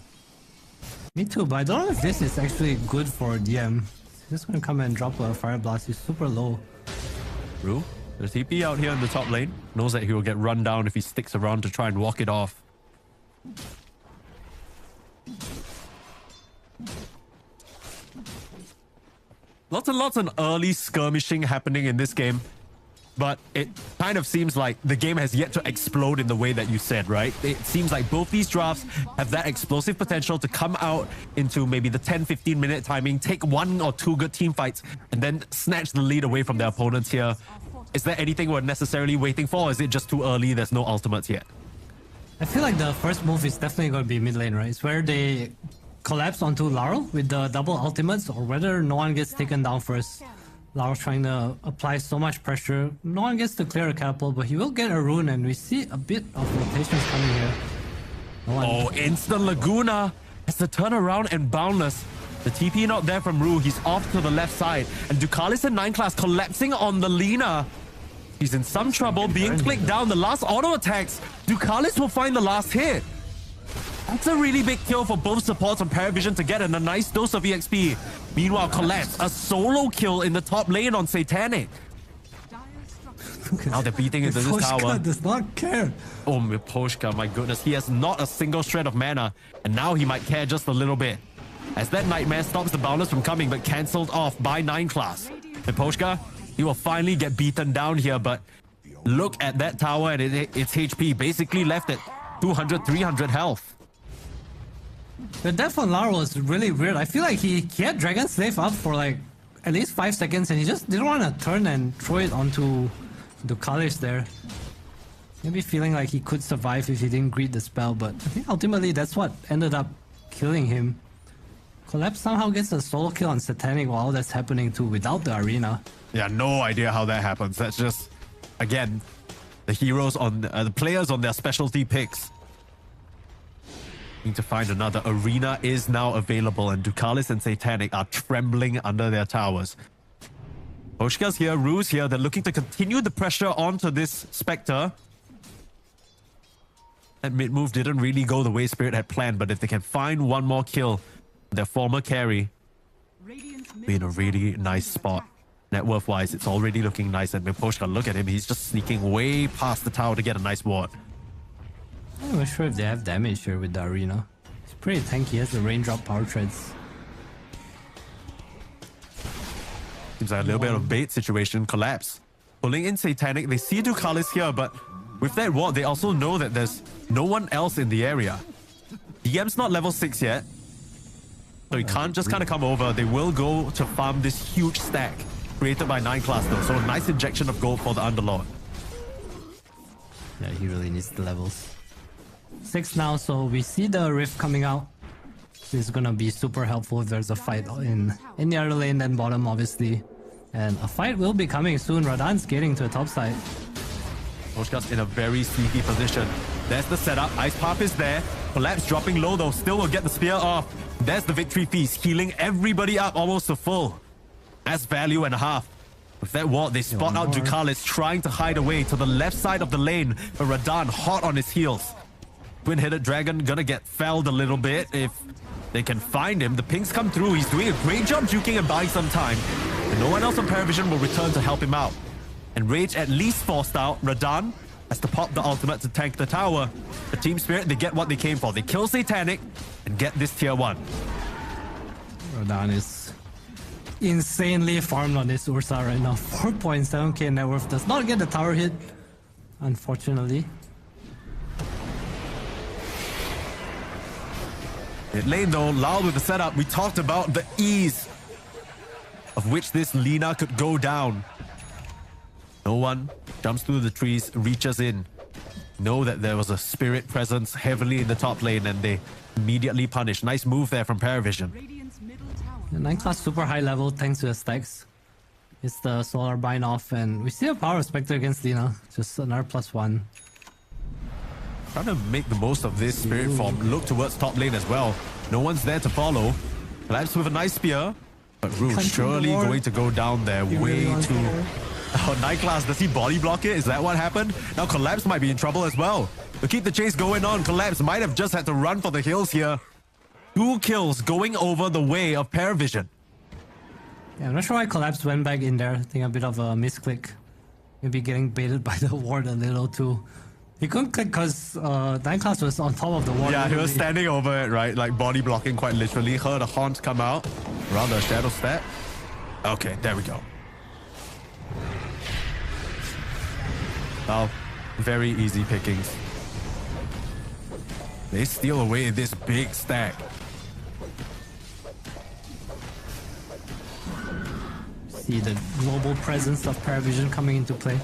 S1: Me too, but I don't know if this is actually good for DM. He's just gonna come and drop a fire blast. He's super low.
S2: Rue, there's TP out here in the top lane. Knows that he will get run down if he sticks around to try and walk it off. Lots and lots of early skirmishing happening in this game. but it kind of seems like the game has yet to explode in the way that you said, right? It seems like both these drafts have that explosive potential to come out into maybe the 10-15 minute timing, take 1 or 2 good team fights, and then snatch the lead away from their opponents here. Is there anything we're necessarily waiting for, or is it just too early? There's no ultimates yet.
S1: I feel like the first move is definitely going to be mid lane, right? It's where they collapse onto Laurel with the double ultimates, or whether no one gets taken down first. Laurel's trying to apply so much pressure. No one gets to clear a catapult, but he will get a rune, and we see a bit of rotations coming here. No one.
S2: Oh, instant Laguna has to turn around and Boundless. The TP not there from Rue. He's off to the left side. And Ducalis and 9 class collapsing on the Lina. He's in some trouble, being clicked down. The last auto attacks. Ducalis will find the last hit. That's a really big kill for both supports on Paravision to get in a nice dose of EXP. Meanwhile, Collapse, a solo kill in the top lane on Satanic. Now they're beating into this tower.
S1: Does not care.
S2: Oh, Miposhka, my goodness. He has not a single shred of mana. And now he might care just a little bit. As that Nightmare stops the Boundless from coming, but cancelled off by 9 class. Miposhka, he will finally get beaten down here, but look at that tower and its HP basically left at 200, 300 health.
S1: The death on Laurel was really weird. I feel like he had Dragon Slave up for like at least 5 seconds, and he just didn't want to turn and throw it onto Ducalis there. Maybe feeling like he could survive if he didn't greet the spell, but I think ultimately that's what ended up killing him. Collapse somehow gets a solo kill on Satanic while that's happening too without the arena.
S2: Yeah, no idea how that happens. That's just, again, the heroes on the players on their specialty picks. Need to find another. Arena is now available, and Ducalis and Satanic are trembling under their towers. Oshka's here, Rue's here. They're looking to continue the pressure onto this Spectre. That mid move didn't really go the way Spirit had planned, but if they can find one more kill, their former carry be in a really nice spot. Net worth wise, it's already looking nice. And Miposhka, look at him, he's just sneaking way past the tower to get a nice ward.
S1: I'm not sure if they have damage here with the arena. It's pretty tanky, he has the raindrop power treads.
S2: Seems like a little bit of a bait situation. Collapse. Pulling in Satanic, they see Ducalis here, but with that ward, they also know that there's no one else in the area. DM's not level 6 yet, so he can't just kind of come over. They will go to farm this huge stack created by 9 class though, so a nice injection of gold for the Underlord.
S1: Yeah, he really needs the levels. 6 now, so we see the Rift coming out. This is gonna be super helpful if there's a fight in the other lane than bottom, obviously. And a fight will be coming soon. Radan's getting to the top side.
S2: Oshka's in a very sneaky position. There's the setup. Ice Path is there. Collapse dropping low though. Still will get the spear off. There's the victory feast. Healing everybody up almost to full. That's value and a half. With that ward, they spot out Ducalis trying to hide away to the left side of the lane. But Radan hot on his heels. Twin-headed dragon gonna get felled a little bit if they can find him. The pings come through. He's doing a great job juking and buying some time. And no one else on Paravision will return to help him out. And Rage at least forced out. Radan has to pop the ultimate to tank the tower. The Team Spirit, they get what they came for. They kill Satanic and get this tier 1.
S1: Radan is insanely farmed on this Ursa right now. 4.7k net worth. Does not get the tower hit, unfortunately.
S2: Mid lane though, loud with the setup. We talked about the ease of which this Lina could go down. No one jumps through the trees, reaches in. Know that there was a spirit presence heavily in the top lane, and they immediately punish. Nice move there from Paravision.
S1: The 9 class super high level thanks to the stacks. It's the Solar Bind off, and we see a Power Spectre against Lina. Just another +1.
S2: Trying to make the most of this spirit form. Look towards top lane as well. No one's there to follow. Collapse with a nice spear. But Rouge surely going to go down there way too... Oh, 9 class, does he body block it? Is that what happened? Now Collapse might be in trouble as well. To keep the chase going on, Collapse might have just had to run for the hills here. 2 kills going over the way of Paravision.
S1: Yeah, I'm not sure why Collapse went back in there. I think a bit of a misclick. Maybe getting baited by the ward a little too. He couldn't click because 9 class was on top of the ward.
S2: Yeah, he was standing over it, right? Like body blocking quite literally. Heard a haunt come out. Rather a shadow step. Okay, there we go. Oh, very easy pickings. They steal away this big stack.
S1: See the global presence of Paravision coming into play.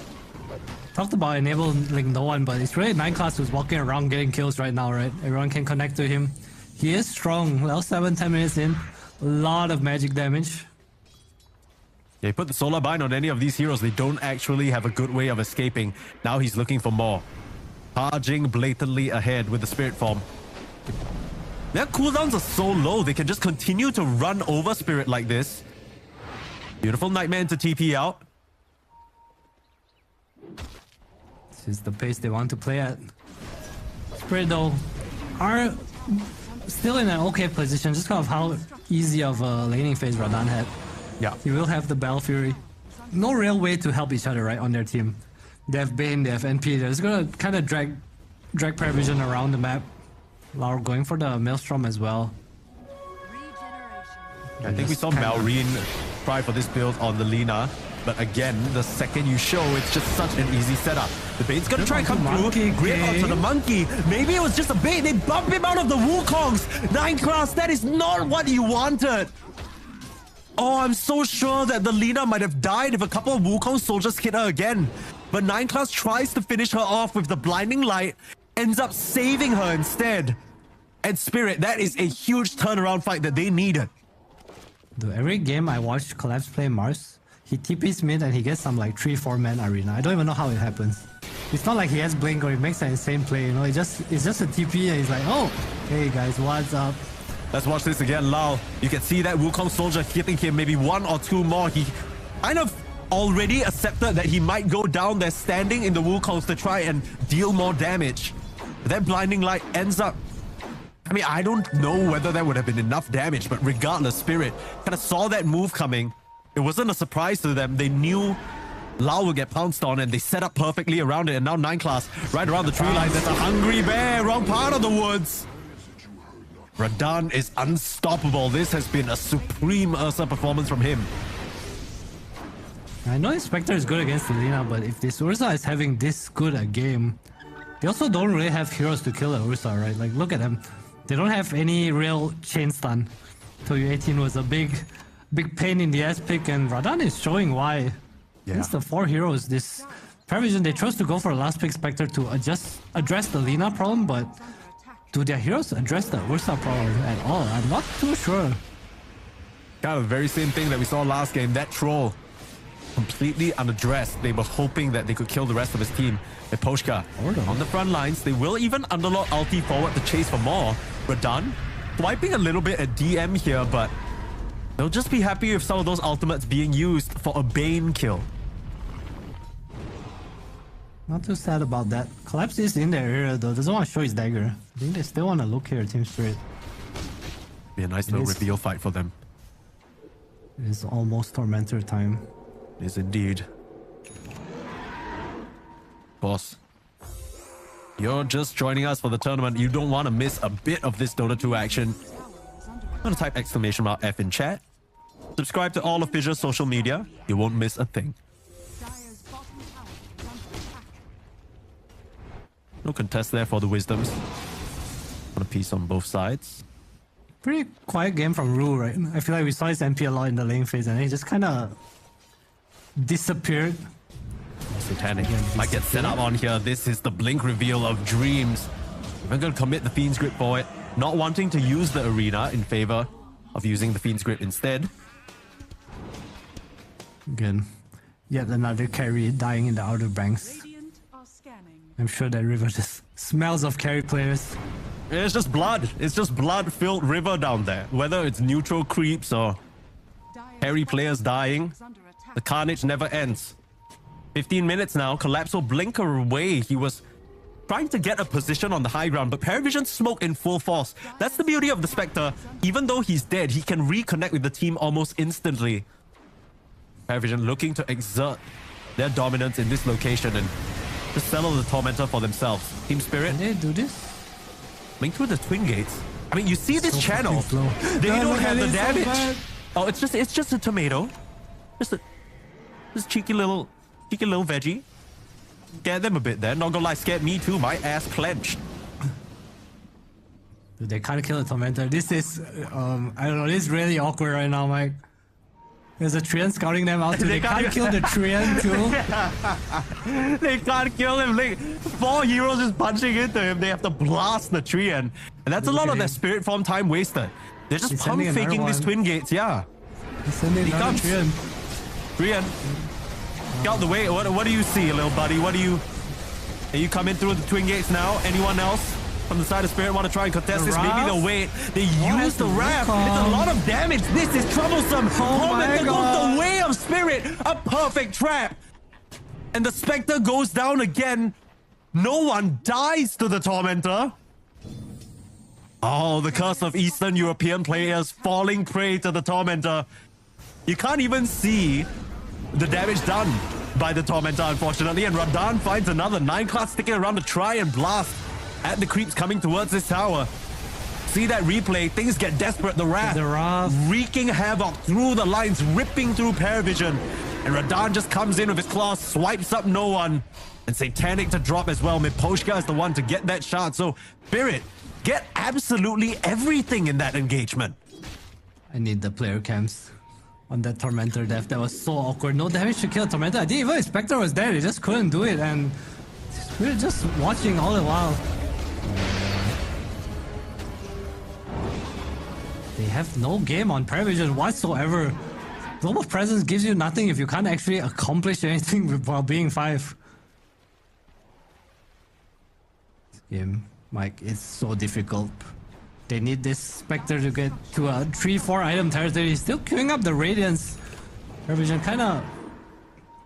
S1: Talked about enabling no one, but it's really 9 class who's walking around getting kills right now, right? Everyone can connect to him. He is strong. Level 7, 10 minutes in. A lot of magic damage.
S2: Yeah, he put the solar bind on any of these heroes. They don't actually have a good way of escaping. Now he's looking for more. Charging blatantly ahead with the spirit form. Their cooldowns are so low, they can just continue to run over spirit like this. Beautiful Nightmare into TP out.
S1: This is the pace they want to play at. Spirit though are still in an okay position, just kind of how easy of a laning phase Radan had.
S2: Yeah.
S1: He will have the Battle Fury. No real way to help each other, right, on their team. They have Bane, they have NP. They're just gonna kind of drag Paravision around the map. Lau going for the Maelstrom as well.
S2: I think we saw Malrine try for this build on the Lina. But again, the second you show, it's just such an easy setup. The bait's gonna try and come through. Great onto the monkey. Maybe it was just a bait. They bump him out of the Wukongs. 9 class, that is not what you wanted. Oh, I'm so sure that the Lina might have died if a couple of Wukong soldiers hit her again. But 9 class tries to finish her off with the blinding light, ends up saving her instead. And Spirit, that is a huge turnaround fight that they needed.
S1: Dude, every game I watch Collapse play Mars, he TPs mid and he gets some like 3-4 man arena. I don't even know how it happens. It's not like he has blink or he makes an insane play, you know. It's just a TP and he's like, oh, hey guys, what's up?
S2: Let's watch this again, Lau. You can see that Wukong soldier hitting him maybe 1 or 2 more. He kind of already accepted that he might go down there standing in the Wukongs to try and deal more damage. But that blinding light ends up... I mean, I don't know whether that would have been enough damage, but regardless, Spirit kind of saw that move coming. It wasn't a surprise to them. They knew Lau would get pounced on and they set up perfectly around it. And now 9 class right around the tree line. There's a hungry bear, wrong part of the woods. Radan is unstoppable. This has been a supreme Ursa performance from him.
S1: I know Spectre is good against Lina, but if this Ursa is having this good a game, they also don't really have heroes to kill the Ursa, right? Like, look at them. They don't have any real chain stun. Toyu 18 was a big pain in the ass pick, and Radan is showing why.
S2: Yeah.
S1: Against the 4 heroes, this Paravision, they chose to go for a last pick Spectre to address the Lina problem, but do their heroes address the Ursa problem at all? I'm not too sure.
S2: Kind of the very same thing that we saw last game. That troll completely unaddressed. They were hoping that they could kill the rest of his team. And Poshka on the front lines. They will even underlock ulti forward to chase for more. Radan swiping a little bit at DM here, but they'll just be happy with some of those ultimates being used for a Bane kill.
S1: Not too sad about that. Collapse is in their area though. Doesn't want to show his dagger. I think they still want to look here, Team Spirit.
S2: Be a nice little reveal fight for them.
S1: It is almost Tormentor time.
S2: It is indeed. Boss, you're just joining us for the tournament. You don't want to miss a bit of this Dota 2 action. I'm gonna type !F in chat. Subscribe to all of FISSURE's social media. You won't miss a thing. No contest there for the Wisdoms. On a piece on both sides.
S1: Pretty quiet game from Rue, right? I feel like we saw his MP a lot in the lane phase and he just kind of disappeared.
S2: Satanic might get set up on here. This is the blink reveal of dreams. We're going to commit the Fiend's Grip for it. Not wanting to use the arena in favor of using the Fiend's Grip instead.
S1: Again, yet another carry dying in the outer banks. I'm sure that river just smells of carry players.
S2: It's just blood. It's just blood-filled river down there. Whether it's neutral creeps or carry players dying, the carnage never ends. 15 minutes now. Collapse will blink away. He was trying to get a position on the high ground, but Paravision smoke in full force. That's the beauty of the Spectre. Even though he's dead, he can reconnect with the team almost instantly. Paravision looking to exert their dominance in this location and to settle the Tormentor for themselves. Team Spirit.
S1: Can they do this?
S2: Link through the Twin Gates. I mean, you see this
S1: So
S2: channel.
S1: fucking slow.
S2: They
S1: No,
S2: don't
S1: look
S2: have
S1: at
S2: the
S1: it, so
S2: damage.
S1: bad.
S2: Oh, it's just a tomato. Just cheeky little veggie. Scared them a bit there. Not gonna lie, scared me too. My ass clenched.
S1: Dude, they can't kill a tormentor. This is, I don't know, this is really awkward right now, Mike. There's a Treant scouting them out too. They can't kill the Treant too.
S2: They can't kill him. Like, 4 heroes just punching into him. They have to blast the Treant. And that's a lot of their spirit form time wasted. They're just
S1: He's
S2: pump
S1: sending
S2: faking
S1: another
S2: these
S1: one.
S2: twin gates, yeah.
S1: He's sending
S2: He
S1: another
S2: comes.
S1: Treant.
S2: Treant. Get out the way. What do you see, little buddy? Are you coming through the twin gates now? Anyone else from the side of Spirit want to try and contest
S1: The
S2: this? Maybe
S1: Wrath?
S2: they'll wait. They
S1: What
S2: use
S1: is
S2: the
S1: the
S2: Wrath.
S1: recon?
S2: It's a lot of damage. This is troublesome. Tormentor goes
S1: God.
S2: the way of Spirit. A perfect trap. And the Spectre goes down again. No one dies to the Tormentor. Oh, the curse of Eastern European players falling prey to the Tormentor. You can't even see the damage done by the Tormentor, unfortunately. And Radahn finds another 9-class sticking around to try and blast at the creeps coming towards this tower. See that replay. Things get desperate. The Wrath wreaking havoc through the lines, ripping through Paravision. And Radahn just comes in with his claws, swipes up no one. And Satanic to drop as well. Miposhka is the one to get that shot. So, Spirit, get absolutely everything in that engagement.
S1: I need the player cams on that Tormentor death. That was so awkward. No damage to kill Tormentor. I didn't even expect Spectre was there. They just couldn't do it. And we were just watching all the while. They have no game on Paravision whatsoever. Global Presence gives you nothing if you can't actually accomplish anything while being 5. This game, Mike, it's so difficult. They need this Spectre to get to a 3-4 item territory. Still queuing up the Radiance. Paravision kind of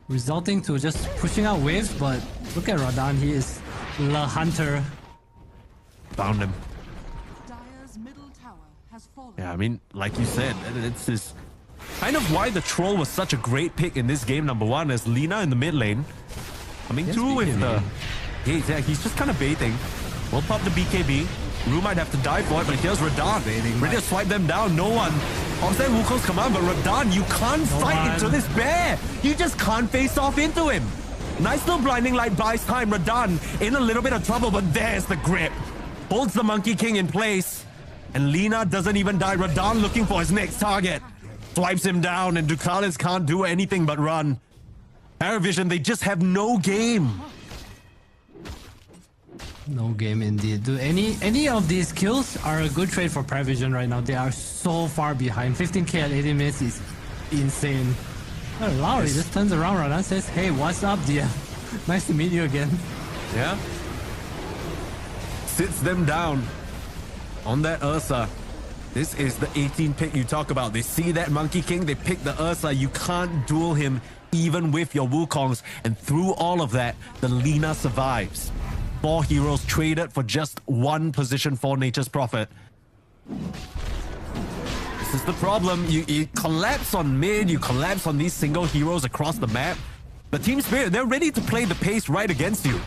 S1: resulting to just pushing out waves, but look at Radahn. He is the hunter.
S2: Found him.
S3: Dire's middle tower has fallen.
S2: Yeah, I mean, like you said, it's this kind of why the Troll was such a great pick in this game. Number one is Lina in the mid lane. Coming
S1: Yes,
S2: through with
S1: BKB.
S2: the... Yeah, he's just kind of baiting. We'll pop the BKB. Ru might have to die for it, but here's Radahn. Ready to swipe them down. No one. Offset Wukong's command, but Radahn, you can't fight into this bear. You just can't face off into him. Nice little blinding light buys time. Radahn in a little bit of trouble, but there's the grip. Holds the Monkey King in place. And Lina doesn't even die. Radahn looking for his next target. Swipes him down, and Ducalis can't do anything but run. Paravision, they just have no game.
S1: No game indeed. Do any of these kills are a good trade for Paravision right now. They are so far behind. 15k at 80 minutes is insane. Oh, Lowry just turns around and says, "Hey, what's up, dear? Nice to meet you again."
S2: Yeah. Sits them down on that Ursa. This is the 18 pick you talk about. They see that Monkey King, they pick the Ursa. You can't duel him even with your Wukongs. And through all of that, the Lina survives. 4 heroes traded for just 1 position for Nature's Prophet. This is the problem. You collapse on mid, you collapse on these single heroes across the map. But Team Spirit, they're ready to play the pace right against you.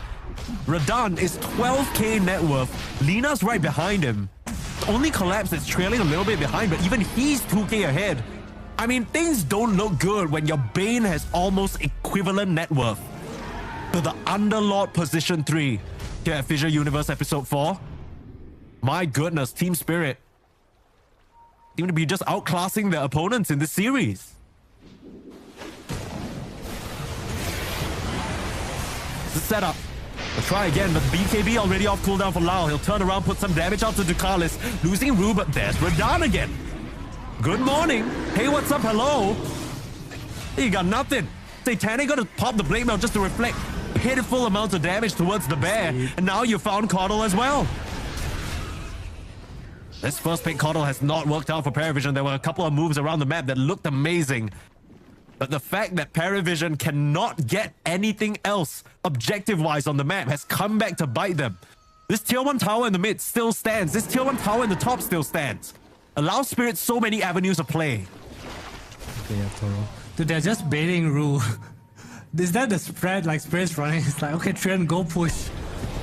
S2: Radahn is 12k net worth. Lina's right behind him. Only collapse is trailing a little bit behind, but even he's 2k ahead. I mean, things don't look good when your Bane has almost equivalent net worth to the Underlord position 3 here at Fissure Universe episode 4. My goodness, Team Spirit seem to be just outclassing their opponents in this series. The setup. We'll try again, but BKB already off cooldown for Lau. He'll turn around, put some damage out to Ducalis. Losing Ru, but there's Radahn again. Good morning. Hey, what's up? Hello. Hey, you got nothing. Satanic gonna pop the blade mail just to reflect pitiful amounts of damage towards the bear. And now you found Caudle as well. This first pick Caudle has not worked out for Paravision. There were a couple of moves around the map that looked amazing. But the fact that Paravision cannot get anything else objective-wise on the map has come back to bite them. This tier 1 tower in the mid still stands. This tier 1 tower in the top still stands. Allow Spirit so many avenues of play.
S1: Okay, Toro. Dude, they're just baiting Ru. Is that the spread? Like Spirit's running. It's like, okay, Trent, go push.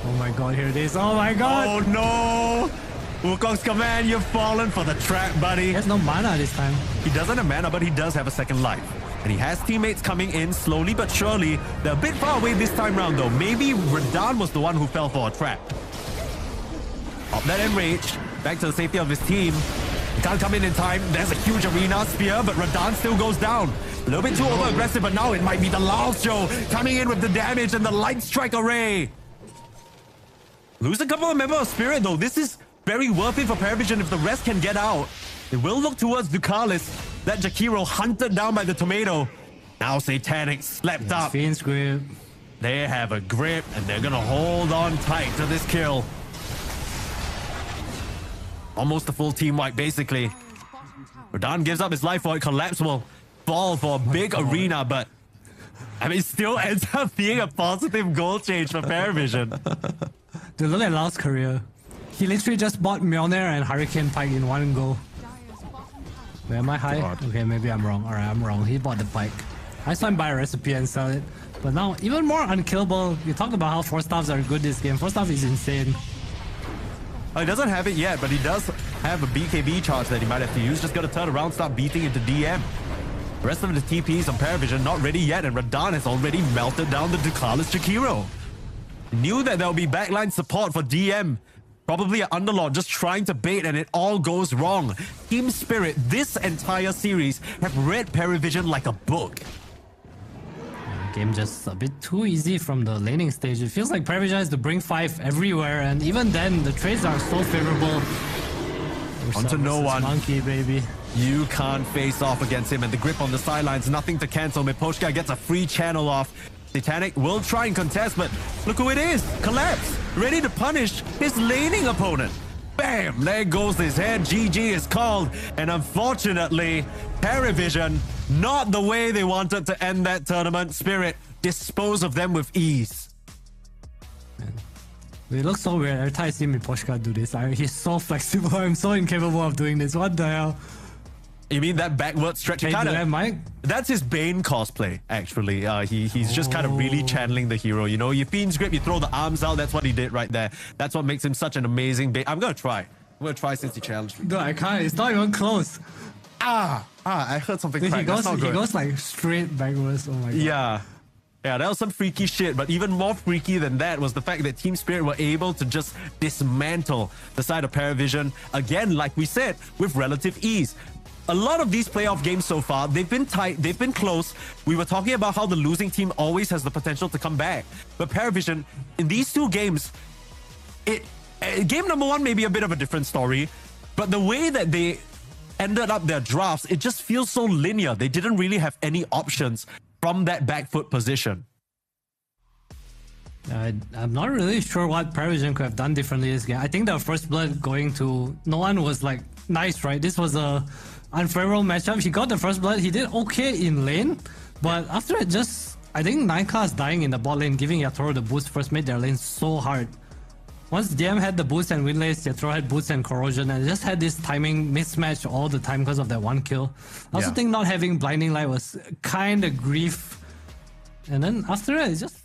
S1: Oh my god, here it is. Oh my god.
S2: Oh no! Wukong's command, you've fallen for the trap, buddy.
S1: He has no mana this time.
S2: He doesn't have mana, but he does have a second life. And he has teammates coming in slowly but surely. They're a bit far away this time round though. Maybe Radan was the one who fell for a trap. Up that enrage. Back to the safety of his team. He can't come in time. There's a huge arena spear, but Radan still goes down. A little bit too over-aggressive, but now it might be the Lao Show coming in with the damage and the light strike array. Lose a couple of members of Spirit though. This is very worth it for Paravision if the rest can get out. They will look towards Ducalis. That Jakiro hunted down by the tomato. Now Satanic slept up.
S1: Fiend's grip.
S2: They have a grip and they're gonna hold on tight to this kill. Almost a full team wipe basically. Radan gives up his life for it. Collapse will fall for a big arena, but I mean, still ends up being a positive goal change for Paravision.
S1: Dude, look at Lao's career. He literally just bought Mjolnir and Hurricane Pike in one go. Wait, am I high?
S2: God.
S1: Okay, maybe I'm wrong. Alright, I'm wrong. He bought the Pike. I saw him buy a recipe and sell it. But now, even more unkillable. You talk about how 4-staffs are good this game. 4-staff is insane.
S2: Oh, he doesn't have it yet, but he does have a BKB charge that he might have to use. Just gotta turn around, start beating into DM. The rest of the TPs on Paravision not ready yet, and Radan has already melted down the Ducalis Jakiro. Knew that there would be backline support for DM. Probably an Underlord just trying to bait, and it all goes wrong. Team Spirit, this entire series, have read Paravision like a book.
S1: Game just a bit too easy from the laning stage. It feels like Paravision has to bring 5 everywhere, and even then, the trades are so favorable.
S2: Onto no one.
S1: Monkey, baby.
S2: You can't face off against him, and the grip on the sidelines, nothing to cancel. Miposhka gets a free channel off. Satanic will try and contest, but look who it is. Collapse, ready to punish his laning opponent. Bam! There goes his head. GG is called. And unfortunately, Paravision, not the way they wanted to end that tournament. Spirit, dispose of them with ease.
S1: It looks so weird every time I see Miposhka do this. He's so flexible. I'm so incapable of doing this. What the hell?
S2: You mean that backward stretch?
S1: Hey, do that, Mike?
S2: That's his Bane cosplay, actually. He's just kind of really channeling the hero. You know, you Fiend's Grip, you throw the arms out. That's what he did right there. That's what makes him such an amazing Bane. I'm gonna try. I'm gonna try since he challenged me.
S1: Dude, I can't. It's not even close.
S2: I heard something
S1: Dude,
S2: crack. That's not
S1: he
S2: good.
S1: goes like straight backwards. Oh my god.
S2: Yeah, that was some freaky shit, but even more freaky than that was the fact that Team Spirit were able to just dismantle the side of Paravision, again, like we said, with relative ease. A lot of these playoff games so far, they've been tight, they've been close. We were talking about how the losing team always has the potential to come back. But Paravision, in these 2 games, game number 1 may be a bit of a different story, but the way that they ended up their drafts, it just feels so linear. They didn't really have any options from that back foot position.
S1: I'm not really sure what Paravision could have done differently this game. I think the first blood going to no one was like nice, right? This was a unfavorable matchup. He got the first blood. He did okay in lane, but after it, just I think 9-class dying in the bot lane, giving Yatoro the boost first made their lane so hard. Once DM had the boost and Windlace, Yatoro had boost and corrosion, and it just had this timing mismatch all the time because of that 1 kill. I also think not having blinding light was kind of grief. And then after that, it's just